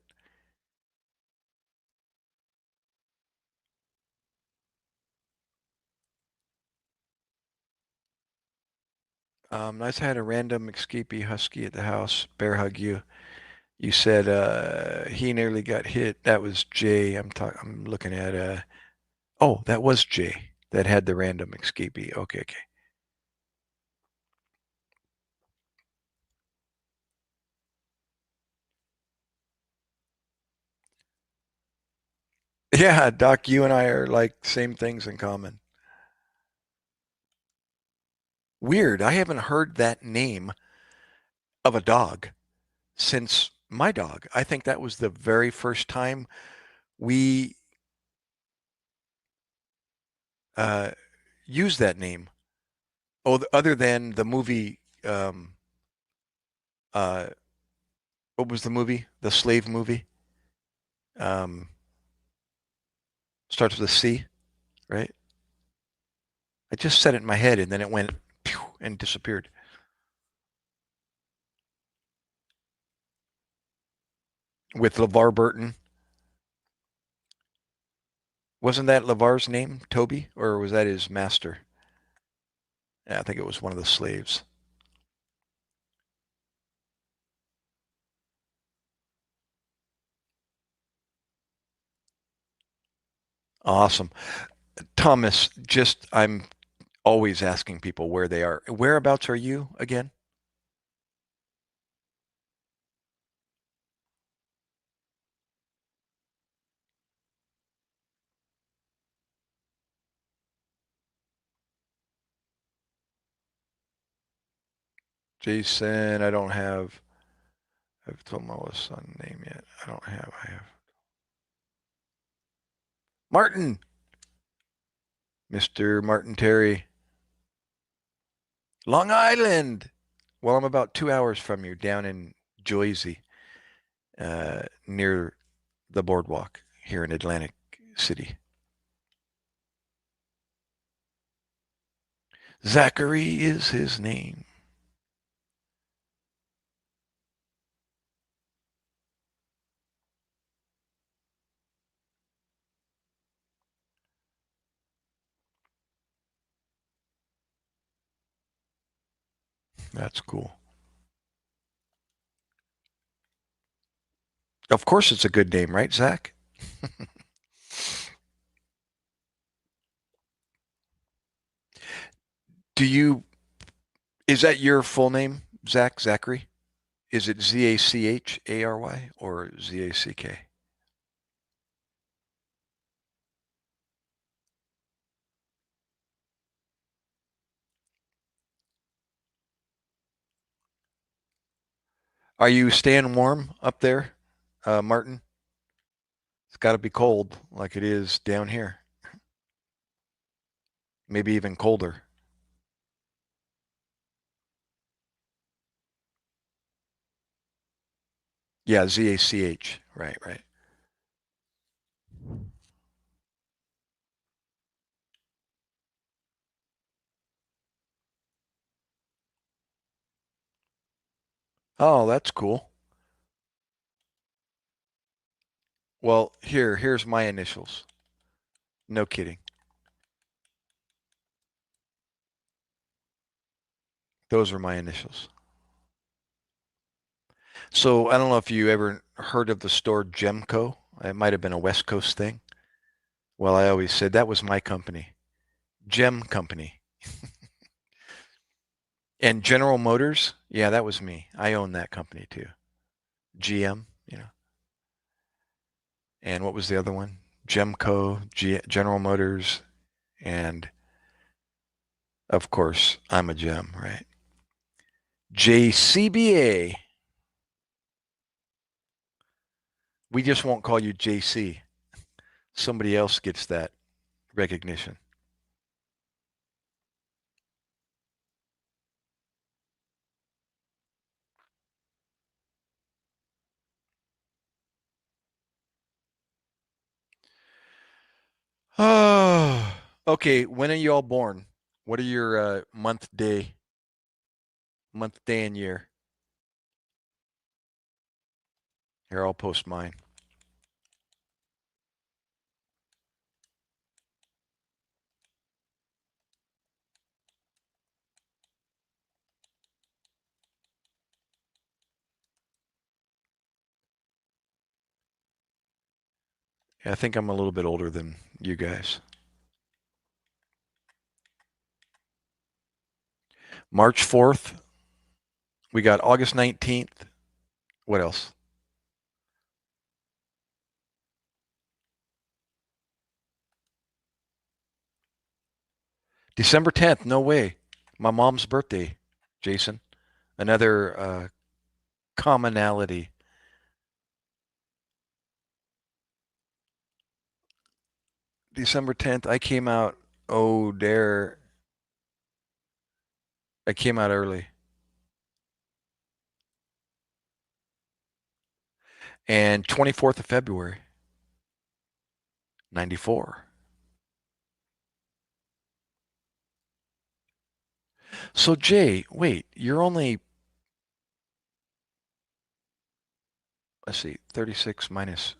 I just had a random escapee husky at the house bear hug you. You said he nearly got hit. That was Jay. I'm looking at oh, that was Jay that had the random escapee. Okay, okay. Yeah, Doc, you and I are like same things in common. Weird. I haven't heard that name of a dog since my dog. I think that was the very first time we uh, used that name. Oh, other than the movie, uh, what was the movie? The slave movie. Um, Starts with a C, right? I just said it in my head and then it went pew, and disappeared. With LeVar Burton. Wasn't that LeVar's name, Toby? Or was that his master? Yeah, I think it was one of the slaves. Awesome. Thomas, I'm always asking people where they are. Whereabouts are you again? Jason, I've told my son name yet. I have. Martin, Mr. Martin Terry. Long Island. Well, I'm about 2 hours from you down in Jersey, near the boardwalk here in Atlantic City. Zachary is his name. That's cool. Of course it's a good name, right, Zach? Is that your full name, Zach? Zachary? Is it Zachary or Zack? Are you staying warm up there, Martin? It's got to be cold like it is down here. Maybe even colder. Yeah, Zach. Right, right. Oh, that's cool. Well, here's my initials. No kidding. Those are my initials. So I don't know if you ever heard of the store Gemco. It might have been a West Coast thing. Well, I always said that was my company, Gem Company. And General Motors, yeah, that was me. I own that company too. GM, you know. And what was the other one? Gemco, General Motors, and of course, I'm a gem, right? JCBA. We just won't call you JC. Somebody else gets that recognition. Oh, okay. When are you all born? What are your month, day, and year? Here, I'll post mine. Yeah, I think I'm a little bit older than you guys. March 4th. We got August 19th. What else? December 10th. No way. My mom's birthday, Jason. Another commonality. December 10th. I came out. Oh, dare. I came out early. And 24th of February, 94. So, Jay, wait, you're only, let's see, 36 minus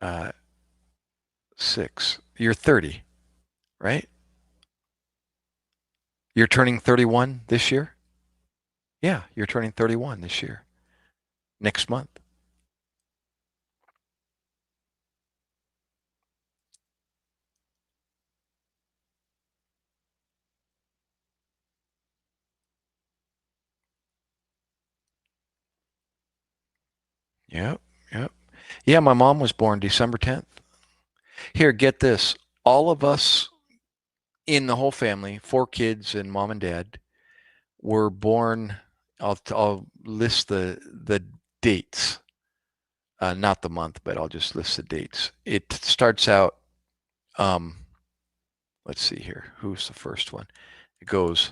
uh, 6. You're 30, right? You're turning 31 this year? Yeah, you're turning 31 this year, next month. Yep, yep. Yeah, my mom was born December 10th. Here, get this. All of us in the whole family, 4 kids and mom and dad, were born. I'll list the dates, not the month, but I'll just list the dates. It starts out. Um, let's see here. Who's the first one? It goes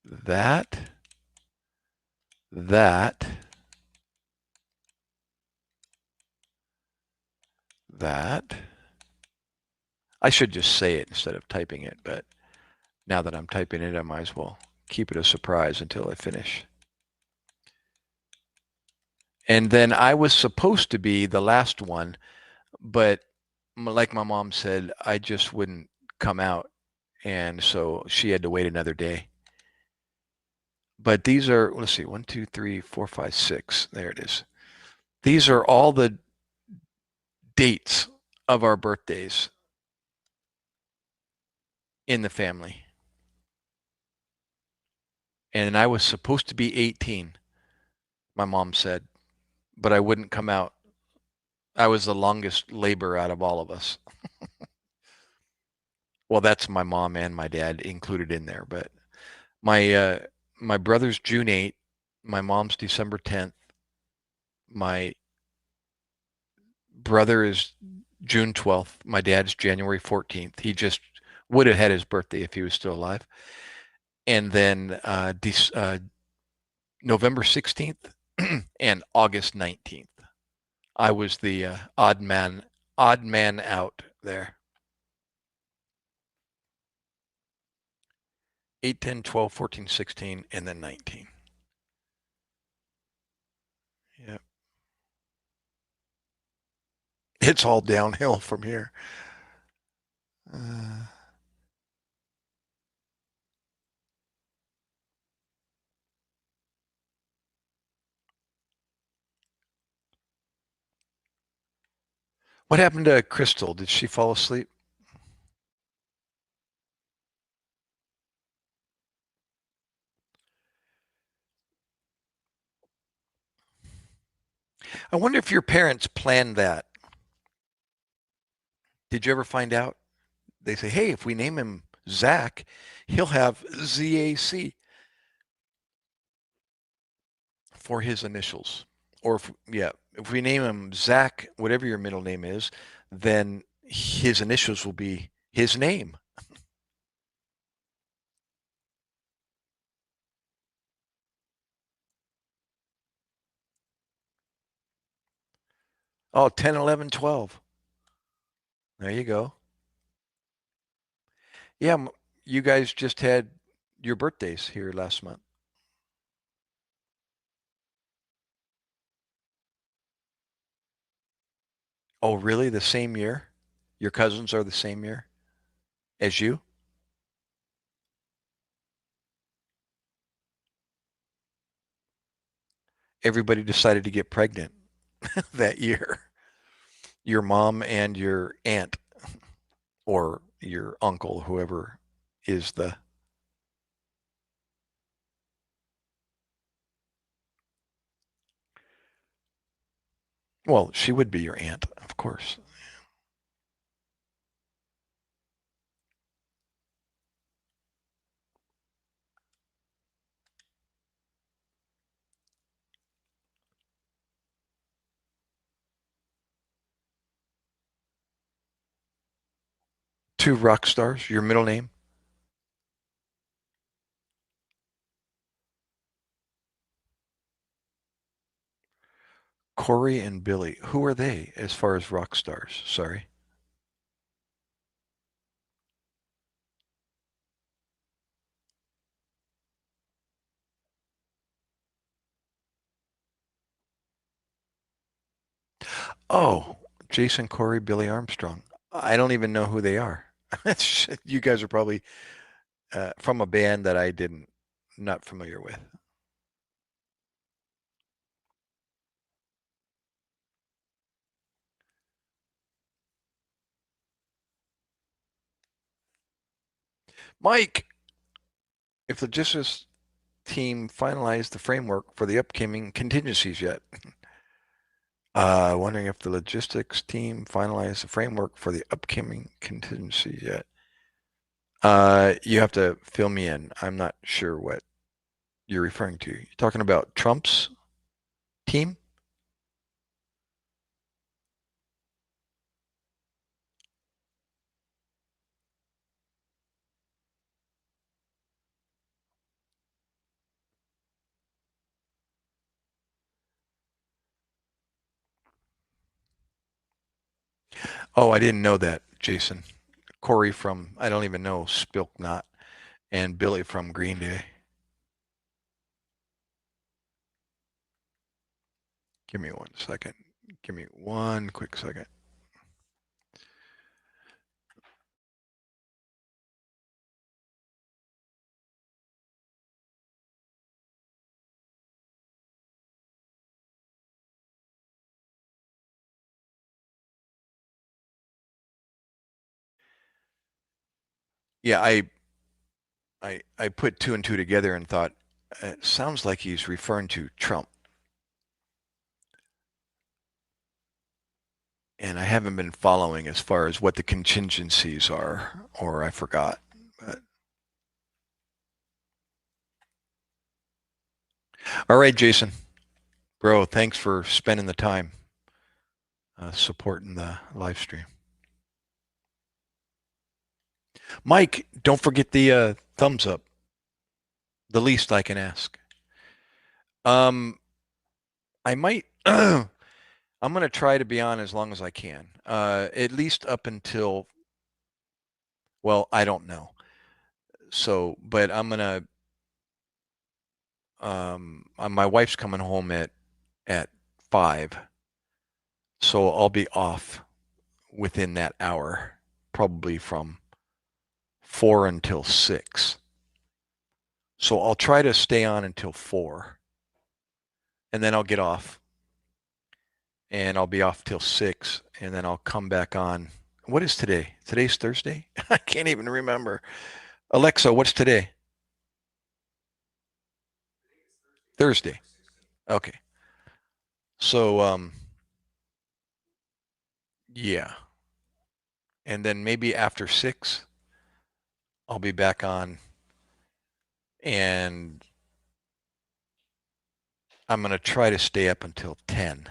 that, that, that. I should just say it instead of typing it, but now that I'm typing it, I might as well keep it a surprise until I finish. And then I was supposed to be the last one, but like my mom said, I just wouldn't come out. And so she had to wait another day. But these are, let's see, 1, 2, 3, 4, 5, 6. There it is. These are all the dates of our birthdays in the family. And I was supposed to be 18, my mom said, but I wouldn't come out. I was the longest labor out of all of us. Well, that's my mom and my dad included in there, but my brother's June 8th, my mom's December 10th, my brother is June 12th, my dad's January 14th. He just would have had his birthday if he was still alive. And then November 16th and August 19th. I was the odd man out there. 8, 10, 12, 14, 16, and then 19. Yeah. It's all downhill from here. Uh, what happened to Crystal? Did she fall asleep? I wonder if your parents planned that. Did you ever find out? They say, hey, if we name him Zach, he'll have ZAC for his initials. Or if we name him Zach, whatever your middle name is, then his initials will be his name. Oh, 10, 11, 12. There you go. Yeah, you guys just had your birthdays here last month. Oh, really? The same year? Your cousins are the same year as you? Everybody decided to get pregnant that year. Your mom and your aunt or your uncle, whoever is the. Well, she would be your aunt, of course. Two rock stars, your middle name? Corey and Billy. Who are they as far as rock stars? Sorry. Oh, Jason, Corey, Billy Armstrong. I don't even know who they are. You guys are probably from a band that I didn't, not familiar with. Mike, if the Justice team finalized the framework for the upcoming contingencies yet? Wondering if the logistics team finalized the framework for the upcoming contingencies yet. You have to fill me in. I'm not sure what you're referring to. You're talking about Trump's team? Oh, I didn't know that, Jason. Corey from, I don't even know, Spilk Not, and Billy from Green Day. Give me one second. Give me one quick second. Yeah, I put two and two together and thought it sounds like he's referring to Trump. And I haven't been following as far as what the contingencies are, or I forgot. But all right, Jason, bro, thanks for spending the time supporting the live stream. Mike, don't forget the thumbs up. The least I can ask. Um, I might. I'm gonna try to be on as long as I can. At least up until. Well, I don't know. So, but I'm gonna. My wife's coming home at 5, so I'll be off within that hour, probably from 4 until 6. So I'll try to stay on until 4, and then I'll get off, and I'll be off till 6, and then I'll come back on. What is today? Today's Thursday? I can't even remember. Alexa, what's today? Thursday. Okay. So, yeah. And then maybe after 6, I'll be back on, and I'm going to try to stay up until 10.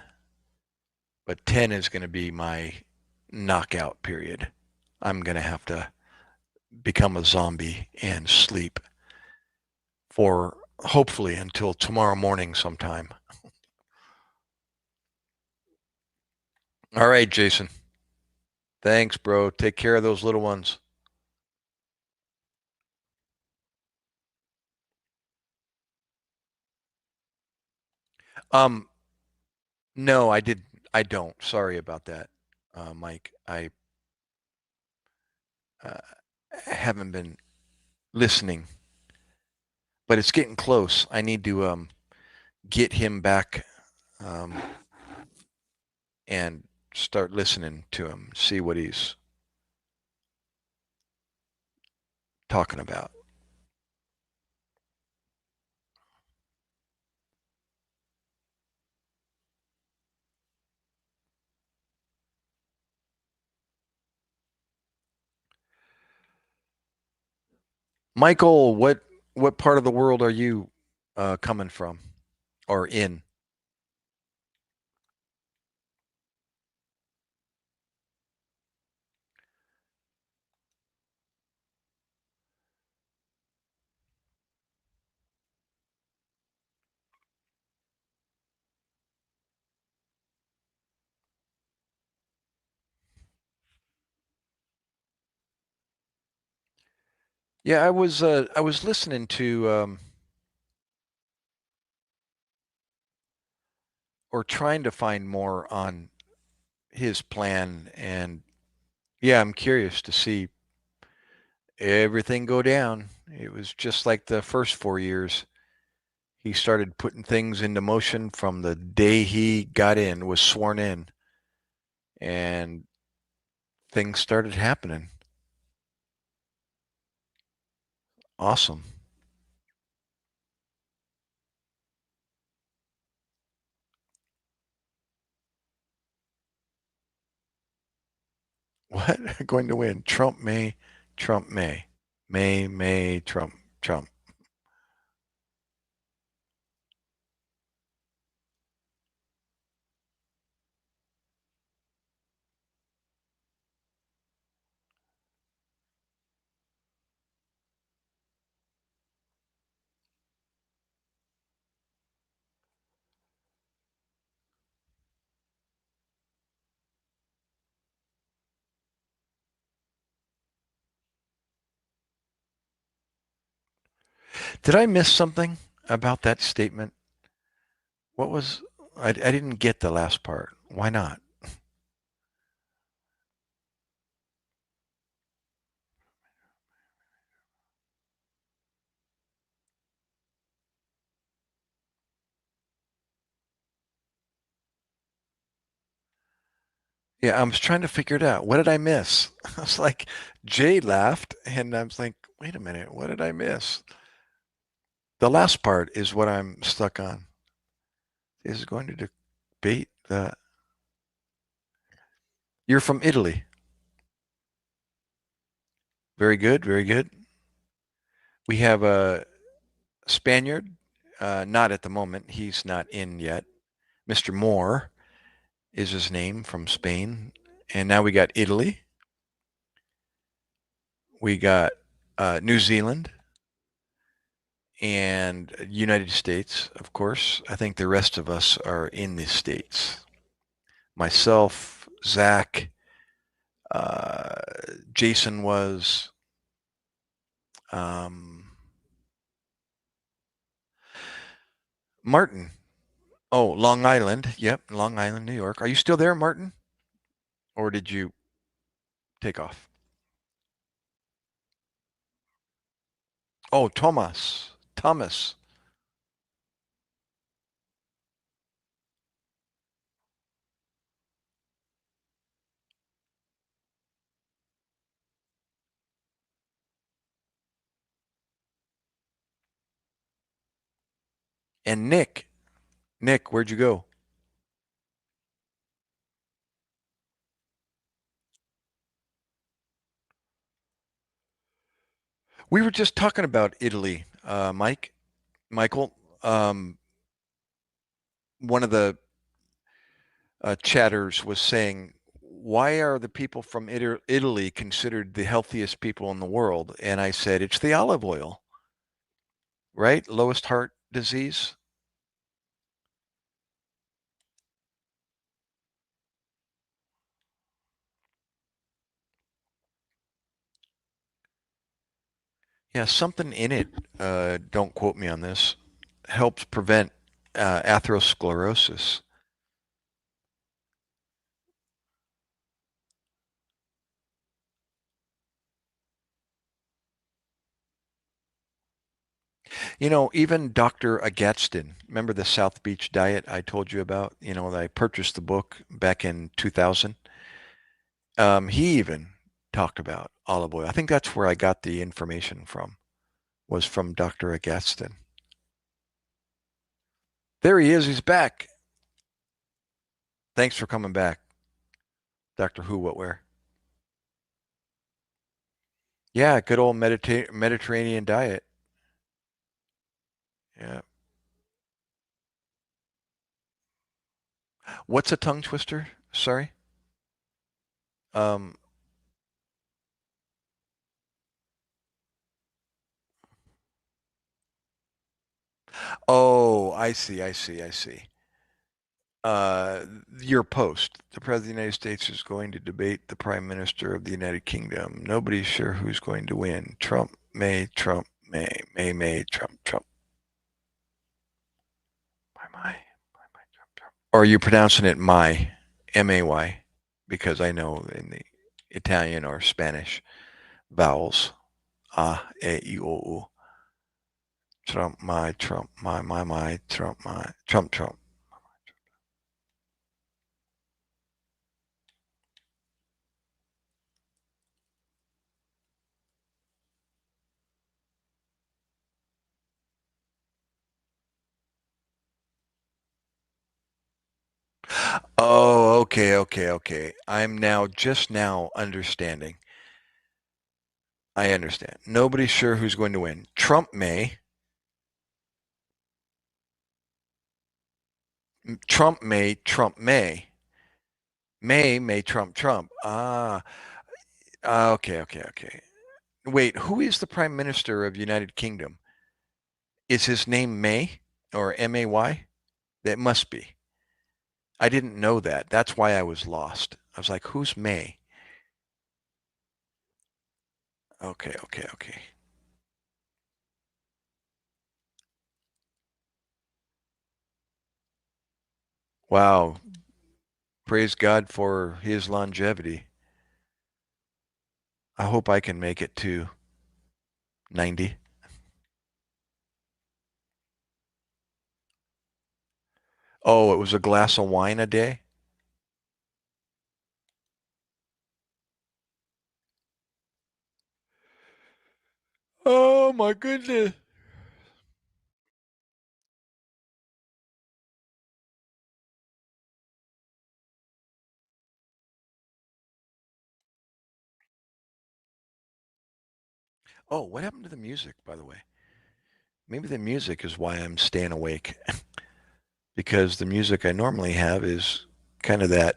But 10 is going to be my knockout period. I'm going to have to become a zombie and sleep for hopefully until tomorrow morning sometime. All right, Jason. Thanks, bro. Take care of those little ones. Um, no, I did. I don't. Sorry about that, Mike. I uh, haven't been listening, but it's getting close. I need to get him back um, and start listening to him, see what he's talking about. Michael, what part of the world are you coming from or in? Yeah, I was listening to or trying to find more on his plan, and yeah, I'm curious to see everything go down. It was just like the first 4 years. He started putting things into motion from the day he got in, was sworn in, and things started happening. Awesome. What? Going to win? Trump may, Trump may. May, Trump, Trump. Did I miss something about that statement? What was, I didn't get the last part. Why not? Yeah, I was trying to figure it out. What did I miss? I was like, Jay laughed, and I was like, wait a minute, what did I miss? The last part is what I'm stuck on. Is going to debate the. You're from Italy. Very good, very good. We have a Spaniard, not at the moment. He's not in yet. Mr. Moore is his name from Spain. And now we got Italy. We got New Zealand and United States, of course. I think the rest of us are in the States. Myself, Zach, uh, Jason was, um, Martin. Oh, Long Island. Yep, Long Island, New York. Are you still there, Martin? Or did you take off? Oh, Thomas. Thomas. And Nick. Nick, where'd you go? We were just talking about Italy, Michael. Um, one of the chatters was saying, why are the people from Italy considered the healthiest people in the world? And I said, it's the olive oil, right? Lowest heart disease. Yeah, something in it, don't quote me on this, helps prevent atherosclerosis. You know, even Dr. Agatston, remember the South Beach diet I told you about? You know, I purchased the book back in 2000. He even talked about olive oil. I think that's where I got the information from, was from Dr. Agatston. There he is. He's back. Thanks for coming back, Dr. Who, What, Where. Yeah, good old Mediterranean diet. Yeah. What's a tongue twister? Sorry. Um, oh, I see, I see, I see. uh, your post. The President of the United States is going to debate the Prime Minister of the United Kingdom. Nobody's sure who's going to win. Trump, May, Trump. My. Or are you pronouncing it May? Because I know in the Italian or Spanish vowels, u. Trump, my, Trump. Oh, okay. I'm now just now understanding. I understand. Nobody's sure who's going to win. Trump may. May, Trump. Okay. Wait, who is the Prime Minister of United Kingdom? Is his name May or May? That must be. I didn't know that. That's why I was lost. I was like, who's May? Okay. Wow. Praise God for his longevity. I hope I can make it to 90. Oh, it was a glass of wine a day? Oh my goodness. Oh, what happened to the music, by the way? Maybe the music is why I'm staying awake. Because the music I normally have is kind of that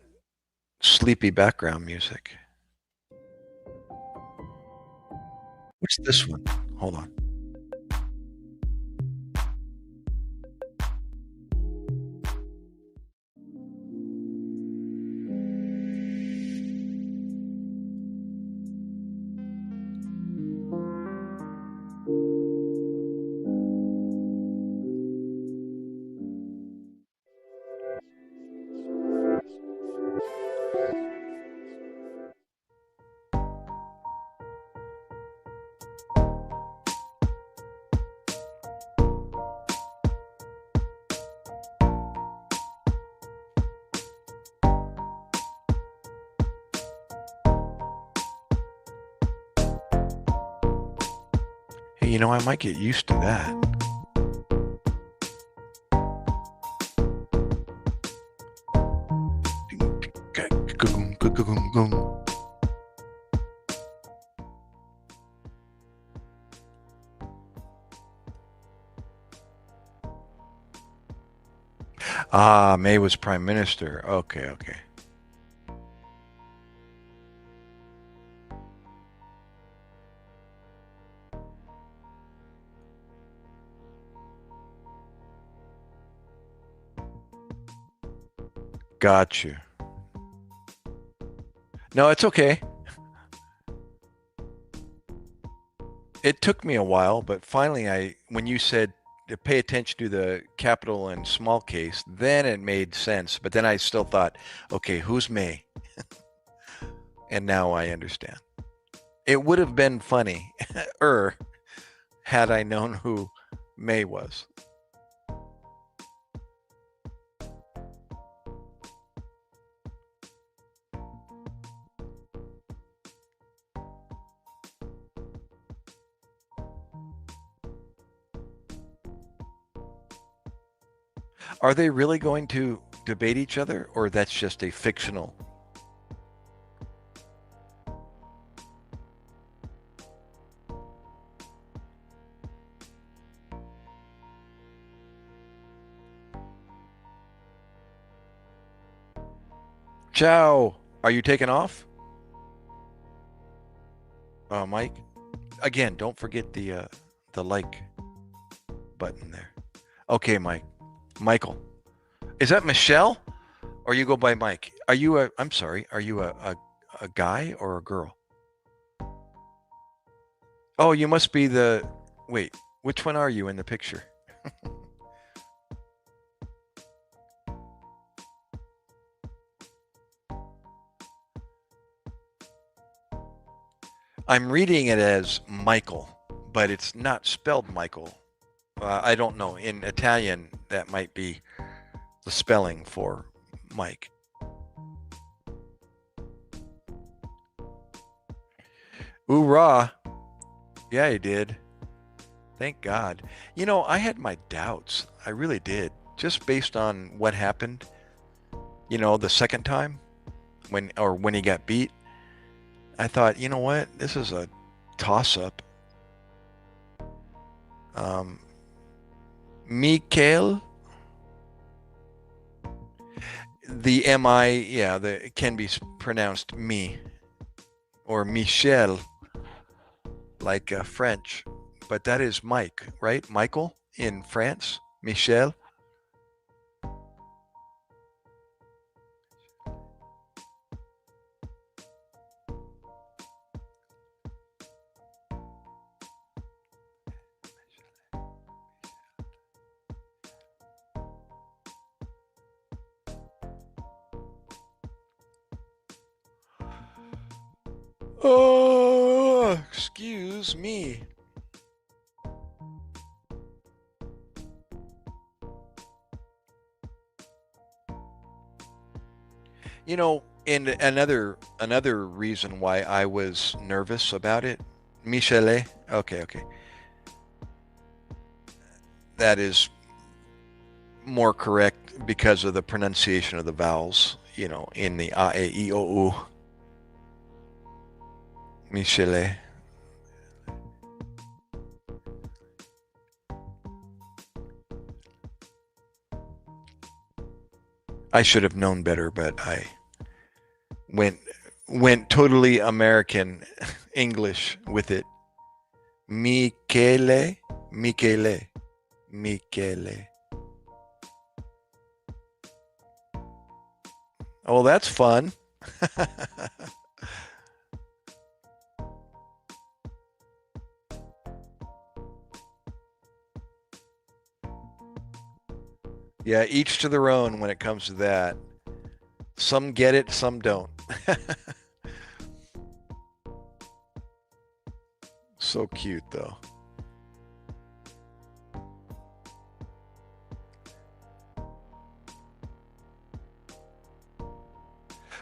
sleepy background music. What's this one? Hold on. Hey, you know, I might get used to that. Ah, May was prime minister. Okay, okay. Got you. No, it's okay. It took me a while, but finally when you said to pay attention to the capital and small case, then it made sense. But then I still thought, okay, who's May? And now I understand. It would have been funny, had I known who May was. Are they really going to debate each other, or that's just a fictional? Ciao. Are you taking off? Mike? Again, don't forget the like button there. Okay, Mike. Michael. Is that Michelle? Or you go by Mike? I'm sorry, are you a guy or a girl? Oh, you must be wait, which one are you in the picture? I'm reading it as Michael, but it's not spelled Michael. I don't know. In Italian, that might be the spelling for Mike. Hoorah. Yeah, he did. Thank God. You know, I had my doubts. I really did. Just based on what happened, the second time when he got beat. I thought, you know what? This is a toss-up. MacKay, the M-I, yeah, it can be pronounced me or Michel, like French, but that is Mike, right? Michael in France, Michel. Oh, excuse me. And another reason why I was nervous about it, Michele. Okay, okay. that is more correct because of the pronunciation of the vowels, you know, in the A, E, I, O, U. Michele. I should have known better, but I went totally American English with it. Michele, Michele, Michele. Oh, that's fun. Yeah, each to their own when it comes to that. Some get it, some don't. So cute, though.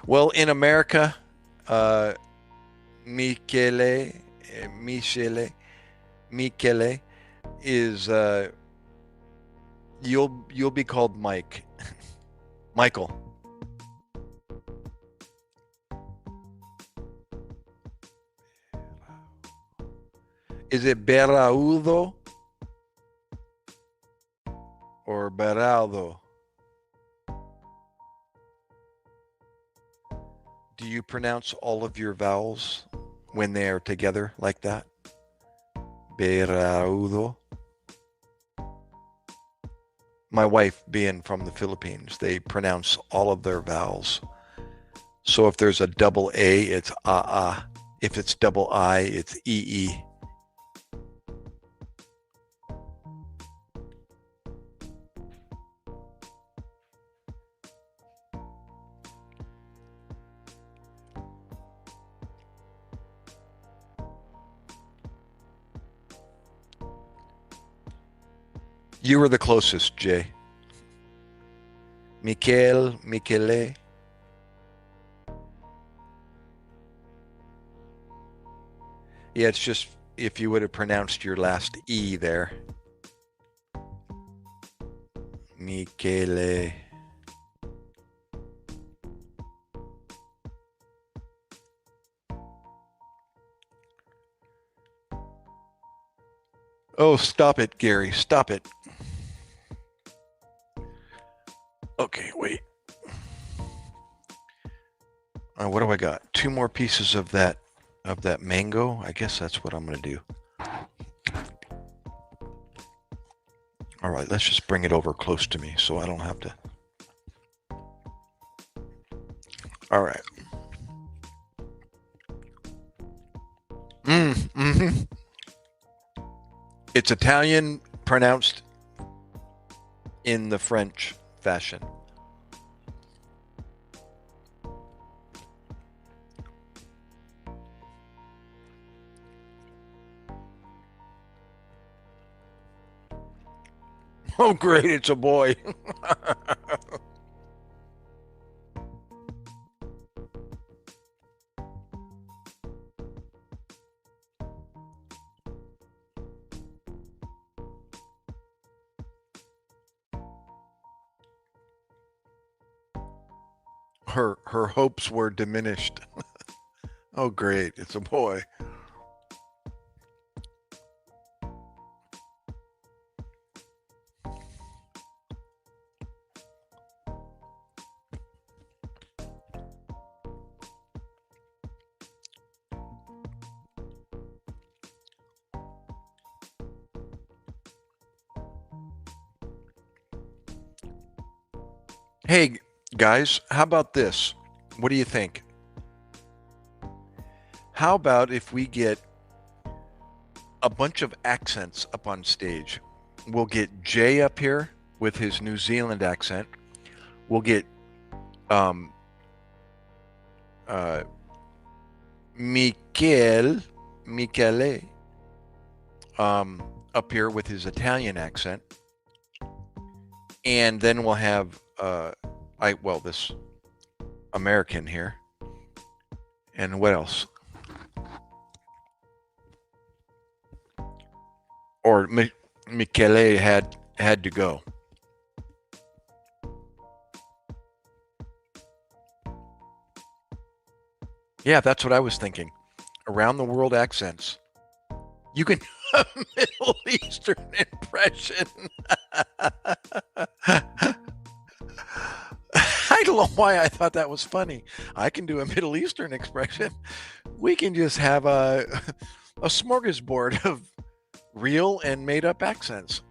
Well, in America, Michele, Michele, Michele is you'll be called Mike, Michael. Is it Beraudo or Beraldo? Do you pronounce all of your vowels when they are together like that? Beraudo. My wife being from the Philippines, they pronounce all of their vowels. So if there's a double A, it's A. If it's double I, it's E. You were the closest, Jay. Michele. Yeah, it's just if you would have pronounced your last E there. Michele. Oh, stop it, Gary. Stop it. Okay, wait. What do I got? 2 more pieces of that mango. I guess that's what I'm going to do. All right, let's just bring it over close to me so I don't have to. All right. Mm-hmm. It's Italian pronounced in the French fashion. Oh, great, it's a boy. Her hopes were diminished. Oh, great, it's a boy. Hey, guys, how about this? What do you think? How about if we get a bunch of accents up on stage? We'll get Jay up here with his New Zealand accent. We'll get Michele up here with his Italian accent. And then we'll have this American here. And what else? Or Michele had had to go. Yeah, that's what I was thinking. Around the world accents. You can do a Middle Eastern impression. I don't know why I thought that was funny. I can do a Middle Eastern expression. We can just have a smorgasbord of real and made up accents.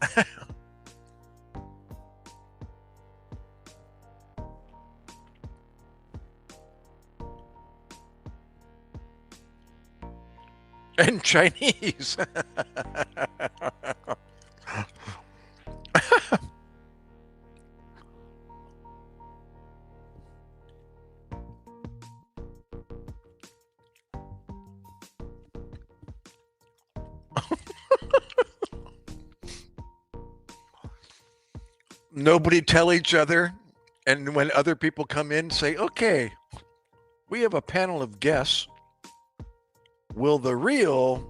And Chinese. Nobody tell each other, and when other people come in, say, okay, we have a panel of guests. Will the real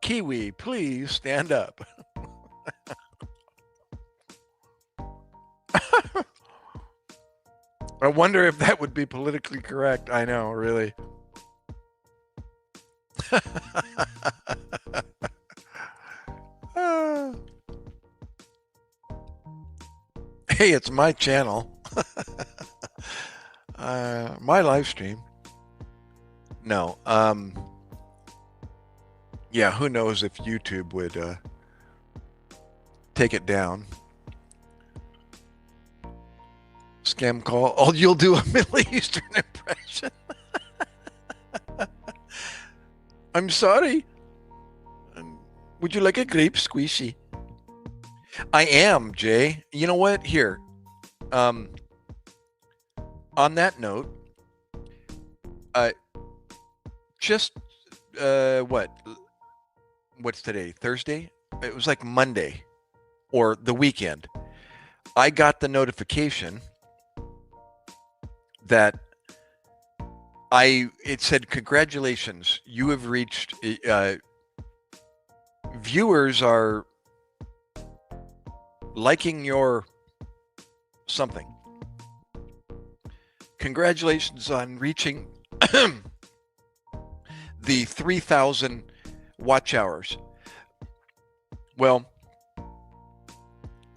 Kiwi please stand up? I wonder if that would be politically correct. I know, really. Hey, it's my channel. My live stream. No. Yeah, who knows if YouTube would take it down. Scam call. Oh, you'll do a Middle Eastern impression. I'm sorry. Would you like a grape squishy? I am, Jay. You know what? Here. On that note, just what's today? Thursday? It was like Monday or the weekend. I got the notification that it said, congratulations, you have reached, viewers are liking your something. Congratulations on reaching the 3,000 watch hours. Well,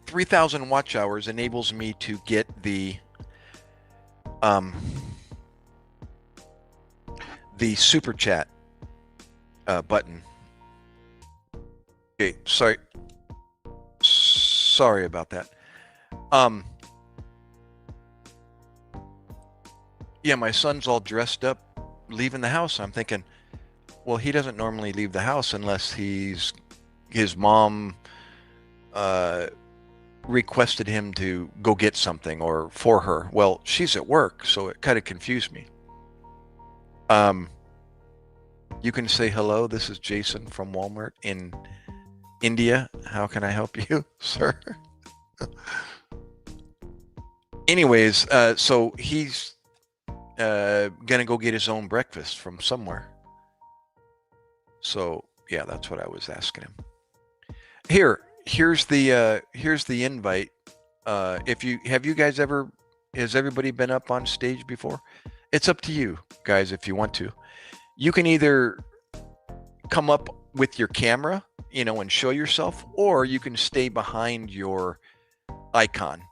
3,000 watch hours enables me to get the super chat button. Okay, sorry about that. Yeah, my son's all dressed up leaving the house. I'm thinking, well, he doesn't normally leave the house unless his mom requested him to go get something or for her. Well, she's at work, so it kind of confused me. You can say hello. This is Jason from Walmart in India. How can I help you, sir? Anyways, so he's gonna go get his own breakfast from somewhere. So yeah, that's what I was asking him. Here's the invite. Has everybody been up on stage before? It's up to you guys if you want to. You can either come up with your camera, and show yourself, or you can stay behind your icon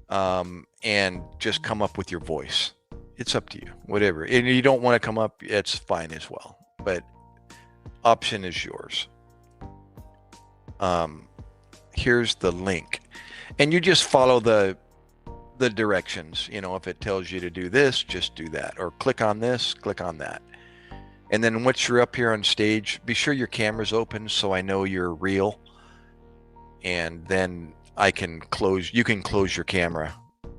and just come up with your voice. It's up to you, whatever. And you don't want to come up, it's fine as well, but option is yours. Here's the link, and you just follow the directions. If it tells you to do this, just do that, or click on this, click on that. And then once you're up here on stage, be sure your camera's open so I know you're real. And then you can close your camera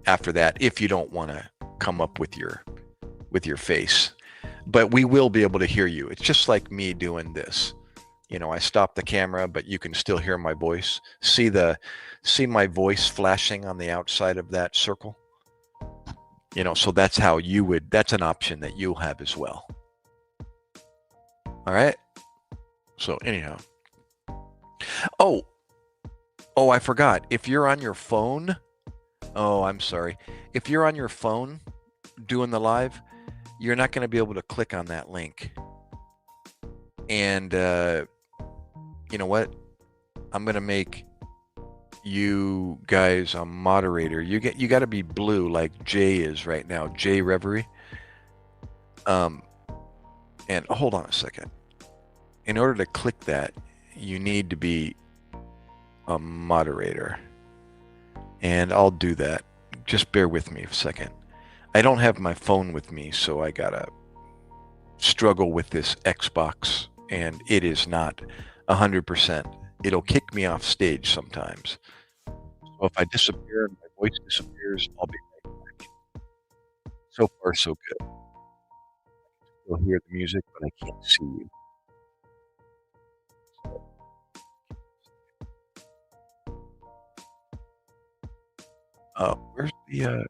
after that if you don't want to come up with your face. But we will be able to hear you. It's just like me doing this. I stop the camera, but you can still hear my voice. See my voice flashing on the outside of that circle? So that's how that's an option that you'll have as well. All right. So anyhow. Oh, Oh, I forgot. If you're on your phone, oh, I'm sorry. If you're on your phone doing the live, you're not going to be able to click on that link. And you know what? I'm going to make you guys a moderator. You got to be blue like Jay is right now, Jay Reverie. And hold on a second. In order to click that, you need to be a moderator. And I'll do that. Just bear with me a second. I don't have my phone with me, so I gotta struggle with this Xbox, and it is not 100%. It'll kick me off stage sometimes. So if I disappear and my voice disappears, I'll be right back. So far, so good. You'll hear the music, but I can't see you. Where's the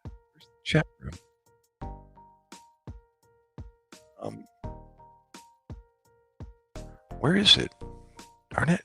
chat room? Where is it? Darn it.